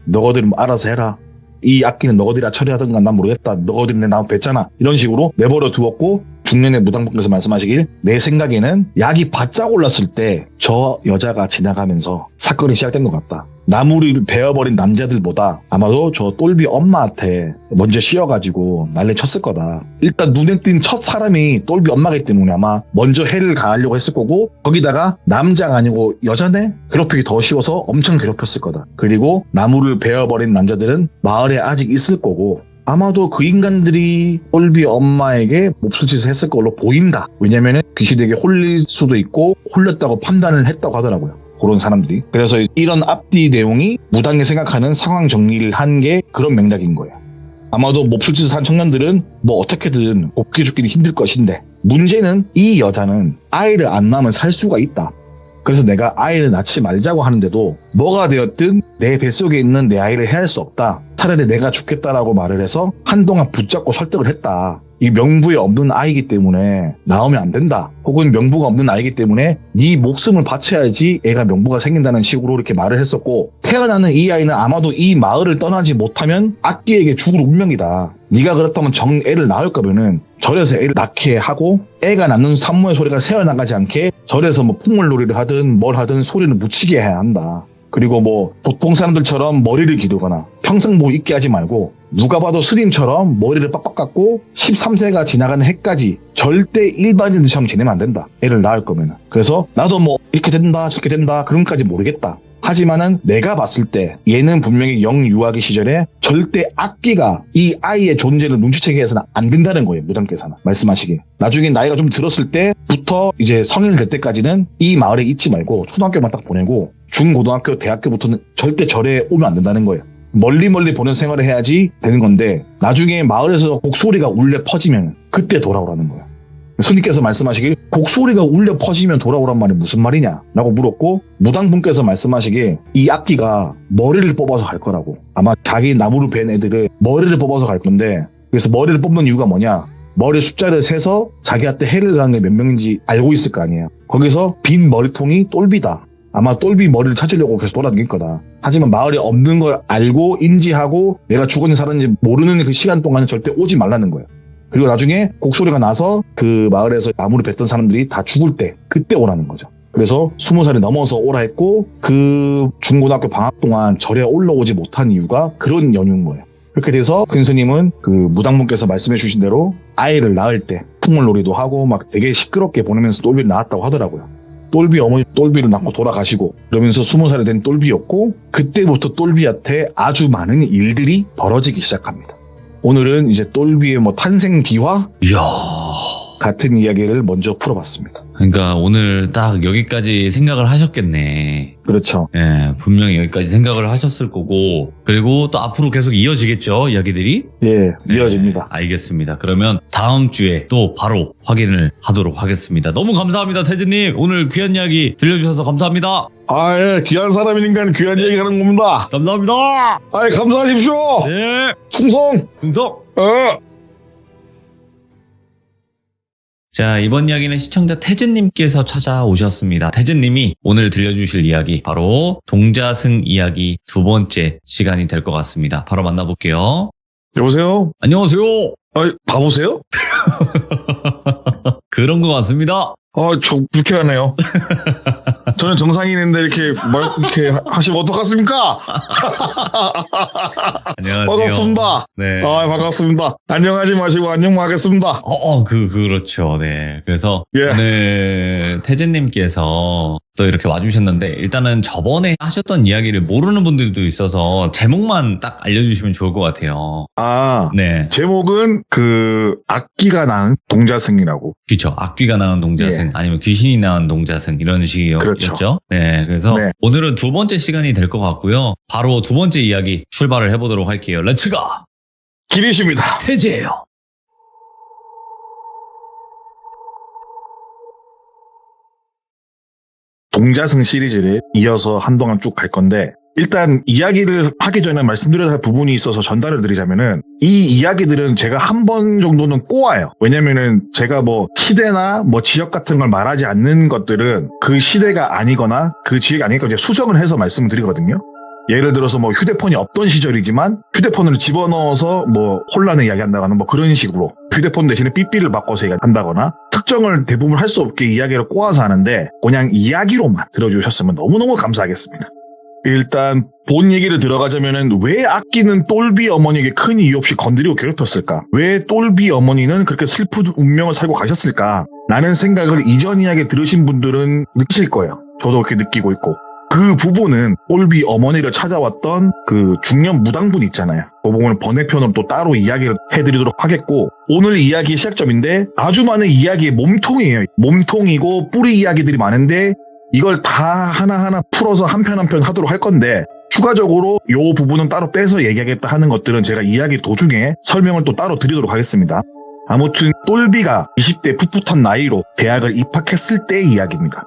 C: 너희들 알아서 해라. 이 악기는 너희들이 처리하던가 난 모르겠다. 너희들이 내 나무 뱉잖아. 이런 식으로 내버려 두었고 중년의 무당분께서 말씀하시길 내 생각에는 약이 바짝 올랐을 때 저 여자가 지나가면서 사건이 시작된 것 같다. 나무를 베어버린 남자들보다 아마도 저 똘비 엄마한테 먼저 씌어가지고 난리 쳤을 거다. 일단 눈에 띈 첫 사람이 똘비 엄마이기 때문에 아마 먼저 해를 가하려고 했을 거고 거기다가 남자가 아니고 여자네? 괴롭히기 더 쉬워서 엄청 괴롭혔을 거다. 그리고 나무를 베어버린 남자들은 마을에 아직 있을 거고 아마도 그 인간들이 똘비 엄마에게 몹쓸 짓을 했을 걸로 보인다. 왜냐면은 귀신에게 홀릴 수도 있고 홀렸다고 판단을 했다고 하더라고요. 그런 사람들이. 그래서 이런 앞뒤 내용이 무당이 생각하는 상황 정리를 한 게 그런 맥락인 거예요. 아마도 몹쓸 짓을 한 청년들은 뭐 어떻게든 곱게 죽기는 힘들 것인데 문제는 이 여자는 아이를 안 낳으면 살 수가 있다. 그래서 내가 아이를 낳지 말자고 하는데도 뭐가 되었든 내 뱃속에 있는 내 아이를 해할 수 없다. 차라리 내가 죽겠다라고 말을 해서 한동안 붙잡고 설득을 했다. 이 명부에 없는 아이기 때문에 나오면 안 된다. 혹은 명부가 없는 아이기 때문에 네 목숨을 바쳐야지 애가 명부가 생긴다는 식으로 이렇게 말을 했었고 태어나는 이 아이는 아마도 이 마을을 떠나지 못하면 악귀에게 죽을 운명이다. 네가 그렇다면 애를 낳을 거면은 절에서 애를 낳게 하고 애가 낳는 산모의 소리가 새어나가지 않게 절에서 뭐 풍물놀이를 하든 뭘 하든 소리를 묻히게 해야 한다. 그리고 뭐 보통 사람들처럼 머리를 기르거나 평생복 입게 하지 말고 누가 봐도 스님처럼 머리를 빡빡 깎고 13세가 지나가는 해까지 절대 일반인들처럼 지내면 안 된다. 애를 낳을 거면은. 그래서 나도 뭐 이렇게 된다 저렇게 된다 그런까지 모르겠다. 하지만은 내가 봤을 때 얘는 분명히 영유아기 시절에 절대 악기가 이 아이의 존재를 눈치채게 해서는 안 된다는 거예요. 무당께서는 말씀하시길. 나중에 나이가 좀 들었을 때부터 이제 성인 될 때까지는 이 마을에 있지 말고 초등학교만 딱 보내고 중고등학교 대학교부터는 절대 절에 오면 안 된다는 거예요. 멀리 보는 생활을 해야지 되는 건데 나중에 마을에서 곡소리가 울려 퍼지면 그때 돌아오라는 거예요. 스님께서 말씀하시길 곡소리가 울려 퍼지면 돌아오란 말이 무슨 말이냐 라고 물었고 무당분께서 말씀하시길 이 악기가 머리를 뽑아서 갈 거라고. 아마 자기 나무를 벤 애들을 머리를 뽑아서 갈 건데 그래서 머리를 뽑는 이유가 뭐냐 머리 숫자를 세서 자기한테 해를 가는 게 몇 명인지 알고 있을 거 아니에요. 거기서 빈 머리통이 똘비다. 아마 똘비 머리를 찾으려고 계속 돌아다닐 거다. 하지만 마을에 없는 걸 알고 인지하고 내가 죽었는지 살았는지 모르는 그 시간 동안은 절대 오지 말라는 거예요. 그리고 나중에 곡소리가 나서 그 마을에서 나무를 뱉던 사람들이 다 죽을 때 그때 오라는 거죠. 그래서 20살이 넘어서 오라 했고 그 중고등학교 방학 동안 절에 올라오지 못한 이유가 그런 연유인 거예요. 그렇게 돼서 큰 스님은 그 무당분께서 말씀해 주신 대로 아이를 낳을 때 풍물놀이도 하고 막 되게 시끄럽게 보내면서 똘비를 낳았다고 하더라고요. 똘비 어머니 똘비를 낳고 돌아가시고 그러면서 20살이 된 똘비였고 그때부터 똘비한테 아주 많은 일들이 벌어지기 시작합니다. 오늘은 이제 똘비의 뭐 탄생 비화
A: 이야.
C: 같은 이야기를 먼저 풀어봤습니다.
A: 그러니까 오늘 딱 여기까지 생각을 하셨겠네.
C: 그렇죠.
A: 예, 분명히 여기까지 생각을 하셨을 거고 그리고 또 앞으로 계속 이어지겠죠, 이야기들이?
C: 예, 이어집니다.
A: 알겠습니다. 그러면 다음 주에 또 바로 확인을 하도록 하겠습니다. 너무 감사합니다, 태진님. 오늘 귀한 이야기 들려주셔서 감사합니다.
C: 아, 예, 귀한 사람이니까 귀한 얘기 하는 겁니다.
A: 감사합니다.
C: 아, 감사하십시오.
A: 네.
C: 충성.
A: 충성.
C: 어.
A: 자, 이번 이야기는 시청자 태진님께서 찾아오셨습니다. 태진님이 오늘 들려주실 이야기 바로 동자승 이야기 두 번째 시간이 될 것 같습니다. 바로 만나볼게요.
C: 여보세요?
A: 안녕하세요.
C: 아, 바보세요?
A: 그런 것 같습니다.
C: 좀 불쾌하네요. 저는 정상인인데 이렇게 하시면 어떡하십니까?
A: 안녕하세요.
C: 반갑습니다.
A: 네.
C: 반갑습니다. 안녕하지 마시고 안녕하겠습니다.
A: 그렇죠. 네. 그래서
C: 예.
A: 오늘 태진님께서 또 이렇게 와주셨는데 일단은 저번에 하셨던 이야기를 모르는 분들도 있어서 제목만 딱 알려주시면 좋을 것 같아요. 네.
C: 제목은 악기가 낳은 동자승이라고.
A: 그렇죠. 악귀가 낳은 동자승 아니면 귀신이 낳은 동자승 이런 식이었죠.
C: 그렇죠.
A: 네. 그래서
C: 네.
A: 오늘은 두 번째 시간이 될 것 같고요. 바로 두 번째 이야기 출발을 해보도록 할게요. 렛츠가!
C: 길이십니다.
A: 태지예요.
C: 동자승 시리즈를 이어서 한동안 쭉 갈 건데 일단 이야기를 하기 전에 말씀드려야 할 부분이 있어서 전달을 드리자면은 이 이야기들은 제가 한 번 정도는 꼬아요. 왜냐면은 제가 시대나 지역 같은 걸 말하지 않는 것들은 그 시대가 아니거나 그 지역이 아니니까 이제 수정을 해서 말씀을 드리거든요. 예를 들어서 휴대폰이 없던 시절이지만 휴대폰을 집어넣어서 혼란을 이야기한다거나 그런 식으로 휴대폰 대신에 삐삐를 바꿔서 한다거나 특정을 대부분 할 수 없게 이야기를 꼬아서 하는데 그냥 이야기로만 들어주셨으면 너무너무 감사하겠습니다. 일단 본 얘기를 들어가자면은 왜 악기는 똘비 어머니에게 큰 이유 없이 건드리고 괴롭혔을까? 왜 똘비 어머니는 그렇게 슬픈 운명을 살고 가셨을까? 라는 생각을 이전 이야기 들으신 분들은 느끼실 거예요. 저도 그렇게 느끼고 있고. 그 부분은 똘비 어머니를 찾아왔던 그 중년 무당분 있잖아요. 그 부분을 번외편으로 또 따로 이야기를 해드리도록 하겠고 오늘 이야기 시작점인데 아주 많은 이야기의 몸통이에요. 몸통이고 뿌리 이야기들이 많은데 이걸 다 하나하나 풀어서 한 편 한 편 하도록 할 건데 추가적으로 요 부분은 따로 빼서 얘기하겠다 하는 것들은 제가 이야기 도중에 설명을 또 따로 드리도록 하겠습니다. 아무튼 똘비가 20대 풋풋한 나이로 대학을 입학했을 때의 이야기입니다.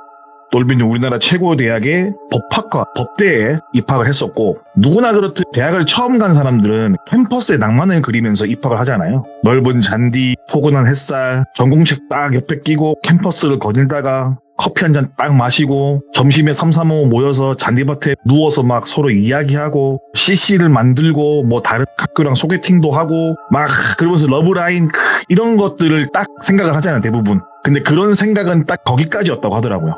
C: 똘비는 우리나라 최고 대학의 법학과 법대에 입학을 했었고 누구나 그렇듯 대학을 처음 간 사람들은 캠퍼스의 낭만을 그리면서 입학을 하잖아요. 넓은 잔디, 포근한 햇살, 전공책 딱 옆에 끼고 캠퍼스를 거닐다가 커피 한 잔 딱 마시고 점심에 335 모여서 잔디밭에 누워서 막 서로 이야기하고 CC를 만들고 다른 학교랑 소개팅도 하고 막 그러면서 러브라인 이런 것들을 딱 생각을 하잖아요, 대부분. 근데 그런 생각은 딱 거기까지였다고 하더라고요.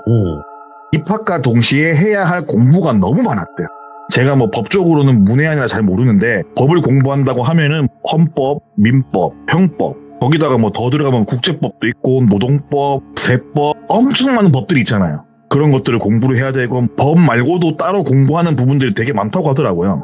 C: 입학과 동시에 해야 할 공부가 너무 많았대요. 제가 법적으로는 문외한이라 잘 모르는데 법을 공부한다고 하면은 헌법, 민법, 형법 거기다가 더 들어가면 국제법도 있고 노동법, 세법 엄청 많은 법들이 있잖아요. 그런 것들을 공부를 해야 되고 법 말고도 따로 공부하는 부분들이 되게 많다고 하더라고요.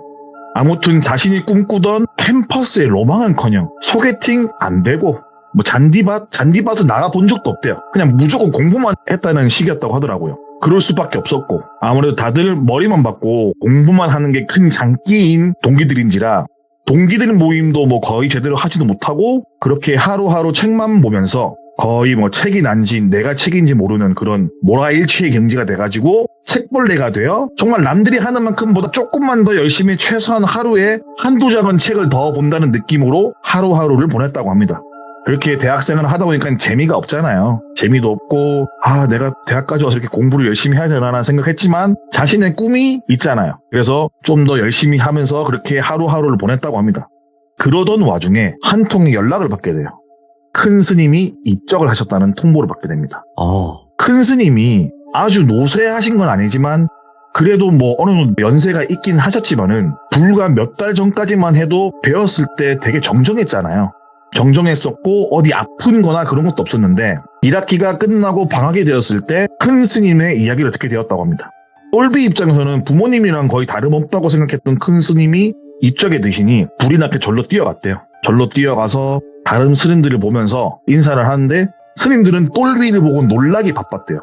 C: 아무튼 자신이 꿈꾸던 캠퍼스의 로망은커녕 소개팅 안 되고 잔디밭을 나가본 적도 없대요. 그냥 무조건 공부만 했다는 시기였다고 하더라고요. 그럴 수밖에 없었고 아무래도 다들 머리만 받고 공부만 하는 게 큰 장기인 동기들인지라 동기들 모임도 거의 제대로 하지도 못하고 그렇게 하루하루 책만 보면서 거의 책이 난지 내가 책인지 모르는 그런 몰아일치의 경지가 돼가지고 책벌레가 되어 정말 남들이 하는 만큼보다 조금만 더 열심히 최소한 하루에 한두 장은 책을 더 본다는 느낌으로 하루하루를 보냈다고 합니다. 그렇게 대학생을 하다 보니까 재미가 없잖아요. 재미도 없고 내가 대학까지 와서 이렇게 공부를 열심히 해야 되나 생각했지만 자신의 꿈이 있잖아요. 그래서 좀 더 열심히 하면서 그렇게 하루하루를 보냈다고 합니다. 그러던 와중에 한 통의 연락을 받게 돼요. 큰 스님이 입적을 하셨다는 통보를 받게 됩니다. 큰 스님이 아주 노쇠하신 건 아니지만 그래도 어느 정도 연세가 있긴 하셨지만은 불과 몇 달 전까지만 해도 배웠을 때 되게 정정했잖아요. 정정했었고 어디 아픈 거나 그런 것도 없었는데 1학기가 끝나고 방학이 되었을 때 큰 스님의 이야기를 듣게 되었다고 합니다. 똘비 입장에서는 부모님이랑 거의 다름없다고 생각했던 큰 스님이 입적에 드시니 불이 나게 절로 뛰어갔대요. 절로 뛰어가서 다른 스님들을 보면서 인사를 하는데 스님들은 똘비를 보고 놀라기 바빴대요.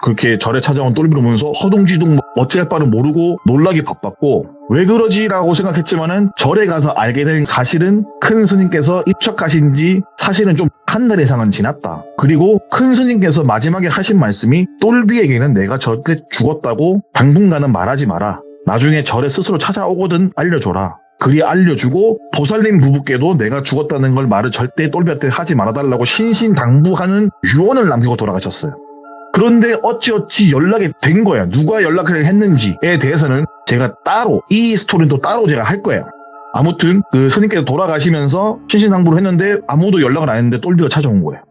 C: 그렇게 절에 찾아온 똘비를 보면서 허둥지둥 어찌할 바를 모르고 놀라기 바빴고 왜 그러지라고 생각했지만은 절에 가서 알게 된 사실은 큰 스님께서 입척하신 지 사실은 좀 한 달 이상은 지났다. 그리고 큰 스님께서 마지막에 하신 말씀이 똘비에게는 내가 절대 죽었다고 당분간은 말하지 마라. 나중에 절에 스스로 찾아오거든 알려줘라. 그리 알려주고 보살님 부부께도 내가 죽었다는 걸 말을 절대 똘비한테 하지 말아달라고 신신당부하는 유언을 남기고 돌아가셨어요. 그런데 어찌어찌 연락이 된 거예요. 누가 연락을 했는지에 대해서는 제가 따로 이 스토리도 따로 제가 할 거예요. 아무튼 그 스님께서 돌아가시면서 신신당부를 했는데 아무도 연락을 안 했는데 똘비가 찾아온 거예요.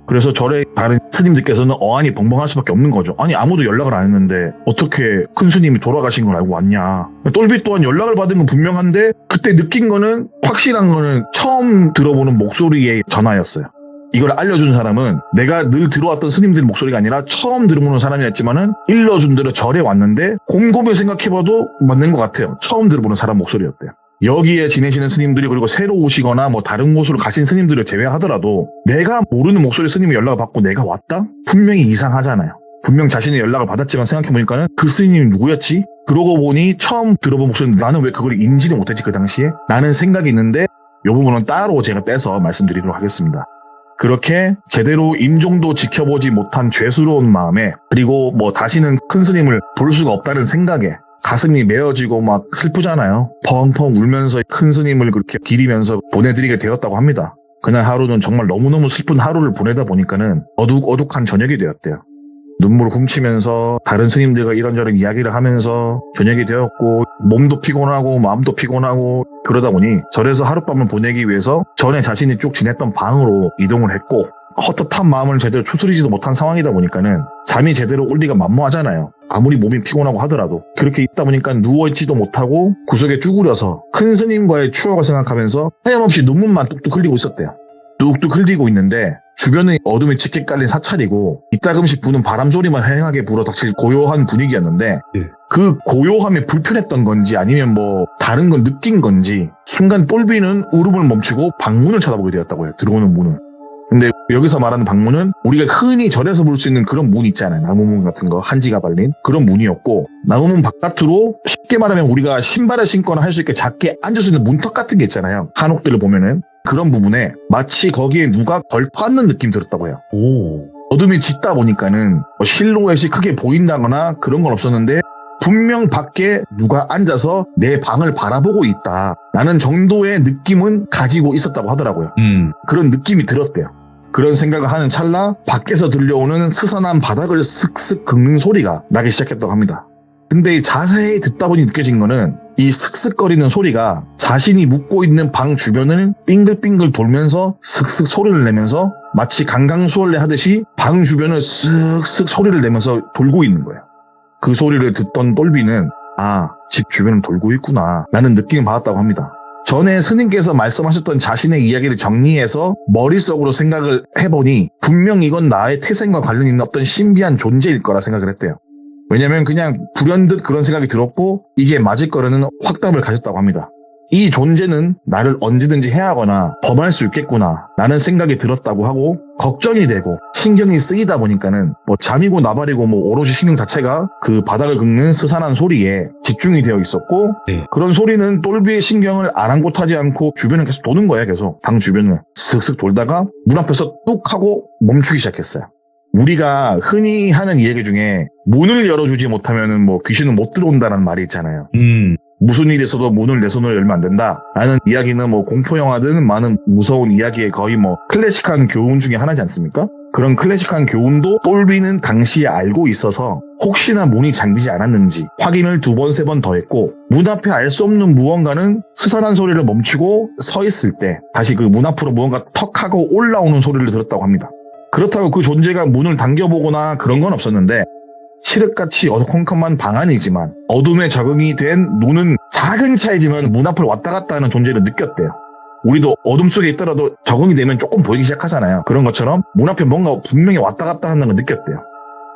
C: 그래서 절에 다른 스님들께서는 어안이 벙벙할 수밖에 없는 거죠. 아니 아무도 연락을 안 했는데 어떻게 큰 스님이 돌아가신 걸 알고 왔냐. 똘비 또한 연락을 받은 건 분명한데 그때 느낀 거는 확실한 거는 처음 들어보는 목소리의 전화였어요. 이걸 알려준 사람은 내가 늘 들어왔던 스님들 목소리가 아니라 처음 들어보는 사람이었지만은 일러준 대로 절에 왔는데 곰곰이 생각해봐도 맞는 것 같아요. 처음 들어보는 사람 목소리였대요. 여기에 지내시는 스님들이 그리고 새로 오시거나 뭐 다른 곳으로 가신 스님들을 제외하더라도 내가 모르는 목소리 스님이 연락을 받고 내가 왔다? 분명히 이상하잖아요. 분명 자신의 연락을 받았지만 생각해보니까는 그 스님이 누구였지? 그러고 보니 처음 들어본 목소리인데 나는 왜 그걸 인지를 못했지 그 당시에? 라는 생각이 있는데 이 부분은 따로 제가 빼서 말씀드리도록 하겠습니다. 그렇게 제대로 임종도 지켜보지 못한 죄스러운 마음에 그리고 뭐 다시는 큰 스님을 볼 수가 없다는 생각에 가슴이 메어지고 막 슬프잖아요. 펑펑 울면서 큰 스님을 그렇게 기리면서 보내드리게 되었다고 합니다. 그날 하루는 정말 너무너무 슬픈 하루를 보내다 보니까는 어둑어둑한 저녁이 되었대요. 눈물을 훔치면서 다른 스님들과 이런저런 이야기를 하면서 저녁이 되었고 몸도 피곤하고 마음도 피곤하고 그러다 보니 절에서 하룻밤을 보내기 위해서 전에 자신이 쭉 지냈던 방으로 이동을 했고 헛헛한 마음을 제대로 추스리지도 못한 상황이다 보니까는 잠이 제대로 올 리가 만무하잖아요. 아무리 몸이 피곤하고 하더라도 그렇게 있다 보니까 누워있지도 못하고 구석에 쭈그려서 큰 스님과의 추억을 생각하면서 하염없이 눈물만 뚝뚝 흘리고 있었대요. 뚝뚝 흘리고 있는데 주변에 어둠이 짙게 깔린 사찰이고 이따금씩 부는 바람 소리만 행하게 불어닥칠 고요한 분위기였는데 그 고요함이 불편했던 건지 아니면 뭐 다른 걸 느낀 건지 순간 똘비는 울음을 멈추고 방문을 쳐다보게 되었다고 해요. 들어오는 문을. 근데 여기서 말하는 방문은 우리가 흔히 절에서 볼 수 있는 그런 문 있잖아요. 나무문 같은 거 한지가 발린 그런 문이었고 나무문 바깥으로 쉽게 말하면 우리가 신발을 신거나 할 수 있게 작게 앉을 수 있는 문턱 같은 게 있잖아요. 한옥들을 보면은 그런 부분에 마치 거기에 누가 걸터앉는 느낌 들었다고 해요. 어둠이 짙다 보니까는 실루엣이 크게 보인다거나 그런 건 없었는데 분명 밖에 누가 앉아서 내 방을 바라보고 있다 라는 정도의 느낌은 가지고 있었다고 하더라고요. 그런 느낌이 들었대요. 그런 생각을 하는 찰나 밖에서 들려오는 스산한 바닥을 슥슥 긁는 소리가 나기 시작했다고 합니다. 근데 자세히 듣다 보니 느껴진 거는 이 슥슥거리는 소리가 자신이 묵고 있는 방 주변을 빙글빙글 돌면서 슥슥 소리를 내면서 마치 강강수월래 하듯이 방 주변을 쓱쓱 소리를 내면서 돌고 있는 거예요. 그 소리를 듣던 똘비는 집 주변을 돌고 있구나 라는 느낌을 받았다고 합니다. 전에 스님께서 말씀하셨던 자신의 이야기를 정리해서 머릿속으로 생각을 해보니 분명 이건 나의 태생과 관련 있는 어떤 신비한 존재일 거라 생각을 했대요. 왜냐면 그냥 불현듯 그런 생각이 들었고 이게 맞을 거라는 확답을 가졌다고 합니다. 이 존재는 나를 언제든지 해하거나 범할 수 있겠구나 라는 생각이 들었다고 하고 걱정이 되고 신경이 쓰이다 보니까는 뭐 잠이고 나발이고 뭐 오롯이 신경 자체가 그 바닥을 긁는 스산한 소리에 집중이 되어 있었고 그런 소리는 똘비의 신경을 아랑곳하지 않고 주변을 계속 도는 거예요. 계속 방 주변을 슥슥 돌다가 문 앞에서 뚝 하고 멈추기 시작했어요. 우리가 흔히 하는 이야기 중에 문을 열어주지 못하면은 뭐 귀신은 못 들어온다는 말이 있잖아요. 무슨 일이 있어도 문을 내 손으로 열면 안 된다 라는 이야기는 뭐 공포영화든 많은 무서운 이야기의 거의 뭐 클래식한 교훈 중에 하나지 않습니까? 그런 클래식한 교훈도 똘비는 당시에 알고 있어서 혹시나 문이 잠기지 않았는지 확인을 2번, 3번 더 했고 문 앞에 알 수 없는 무언가는 스산한 소리를 멈추고 서 있을 때 다시 그 문 앞으로 무언가 턱 하고 올라오는 소리를 들었다고 합니다. 그렇다고 그 존재가 문을 당겨보거나 그런 건 없었는데 칠흑같이 어두컴컴한 방 안이지만 어둠에 적응이 된 눈은 작은 차이지만 문 앞을 왔다 갔다 하는 존재를 느꼈대요. 우리도 어둠 속에 있더라도 적응이 되면 조금 보이기 시작하잖아요. 그런 것처럼 문 앞에 뭔가 분명히 왔다 갔다 하는 걸 느꼈대요.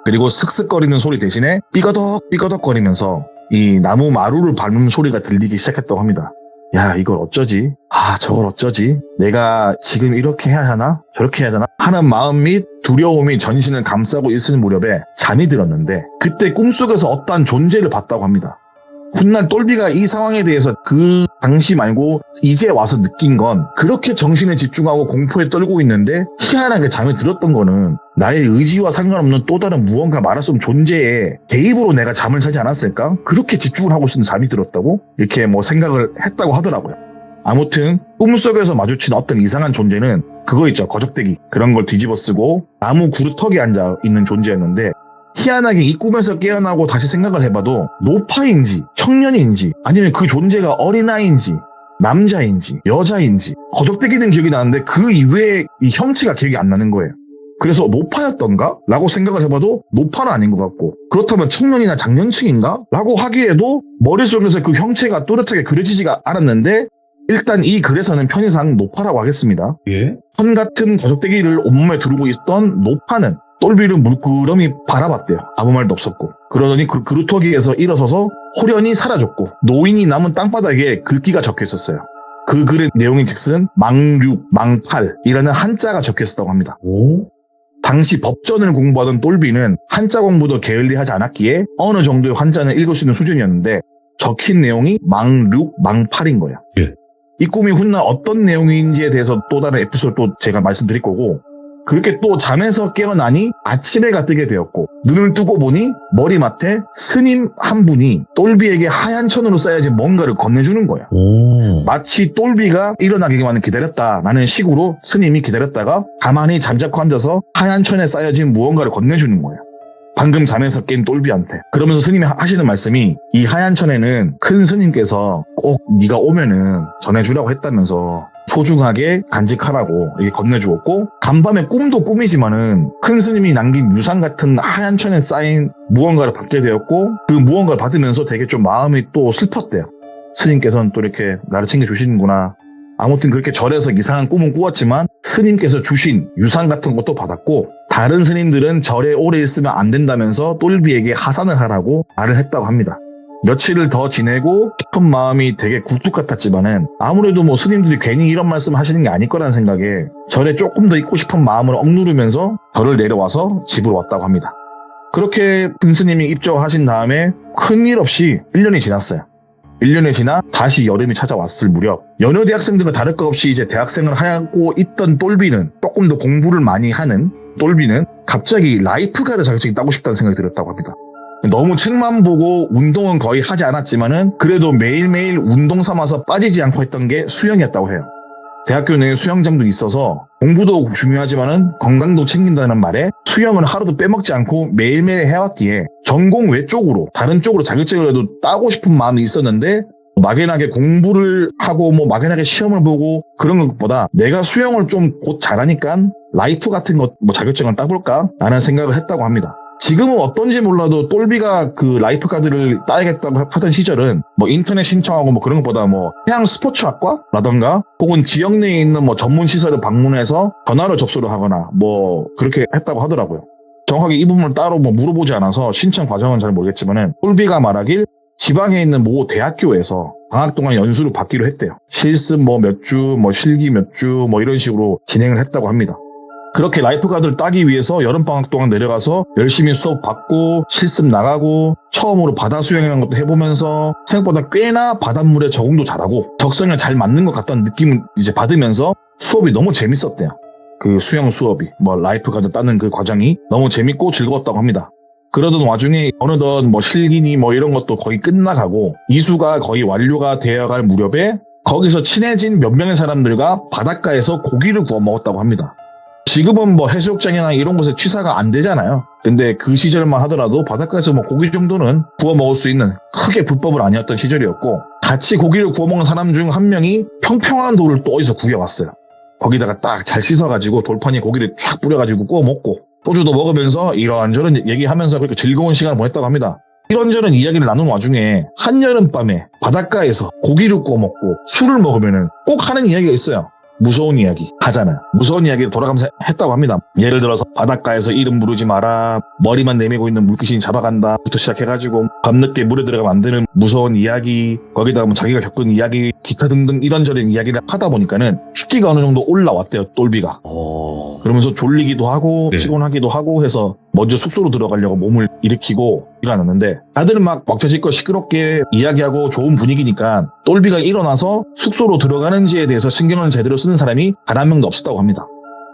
C: 그리고 슥슥거리는 소리 대신에 삐거덕 거리면서 이 나무 마루를 밟는 소리가 들리기 시작했다고 합니다. 야, 이걸 어쩌지? 저걸 어쩌지? 내가 지금 이렇게 해야 하나? 저렇게 해야 하나? 하는 마음 및 두려움이 전신을 감싸고 있을 무렵에 잠이 들었는데 그때 꿈속에서 어떠한 존재를 봤다고 합니다. 훗날 똘비가 이 상황에 대해서 그 당시 말고 이제 와서 느낀 건 그렇게 정신에 집중하고 공포에 떨고 있는데 희한하게 잠이 들었던 거는 나의 의지와 상관없는 또 다른 무언가 말할 수 없는 존재에 대입으로 내가 잠을 자지 않았을까? 그렇게 집중을 하고 있으면 잠이 들었다고? 이렇게 뭐 생각을 했다고 하더라고요. 아무튼 꿈속에서 마주친 어떤 이상한 존재는 그거 있죠. 거적대기. 그런 걸 뒤집어 쓰고 나무 구루턱에 앉아 있는 존재였는데 희한하게 이 꿈에서 깨어나고 다시 생각을 해봐도 노파인지 청년인지 아니면 그 존재가 어린아이인지 남자인지 여자인지 거적대기는 기억이 나는데 그 이외의 이 형체가 기억이 안 나는 거예요. 그래서 노파였던가? 라고 생각을 해봐도 노파는 아닌 것 같고, 그렇다면 청년이나 장년층인가? 라고 하기에도 머릿속에서 그 형체가 또렷하게 그려지지가 않았는데, 일단 이 글에서는 편의상 노파라고 하겠습니다.
A: 예?
C: 선 같은 거적대기를 온몸에 두르고 있던 노파는 똘비를 물끄러미 바라봤대요. 아무 말도 없었고. 그러더니 그 그루터기에서 일어서서 호련히 사라졌고, 노인이 남은 땅바닥에 글귀가 적혀 있었어요. 그 글의 내용인즉슨 망륙, 망팔이라는 한자가 적혀 있었다고 합니다.
A: 오?
C: 당시 법전을 공부하던 똘비는 한자 공부도 게을리하지 않았기에 어느 정도의 한자는 읽을 수 있는 수준이었는데, 적힌 내용이 망륙, 망팔인 거예요.
A: 예.
C: 이 꿈이 훗날 어떤 내용인지에 대해서 또 다른 에피소드 또 제가 말씀드릴 거고, 그렇게 또 잠에서 깨어나니 아침해가 뜨게 되었고, 눈을 뜨고 보니 머리맡에 스님 한 분이 똘비에게 하얀 천으로 쌓여진 뭔가를 건네주는 거예요.
A: 오.
C: 마치 똘비가 일어나기만 기다렸다라는 식으로 스님이 기다렸다가 가만히 잠자코 앉아서 하얀 천에 쌓여진 무언가를 건네주는 거예요. 방금 잠에서 깬 똘비한테. 그러면서 스님이 하시는 말씀이, 이 하얀 천에는 큰 스님께서 꼭 네가 오면은 전해주라고 했다면서 소중하게 간직하라고 이렇게 건네주었고, 간밤에 꿈도 꿈이지만은 큰 스님이 남긴 유산 같은 하얀 천에 쌓인 무언가를 받게 되었고, 그 무언가를 받으면서 되게 좀 마음이 또 슬펐대요. 스님께서는 또 이렇게 나를 챙겨주시는구나. 아무튼 그렇게 절에서 이상한 꿈은 꾸었지만 스님께서 주신 유산 같은 것도 받았고, 다른 스님들은 절에 오래 있으면 안 된다면서 똘비에게 하산을 하라고 말을 했다고 합니다. 며칠을 더 지내고 깊은 마음이 되게 굴뚝 같았지만은 아무래도 뭐 스님들이 괜히 이런 말씀 하시는 게 아닐 거라는 생각에 절에 조금 더 있고 싶은 마음을 억누르면서 절을 내려와서 집으로 왔다고 합니다. 그렇게 금스님이 입적하신 다음에 큰일 없이 1년이 지났어요. 1년이 지나 다시 여름이 찾아왔을 무렵, 여느 대학생들과 다를 것 없이 이제 대학생을 하고 있던 똘비는, 조금 더 공부를 많이 하는 똘비는 갑자기 라이프가드 자격증이 따고 싶다는 생각이 들었다고 합니다. 너무 책만 보고 운동은 거의 하지 않았지만은 그래도 매일매일 운동 삼아서 빠지지 않고 했던 게 수영이었다고 해요. 대학교 내에 수영장도 있어서 공부도 중요하지만은 건강도 챙긴다는 말에 수영은 하루도 빼먹지 않고 매일매일 해왔기에 전공 외쪽으로, 다른 쪽으로 자격증이라도 따고 싶은 마음이 있었는데, 막연하게 공부를 하고 뭐 막연하게 시험을 보고 그런 것보다 내가 수영을 좀 곧 잘하니까 라이프 같은 것 뭐 자격증을 따볼까? 라는 생각을 했다고 합니다. 지금은 어떤지 몰라도 똘비가 그 라이프 카드를 따야겠다고 하던 시절은 뭐 인터넷 신청하고 뭐 그런 것보다 뭐 해양 스포츠학과라던가 혹은 지역 내에 있는 뭐 전문 시설을 방문해서 전화로 접수를 하거나 뭐 그렇게 했다고 하더라고요. 정확하게 이 부분을 따로 뭐 물어보지 않아서 신청 과정은 잘 모르겠지만은, 똘비가 말하길 지방에 있는 모 대학교에서 방학 동안 연수를 받기로 했대요. 실습 뭐 몇 주, 뭐 실기 몇 주, 뭐 이런 식으로 진행을 했다고 합니다. 그렇게 라이프가드를 따기 위해서 여름방학 동안 내려가서 열심히 수업 받고 실습 나가고 처음으로 바다 수영이라는 것도 해보면서 생각보다 꽤나 바닷물에 적응도 잘하고 적성에 잘 맞는 것 같다는 느낌을 이제 받으면서 수업이 너무 재밌었대요. 그 수영 수업이, 뭐 라이프가드 따는 그 과정이 너무 재밌고 즐거웠다고 합니다. 그러던 와중에 어느덧 뭐 실기니 뭐 이런 것도 거의 끝나가고 이수가 거의 완료가 되어갈 무렵에 거기서 친해진 몇 명의 사람들과 바닷가에서 고기를 구워 먹었다고 합니다. 지금은 뭐 해수욕장이나 이런 곳에 취사가 안 되잖아요. 근데 그 시절만 하더라도 바닷가에서 뭐 고기 정도는 구워 먹을 수 있는 크게 불법은 아니었던 시절이었고, 같이 고기를 구워 먹은 사람 중 한 명이 평평한 돌을 또 어디서 구겨왔어요. 거기다가 딱 잘 씻어가지고 돌판에 고기를 쫙 뿌려가지고 구워 먹고 소주도 먹으면서 이런저런 얘기하면서 그렇게 즐거운 시간을 보냈다고 합니다. 이런저런 이야기를 나눈 와중에 한여름밤에 바닷가에서 고기를 구워 먹고 술을 먹으면은 꼭 하는 이야기가 있어요. 무서운 이야기 하잖아요. 무서운 이야기를 돌아가면서 했다고 합니다. 예를 들어서 바닷가에서 이름 부르지 마라, 머리만 내밀고 있는 물귀신이 잡아간다 부터 시작해가지고 밤늦게 물에 들어가면 안 되는 무서운 이야기, 거기다가 뭐 자기가 겪은 이야기, 기타 등등 이런저런 이야기를 하다 보니까는 춥기가 어느 정도 올라왔대요, 똘비가. 그러면서 졸리기도 하고 피곤하기도 하고 해서 먼저 숙소로 들어가려고 몸을 일으키고 일어났는데, 다들 막 벅차지껄 시끄럽게 이야기하고 좋은 분위기니까 똘비가 일어나서 숙소로 들어가는지에 대해서 신경을 제대로 쓰는 사람이 단 한 명도 없었다고 합니다.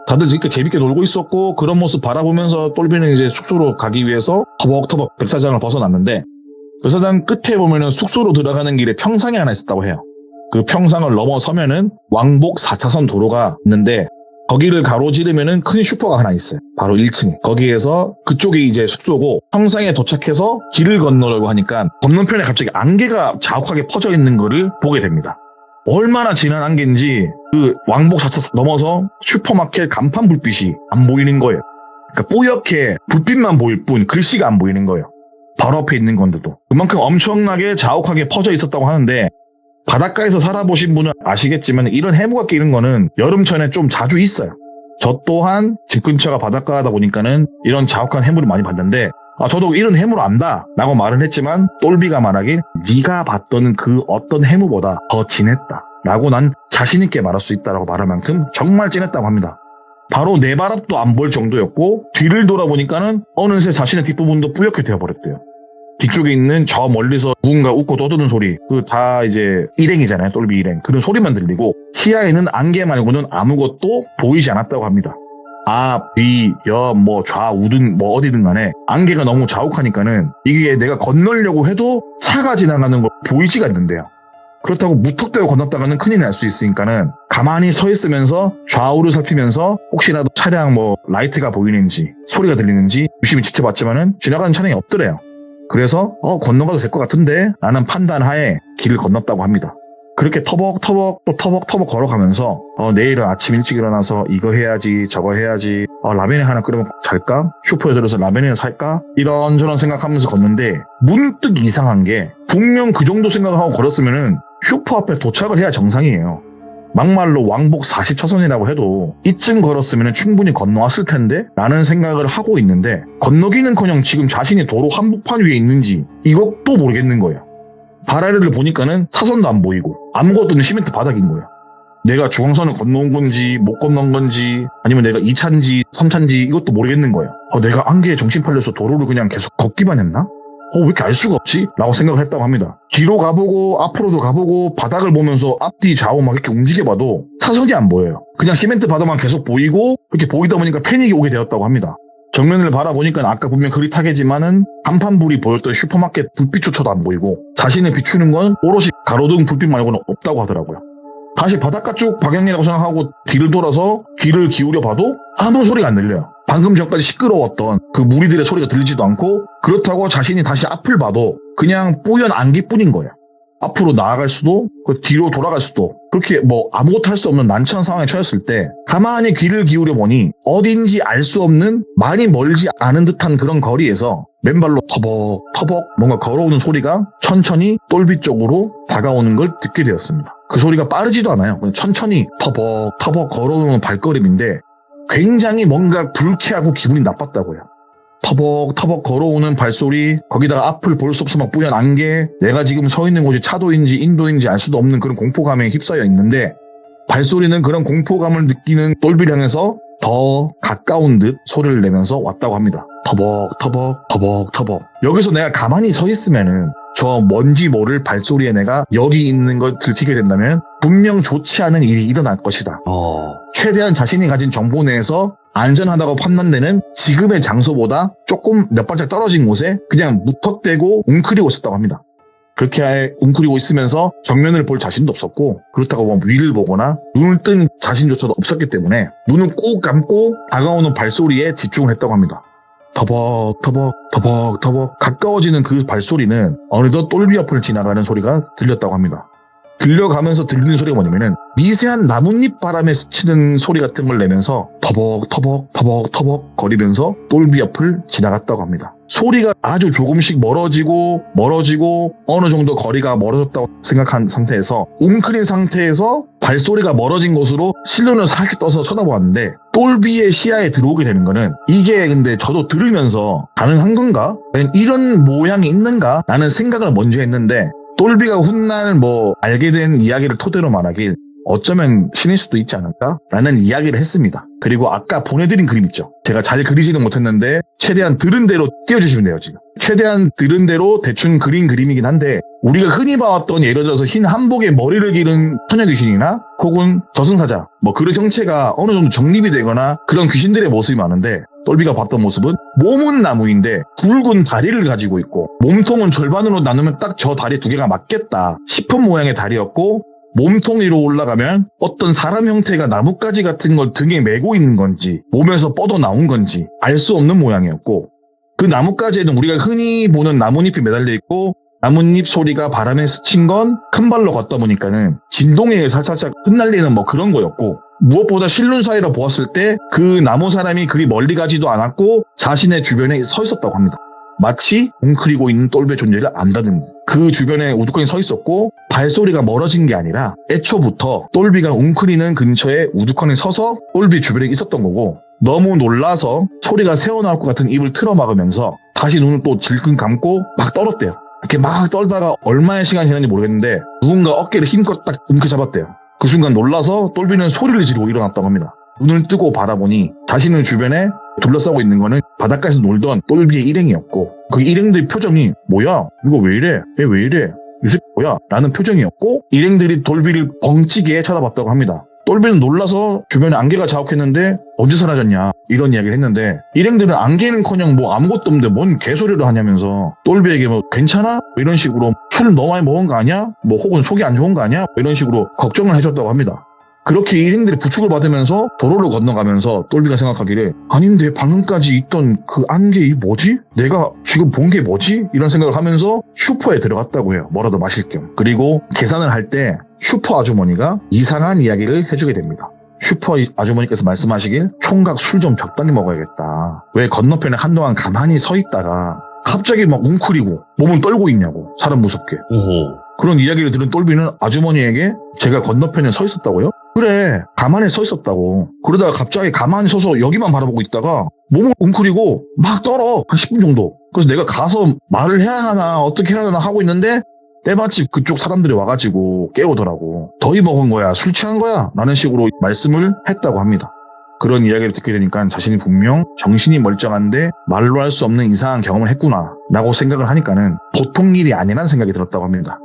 C: 다들 이렇게 재밌게 놀고 있었고, 그런 모습 바라보면서 똘비는 이제 숙소로 가기 위해서 터벅터벅 백사장을 벗어났는데, 백사장 끝에 보면은 숙소로 들어가는 길에 평상이 하나 있었다고 해요. 그 평상을 넘어서면은 왕복 4차선 도로가 있는데, 거기를 가로지르면은 큰 슈퍼가 하나 있어요. 바로 1층에. 거기에서 그쪽이 이제 숙소고, 평상에 도착해서 길을 건너려고 하니까 건너편에 갑자기 안개가 자욱하게 퍼져 있는 거를 보게 됩니다. 얼마나 진한 안개인지 그 왕복 4차선 넘어서 슈퍼마켓 간판 불빛이 안 보이는 거예요. 그러니까 뽀얗게 불빛만 보일 뿐 글씨가 안 보이는 거예요. 바로 앞에 있는 건데도. 그만큼 엄청나게 자욱하게 퍼져 있었다고 하는데 바닷가에서 살아보신 분은 아시겠지만 이런 해무가 끼는 거는 여름철에 좀 자주 있어요. 저 또한 집 근처가 바닷가다 보니까는 이런 자욱한 해물을 많이 봤는데 저도 이런 해물 안다 라고 말은 했지만 똘비가 말하길 네가 봤던 그 어떤 해무보다 더 진했다 라고 난 자신있게 말할 수 있다라고 말할 만큼 정말 진했다고 합니다. 바로 네 발 앞도 안 볼 정도였고 뒤를 돌아보니까는 어느새 자신의 뒷부분도 뿌옇게 되어버렸대요. 뒤쪽에 있는 저 멀리서 누군가 웃고 떠드는 소리, 그 다 이제 일행이잖아요. 똘비 일행. 그런 소리만 들리고 시야에는 안개 말고는 아무것도 보이지 않았다고 합니다. 앞, 뒤, 옆, 좌, 우든 어디든 간에 안개가 너무 자욱하니까는 이게 내가 건너려고 해도 차가 지나가는 거 보이지가 않는데요. 그렇다고 무턱대고 건넜다가는 큰일 날 수 있으니까는 가만히 서 있으면서 좌우를 살피면서 혹시라도 차량 라이트가 보이는지 소리가 들리는지 유심히 지켜봤지만은 지나가는 차량이 없더래요. 그래서 건너가도 될 것 같은데 라는 판단하에 길을 건넜다고 합니다. 그렇게 터벅터벅 또 터벅터벅 걸어가면서 내일은 아침 일찍 일어나서 이거 해야지 저거 해야지 라면에 하나 끓여 먹고 잘까? 슈퍼에 들어서 라면이나 살까? 이런저런 생각하면서 걷는데 문득 이상한 게 분명 그 정도 생각하고 걸었으면은 슈퍼 앞에 도착을 해야 정상이에요. 막말로 왕복 40차선이라고 해도 이쯤 걸었으면 충분히 건너왔을 텐데 라는 생각을 하고 있는데 건너기는커녕 지금 자신이 도로 한복판 위에 있는지 이것도 모르겠는 거예요. 발 아래를 보니까는 차선도 안 보이고 아무것도 없는 시멘트 바닥인 거예요. 내가 중앙선을 건너온 건지 못 건넌 건지 아니면 내가 2차인지 3차인지 이것도 모르겠는 거예요. 내가 안개에 정신 팔려서 도로를 그냥 계속 걷기만 했나? 왜 이렇게 알 수가 없지? 라고 생각을 했다고 합니다. 뒤로 가보고 앞으로도 가보고 바닥을 보면서 앞뒤 좌우 막 이렇게 움직여봐도 차선이 안 보여요. 그냥 시멘트 바닥만 계속 보이고 그렇게 보이다 보니까 패닉이 오게 되었다고 합니다. 정면을 바라보니까 아까 분명 그릿하겠지만은 간판불이 보였던 슈퍼마켓 불빛조차도 안 보이고 자신을 비추는 건 오롯이 가로등 불빛 말고는 없다고 하더라고요. 다시 바닷가 쪽 방향이라고 생각하고 뒤를 돌아서 귀를 기울여 봐도 아무 소리가 안 들려요. 방금 전까지 시끄러웠던 그 무리들의 소리가 들리지도 않고 그렇다고 자신이 다시 앞을 봐도 그냥 뿌연 안개뿐인 거예요. 앞으로 나아갈 수도 뒤로 돌아갈 수도 그렇게 아무것도 할 수 없는 난처한 상황에 처했을 때 가만히 귀를 기울여 보니 어딘지 알 수 없는 많이 멀지 않은 듯한 그런 거리에서 맨발로 터벅터벅 뭔가 걸어오는 소리가 천천히 똘비 쪽으로 다가오는 걸 듣게 되었습니다. 그 소리가 빠르지도 않아요. 그냥 천천히 터벅터벅 걸어오는 발걸음인데 굉장히 뭔가 불쾌하고 기분이 나빴다고요. 터벅터벅 걸어오는 발소리, 거기다가 앞을 볼 수 없어 막 뿌연 안개, 내가 지금 서 있는 곳이 차도인지 인도인지 알 수도 없는 그런 공포감에 휩싸여 있는데 발소리는 그런 공포감을 느끼는 똘비를 향해서 더 가까운 듯 소리를 내면서 왔다고 합니다. 터벅터벅 터벅터벅. 여기서 내가 가만히 서 있으면은 저 뭔지 모를 발소리에 내가 여기 있는 걸 들키게 된다면 분명 좋지 않은 일이 일어날 것이다. 최대한 자신이 가진 정보 내에서 안전하다고 판단되는 지금의 장소보다 조금 몇 발짝 떨어진 곳에 그냥 무턱대고 웅크리고 있었다고 합니다. 그렇게 웅크리고 있으면서 정면을 볼 자신도 없었고 그렇다고 위를 보거나 눈을 뜬 자신조차도 없었기 때문에 눈을 꼭 감고 다가오는 발소리에 집중을 했다고 합니다. 터벅터벅 터벅터벅 가까워지는 그 발소리는 어느덧 똘비 옆을 지나가는 소리가 들렸다고 합니다. 들려가면서 들리는 소리가 뭐냐면은 미세한 나뭇잎 바람에 스치는 소리 같은 걸 내면서 터벅터벅 터벅터벅 거리면서 똘비 옆을 지나갔다고 합니다. 소리가 아주 조금씩 멀어지고 어느 정도 거리가 멀어졌다고 생각한 상태에서 웅크린 상태에서 발소리가 멀어진 곳으로 실눈을 살짝 떠서 쳐다보았는데 똘비의 시야에 들어오게 되는 거는 이게 근데 저도 들으면서 가능한 건가? 이런 모양이 있는가? 라는 생각을 먼저 했는데 똘비가 훗날 알게 된 이야기를 토대로 말하길 어쩌면 신일 수도 있지 않을까? 라는 이야기를 했습니다. 그리고 아까 보내드린 그림 있죠? 제가 잘 그리지는 못했는데 최대한 들은 대로 띄워주시면 돼요, 지금. 최대한 들은 대로 대충 그린 그림이긴 한데 우리가 흔히 봐왔던 예를 들어서 흰 한복에 머리를 기른 처녀 귀신이나 혹은 저승사자 그런 형체가 어느 정도 정립이 되거나 그런 귀신들의 모습이 많은데 똘비가 봤던 모습은 몸은 나무인데 굵은 다리를 가지고 있고 몸통은 절반으로 나누면 딱 저 다리 두 개가 맞겠다 싶은 모양의 다리였고 몸통 위로 올라가면 어떤 사람 형태가 나뭇가지 같은 걸 등에 메고 있는 건지 몸에서 뻗어나온 건지 알 수 없는 모양이었고 그 나뭇가지에는 우리가 흔히 보는 나뭇잎이 매달려 있고 나뭇잎 소리가 바람에 스친 건 큰 발로 걷다 보니까는 진동에 살짝 흩날리는 그런 거였고 무엇보다 실눈 사이로 보았을 때 그 나무 사람이 그리 멀리 가지도 않았고 자신의 주변에 서 있었다고 합니다. 마치 웅크리고 있는 똘비의 존재를 안다는 그 주변에 우두커니 서 있었고 발소리가 멀어진 게 아니라 애초부터 똘비가 웅크리는 근처에 우두커니 서서 똘비 주변에 있었던 거고 너무 놀라서 소리가 새어나올 것 같은 입을 틀어막으면서 다시 눈을 또 질끈 감고 막 떨었대요. 이렇게 막 떨다가 얼마의 시간이 지났는지 모르겠는데 누군가 어깨를 힘껏 딱 움켜잡았대요. 그 순간 놀라서 똘비는 소리를 지르고 일어났다고 합니다. 눈을 뜨고 바라보니 자신의 주변에 둘러싸고 있는 거는 바닷가에서 놀던 똘비의 일행이었고 그 일행들 표정이 뭐야? 이거 왜 이래? 얘 왜 이래? 이 새끼 뭐야? 라는 표정이었고 일행들이 똘비를 벙찌게 쳐다봤다고 합니다. 똘비는 놀라서 주변에 안개가 자욱했는데 언제 사라졌냐 이런 이야기를 했는데 일행들은 안개는커녕 뭐 아무것도 없는데 뭔 개소리를 하냐면서 똘비에게 뭐 괜찮아? 뭐 이런 식으로 술 너무 많이 먹은 거 아니야? 뭐 혹은 속이 안 좋은 거 아니야? 뭐 이런 식으로 걱정을 해줬다고 합니다. 그렇게 일행들이 부축을 받으면서 도로를 건너가면서 똘비가 생각하기를 아닌데 방금까지 있던 그 안개 이 뭐지? 내가 지금 본 게 뭐지? 이런 생각을 하면서 슈퍼에 들어갔다고 해요. 뭐라도 마실 겸. 그리고 계산을 할 때 슈퍼 아주머니가 이상한 이야기를 해주게 됩니다. 슈퍼 아주머니께서 말씀하시길 총각 술 좀 적당히 먹어야겠다. 왜 건너편에 한동안 가만히 서 있다가 갑자기 막 웅크리고 몸을 떨고 있냐고 사람 무섭게.
A: 오호.
C: 그런 이야기를 들은 똘비는 아주머니에게 제가 건너편에 서 있었다고요? 그래 가만히 서 있었다고. 그러다가 갑자기 가만히 서서 여기만 바라보고 있다가 몸을 웅크리고 막 떨어 한 10분 정도. 그래서 내가 가서 말을 해야 하나 어떻게 해야 하나 하고 있는데 때마침 그쪽 사람들이 와가지고 깨우더라고. 더위 먹은 거야 술 취한 거야 라는 식으로 말씀을 했다고 합니다. 그런 이야기를 듣게 되니까 자신이 분명 정신이 멀쩡한데 말로 할 수 없는 이상한 경험을 했구나 라고 생각을 하니까는 보통 일이 아니라는 생각이 들었다고 합니다.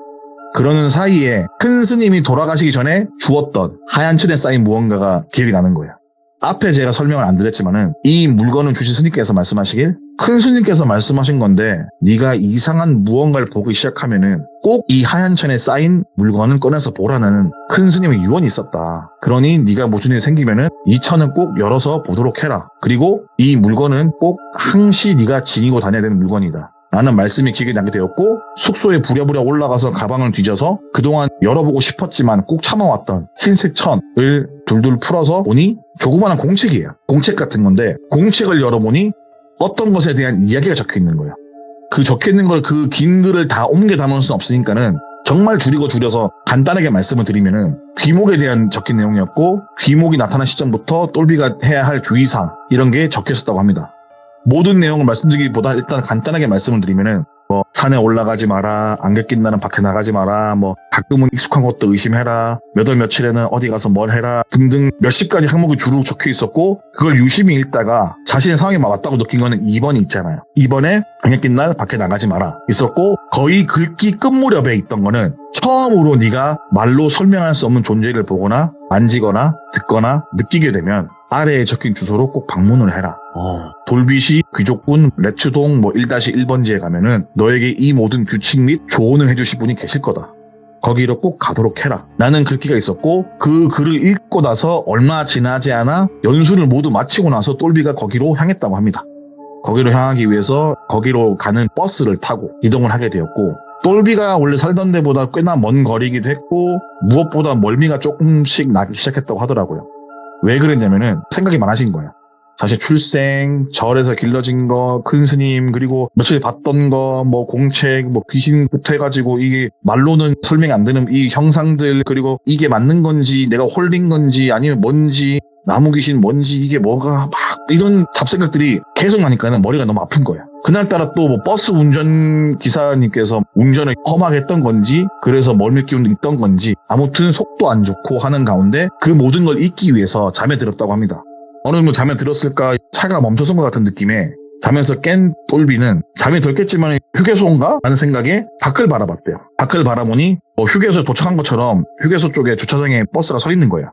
C: 그러는 사이에 큰 스님이 돌아가시기 전에 주었던 하얀 천에 쌓인 무언가가 기억이 나는 거예요. 앞에 제가 설명을 안 드렸지만은 이 물건을 주신 스님께서 말씀하시길 큰 스님께서 말씀하신 건데 네가 이상한 무언가를 보기 시작하면은 꼭 이 하얀 천에 쌓인 물건을 꺼내서 보라는 큰 스님의 유언이 있었다. 그러니 네가 무슨 일이 생기면은 이 천은 꼭 열어서 보도록 해라. 그리고 이 물건은 꼭 항시 네가 지니고 다녀야 되는 물건이다. 라는 말씀이 기억에 나게 되었고 숙소에 부랴부랴 올라가서 가방을 뒤져서 그동안 열어보고 싶었지만 꼭 참아왔던 흰색 천을 둘둘 풀어서 보니 조그마한 공책이에요. 공책 같은 건데 공책을 열어보니 어떤 것에 대한 이야기가 적혀있는 거예요. 그 적혀있는 걸 그 긴 글을 다 옮겨 담을 수는 없으니까는 정말 줄여서 간단하게 말씀을 드리면은 귀목에 대한 적힌 내용이었고 귀목이 나타난 시점부터 똘비가 해야 할 주의사항 이런 게 적혀있었다고 합니다. 모든 내용을 말씀드리기보다 일단 간단하게 말씀을 드리면은 산에 올라가지 마라, 안개 낀다는 밖에 나가지 마라, 가끔은 익숙한 것도 의심해라, 몇 월 며칠에는 어디 가서 뭘 해라 등등 몇십 가지 항목이 주로 적혀 있었고 그걸 유심히 읽다가 자신의 상황에 맞다고 느낀 거는 2번이 있잖아요. 2번에 안개 낀 날 밖에 나가지 마라 있었고 거의 글귀 끝 무렵에 있던 거는 처음으로 네가 말로 설명할 수 없는 존재를 보거나 만지거나 듣거나 느끼게 되면 아래에 적힌 주소로 꼭 방문을 해라. 돌비시 귀족군 레츠동 1-1번지에 가면은 너에게 이 모든 규칙 및 조언을 해주실 분이 계실 거다. 거기로 꼭 가도록 해라. 라는 글귀가 있었고 그 글을 읽고 나서 얼마 지나지 않아 연수를 모두 마치고 나서 똘비가 거기로 향했다고 합니다. 거기로 향하기 위해서 거기로 가는 버스를 타고 이동을 하게 되었고 똘비가 원래 살던 데보다 꽤나 먼 거리이기도 했고 무엇보다 멀미가 조금씩 나기 시작했다고 하더라고요. 왜 그랬냐면은 생각이 많아진 거예요. 사실 출생, 절에서 길러진 거, 큰 스님, 그리고 며칠 봤던 거, 공책, 귀신부터 해가지고 이게 말로는 설명이 안 되는 이 형상들, 그리고 이게 맞는 건지, 내가 홀린 건지, 아니면 뭔지, 나무 귀신 뭔지, 이게 뭐가 이런 잡생각들이 계속 나니까는 머리가 너무 아픈 거예요. 그날따라 또 버스 운전 기사님께서 운전을 험하게 했던 건지, 그래서 멀미 기운이 있던 건지, 아무튼 속도 안 좋고 하는 가운데 그 모든 걸 잊기 위해서 잠에 들었다고 합니다. 어느 정도 잠에 들었을까 차가 멈춰선 것 같은 느낌에 잠에서 깬 똘비는 잠이 덜 깼지만 휴게소인가? 라는 생각에 밖을 바라봤대요. 밖을 바라보니 휴게소에 도착한 것처럼 휴게소 쪽에 주차장에 버스가 서 있는 거예요.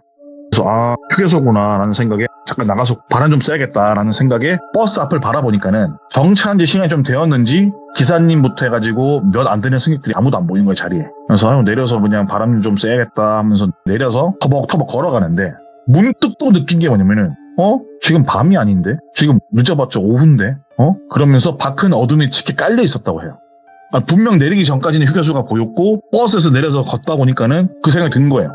C: 그래서 휴게소구나 라는 생각에 잠깐 나가서 바람 좀 쐬야겠다 라는 생각에 버스 앞을 바라보니까는 정차한 지 시간이 좀 되었는지 기사님부터 해가지고 몇 안 되는 승객들이 아무도 안 보이는 거예요 자리에. 그래서 내려서 그냥 바람 좀 쐬야겠다 하면서 내려서 터벅터벅 걸어가는데 문득 또 느낀 게 뭐냐면은 지금 밤이 아닌데? 지금 늦어봤자 오후인데? 그러면서 밖은 어둠이 짙게 깔려 있었다고 해요. 분명 내리기 전까지는 휴게소가 보였고 버스에서 내려서 걷다 보니까는 그 생각이 든 거예요.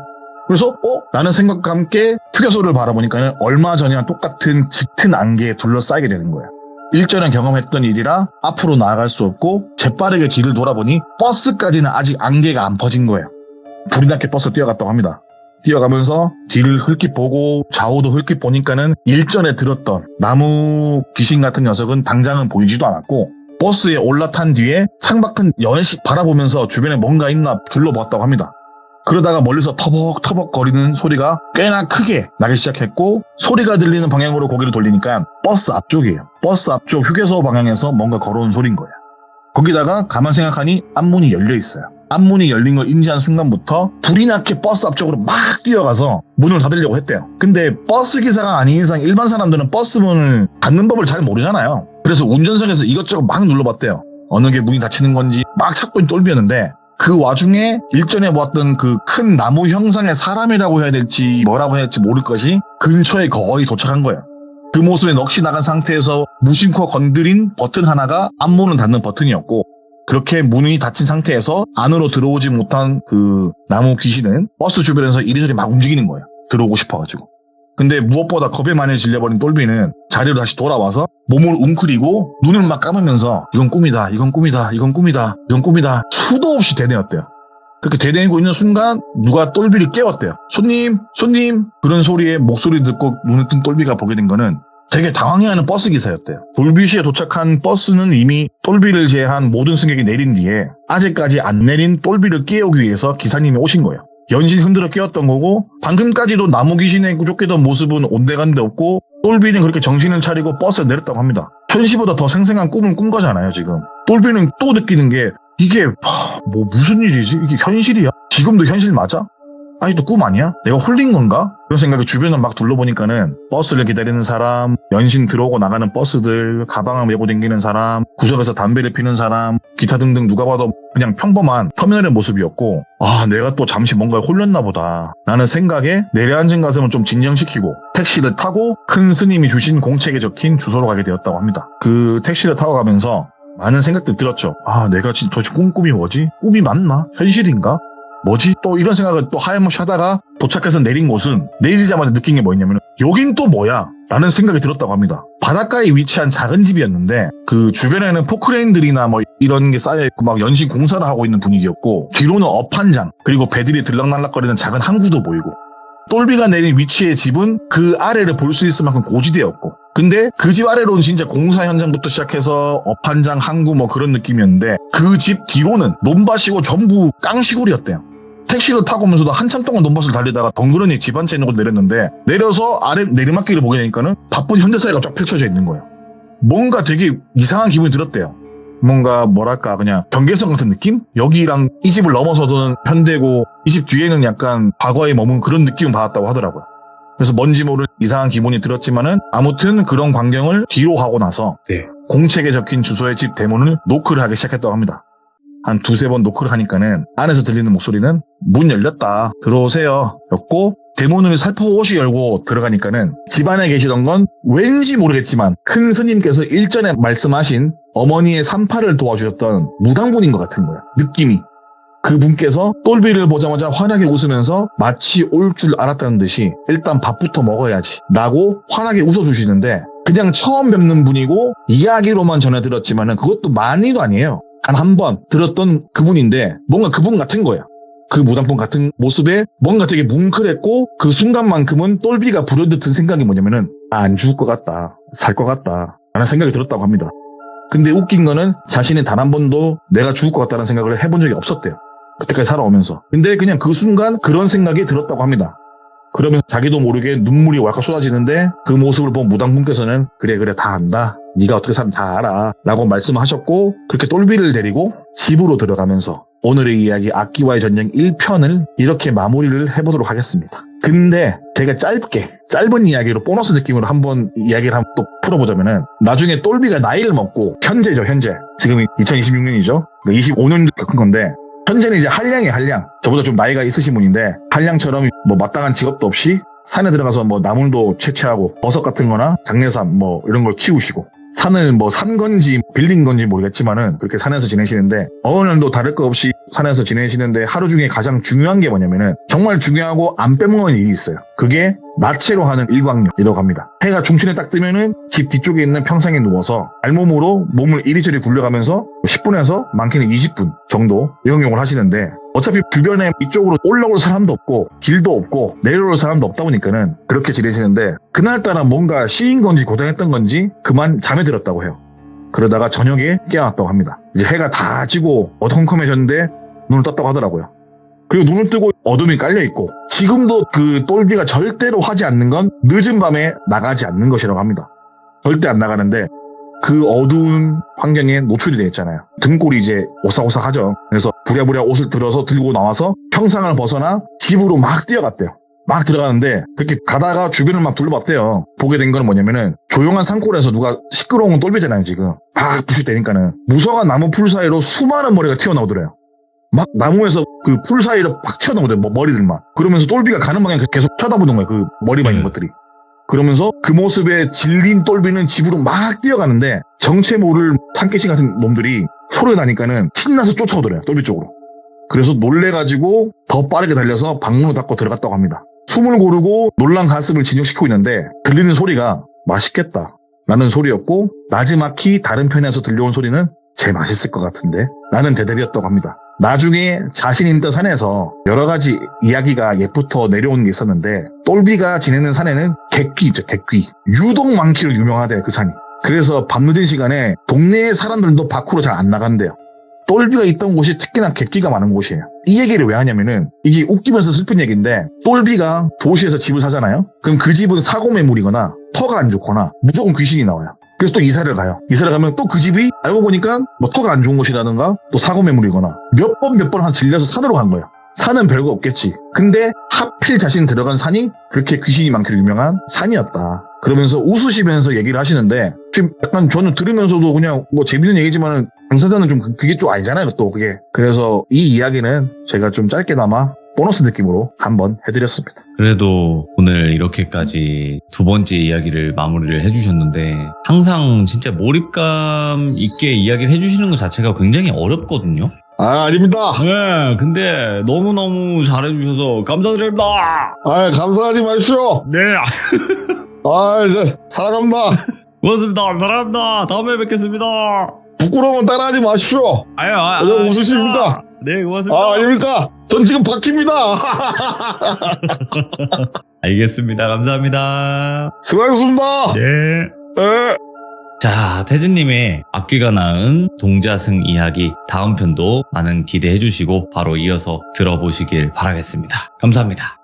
C: 그래서 라는 생각과 함께 휴게소를 바라보니까 얼마 전이랑 똑같은 짙은 안개에 둘러싸이게 되는 거예요. 일전에 경험했던 일이라 앞으로 나아갈 수 없고 재빠르게 길을 돌아보니 버스까지는 아직 안개가 안 퍼진 거예요. 불이 나게 버스 뛰어갔다고 합니다. 뛰어가면서 뒤를 흘낏 보고 좌우도 흘낏 보니까는 일전에 들었던 나무 귀신 같은 녀석은 당장은 보이지도 않았고, 버스에 올라탄 뒤에 창밖은 연씩 바라보면서 주변에 뭔가 있나 둘러보았다고 합니다. 그러다가 멀리서 터벅터벅 거리는 소리가 꽤나 크게 나기 시작했고, 소리가 들리는 방향으로 고개를 돌리니까 버스 앞쪽이에요. 버스 앞쪽 휴게소 방향에서 뭔가 걸어온 소리인 거예요. 거기다가 가만 생각하니 앞문이 열려 있어요. 앞문이 열린 걸 인지한 순간부터 불이 나게 버스 앞쪽으로 막 뛰어가서 문을 닫으려고 했대요. 근데 버스 기사가 아닌 이상 일반 사람들은 버스 문을 닫는 법을 잘 모르잖아요. 그래서 운전석에서 이것저것 막 눌러봤대요. 어느 게 문이 닫히는 건지 막 찾고 있는 똘비였는데, 그 와중에 일전에 보았던 그 큰 나무 형상의 사람이라고 해야 될지 뭐라고 해야 될지 모를 것이 근처에 거의 도착한 거예요. 그 모습에 넋이 나간 상태에서 무심코 건드린 버튼 하나가 앞문을 닫는 버튼이었고, 그렇게 문이 닫힌 상태에서 안으로 들어오지 못한 그 나무 귀신은 버스 주변에서 이리저리 막 움직이는 거예요. 들어오고 싶어가지고. 근데 무엇보다 겁에 많이 질려버린 똘비는 자리로 다시 돌아와서 몸을 웅크리고 눈을 막 감으면서 이건 꿈이다, 이건 꿈이다, 이건 꿈이다, 이건 꿈이다 수도 없이 대뇌었대요. 그렇게 대뇌고 있는 순간 누가 똘비를 깨웠대요. 손님, 손님. 그런 소리에 목소리 듣고 눈을 뜬 똘비가 보게 된 거는 되게 당황해하는 버스 기사였대요. 돌비시에 도착한 버스는 이미 똘비를 제외한 모든 승객이 내린 뒤에 아직까지 안 내린 똘비를 깨우기 위해서 기사님이 오신 거예요. 연신 흔들어 깨웠던 거고, 방금까지도 나무 귀신에 쫓기던 모습은 온데간데 없고, 똘비는 그렇게 정신을 차리고 버스에 내렸다고 합니다. 현시보다 더 생생한 꿈을 꾼 거잖아요, 지금. 똘비는 또 느끼는 게 이게 무슨 일이지? 이게 현실이야? 지금도 현실 맞아? 아니 또 꿈 아니야? 내가 홀린 건가? 그런 생각이 주변을 막 둘러보니까는 버스를 기다리는 사람, 연신 들어오고 나가는 버스들, 가방을 메고 다니는 사람, 구석에서 담배를 피는 사람, 기타 등등 누가 봐도 그냥 평범한 터미널의 모습이었고, 내가 또 잠시 뭔가에 홀렸나 보다 라는 생각에 내려앉은 가슴을 좀 진정시키고 택시를 타고 큰 스님이 주신 공책에 적힌 주소로 가게 되었다고 합니다. 그 택시를 타고 가면서 많은 생각들 들었죠. 내가 도대체 꿈이 뭐지? 꿈이 맞나? 현실인가? 뭐지? 또 이런 생각을 또 하염없이 하다가 도착해서 내린 곳은 내리자마자 느낀 게 뭐였냐면 여긴 또 뭐야? 라는 생각이 들었다고 합니다. 바닷가에 위치한 작은 집이었는데 그 주변에는 포크레인들이나 뭐 이런 게 쌓여있고 막 연신 공사를 하고 있는 분위기였고, 뒤로는 업한장, 그리고 배들이 들락날락거리는 작은 항구도 보이고, 똘비가 내린 위치의 집은 그 아래를 볼 수 있을 만큼 고지대였고, 근데 그 집 아래로는 진짜 공사 현장부터 시작해서 업한장, 항구 뭐 그런 느낌이었는데, 그 집 뒤로는 논밭이고 전부 깡시골이었대요. 택시를 타고 오면서도 한참 동안 논밭을 달리다가 덩그러니 집 한 채 있는 곳 내렸는데, 내려서 아래 내리막길을 보게 되니까는 바쁜 현대사회가 쫙 펼쳐져 있는 거예요. 뭔가 되게 이상한 기분이 들었대요. 뭔가 뭐랄까 그냥 경계선 같은 느낌? 여기랑 이 집을 넘어서도는 현대고 이 집 뒤에는 약간 과거에 머문 그런 느낌을 받았다고 하더라고요. 그래서 뭔지 모를 이상한 기분이 들었지만은 아무튼 그런 광경을 뒤로 하고 나서 공책에 적힌 주소의 집 대문을 노크를 하기 시작했다고 합니다. 한 두세 번 노크를 하니까는 안에서 들리는 목소리는 문 열렸다, 들어오세요 였고, 대문을 살포시 열고 들어가니까는 집 안에 계시던 건 왠지 모르겠지만 큰 스님께서 일전에 말씀하신 어머니의 산파를 도와주셨던 무당분인 것 같은 거야, 느낌이. 그분께서 똘비를 보자마자 환하게 웃으면서 마치 올 줄 알았다는 듯이 일단 밥부터 먹어야지 라고 환하게 웃어주시는데, 그냥 처음 뵙는 분이고 이야기로만 전해 들었지만은 그것도 많이도 아니에요. 한 번 들었던 그분인데 뭔가 그분 같은 거야. 그 무당분 같은 모습에 뭔가 되게 뭉클했고, 그 순간만큼은 똘비가 부르듯 든 생각이 뭐냐면은 안 죽을 것 같다, 살 것 같다 라는 생각이 들었다고 합니다. 근데 웃긴 거는 자신이 단 한 번도 내가 죽을 것 같다는 생각을 해본 적이 없었대요, 그때까지 살아오면서. 근데 그냥 그 순간 그런 생각이 들었다고 합니다. 그러면서 자기도 모르게 눈물이 왈칵 쏟아지는데, 그 모습을 본 무당분께서는 그래 다 안다, 네가 어떻게 사는지 다 알아 라고 말씀하셨고, 그렇게 똘비를 데리고 집으로 들어가면서 오늘의 이야기 악기와의 전쟁 1편을 이렇게 마무리를 해보도록 하겠습니다. 근데 제가 짧은 이야기로 보너스 느낌으로 한번 이야기를 한번 또 풀어보자면은, 나중에 똘비가 나이를 먹고 현재 지금 2026년이죠 25년 겪은 건데, 현재는 이제 한량 저보다 좀 나이가 있으신 분인데, 한량처럼 뭐 마땅한 직업도 없이 산에 들어가서 뭐 나물도 채취하고 버섯 같은 거나 장내삼 뭐 이런 걸 키우시고 산을 뭐 산 건지 빌린 건지 모르겠지만은 그렇게 산에서 지내시는데 어느 날도 다를 것 없이 산에서 지내시는데 하루 중에 가장 중요한 게 뭐냐면은 정말 중요하고 안 빼먹는 일이 있어요. 그게 나체로 하는 일광욕이라고 합니다. 해가 중천에 딱 뜨면은 집 뒤쪽에 있는 평상에 누워서 알몸으로 몸을 이리저리 굴려가면서 10분에서 많게는 20분 정도 일광욕을 하시는데 어차피 주변에 이쪽으로 올라올 사람도 없고 길도 없고 내려올 사람도 없다 보니까는 그렇게 지내시는데 그날따라 뭔가 시인 건지 고생했던 건지 그만 잠에 들었다고 해요. 그러다가 저녁에 깨어났다고 합니다. 이제 해가 다 지고 어두컴컴해졌는데 눈을 떴다고 하더라고요. 그리고 눈을 뜨고 어둠이 깔려있고 지금도 그 똘비가 절대로 하지 않는 건 늦은 밤에 나가지 않는 것이라고 합니다. 절대 안 나가는데 그 어두운 환경에 노출이 되어 있잖아요. 등골이 이제 오싹오싹하죠. 그래서 부랴부랴 옷을 들어서 들고 나와서 평상을 벗어나 집으로 막 뛰어갔대요. 막 들어가는데 그렇게 가다가 주변을 막 둘러봤대요. 보게 된 건 뭐냐면은 조용한 산골에서 누가 시끄러운 똘비잖아요 지금. 막 부식대니까는 무성한 나무 풀 사이로 수많은 머리가 튀어나오더래요. 막 나무에서 그 풀 사이로 막 튀어나오더래요. 머리들만. 그러면서 똘비가 가는 방향 계속 쳐다보는 거예요. 그 머리만 있는 것들이. 그러면서 그 모습에 질린 똘비는 집으로 막 뛰어가는데 정체 모를 산깨씨 같은 놈들이 소리가 나니까는 신나서 쫓아오더래요. 똘비 쪽으로. 그래서 놀래가지고 더 빠르게 달려서 방문을 닫고 들어갔다고 합니다. 숨을 고르고 놀란 가슴을 진정시키고 있는데 들리는 소리가 맛있겠다 라는 소리였고 나지막히 다른 편에서 들려온 소리는 제일 맛있을 것 같은데 라는 대답이었다고 합니다. 나중에 자신 있던 산에서 여러 가지 이야기가 옛부터 내려오는 게 있었는데 똘비가 지내는 산에는 객귀 있죠. 객귀. 유독 많기로 유명하대요. 그 산이. 그래서 밤늦은 시간에 동네의 사람들도 밖으로 잘 안 나간대요. 똘비가 있던 곳이 특히나 객귀가 많은 곳이에요. 이 얘기를 왜 하냐면은 이게 웃기면서 슬픈 얘기인데 똘비가 도시에서 집을 사잖아요. 그럼 그 집은 사고 매물이거나 터가 안 좋거나 무조건 귀신이 나와요. 그래서 또 이사를 가요. 이사를 가면 또 그 집이 알고 보니까 뭐 터가 안 좋은 곳이라든가 또 사고 매물이거나 몇 번 한 질려서 산으로 간 거예요. 산은 별거 없겠지. 근데 하필 자신 들어간 산이 그렇게 귀신이 많기로 유명한 산이었다. 그러면서 웃으시면서 얘기를 하시는데 지금 약간 저는 들으면서도 그냥 뭐 재밌는 얘기지만은 당사자는 좀 그게 좀 아니잖아요. 또 그게. 그래서 이 이야기는 제가 좀 짧게나마 보너스 느낌으로 한번 해드렸습니다.
A: 그래도 오늘 이렇게까지 두 번째 이야기를 마무리를 해주셨는데 항상 진짜 몰입감 있게 이야기를 해주시는 것 자체가 굉장히 어렵거든요.
C: 아닙니다.
A: 네, 근데 너무너무 잘해주셔서 감사드립니다.
C: 감사하지 마십시오.
A: 네.
C: 이제 사랑합니다.
A: 고맙습니다. 사랑합니다. 다음에 뵙겠습니다.
C: 부끄러우면 따라하지 마십시오. 웃으십니다.
A: 네, 고맙습니다.
C: 아닙니다. 전 지금 바뀝니다.
A: 알겠습니다. 감사합니다.
C: 수고하셨습니다.
A: 네. 자, 태진님의 앞귀가 낳은 동자승 이야기 다음 편도 많은 기대해 주시고 바로 이어서 들어보시길 바라겠습니다. 감사합니다.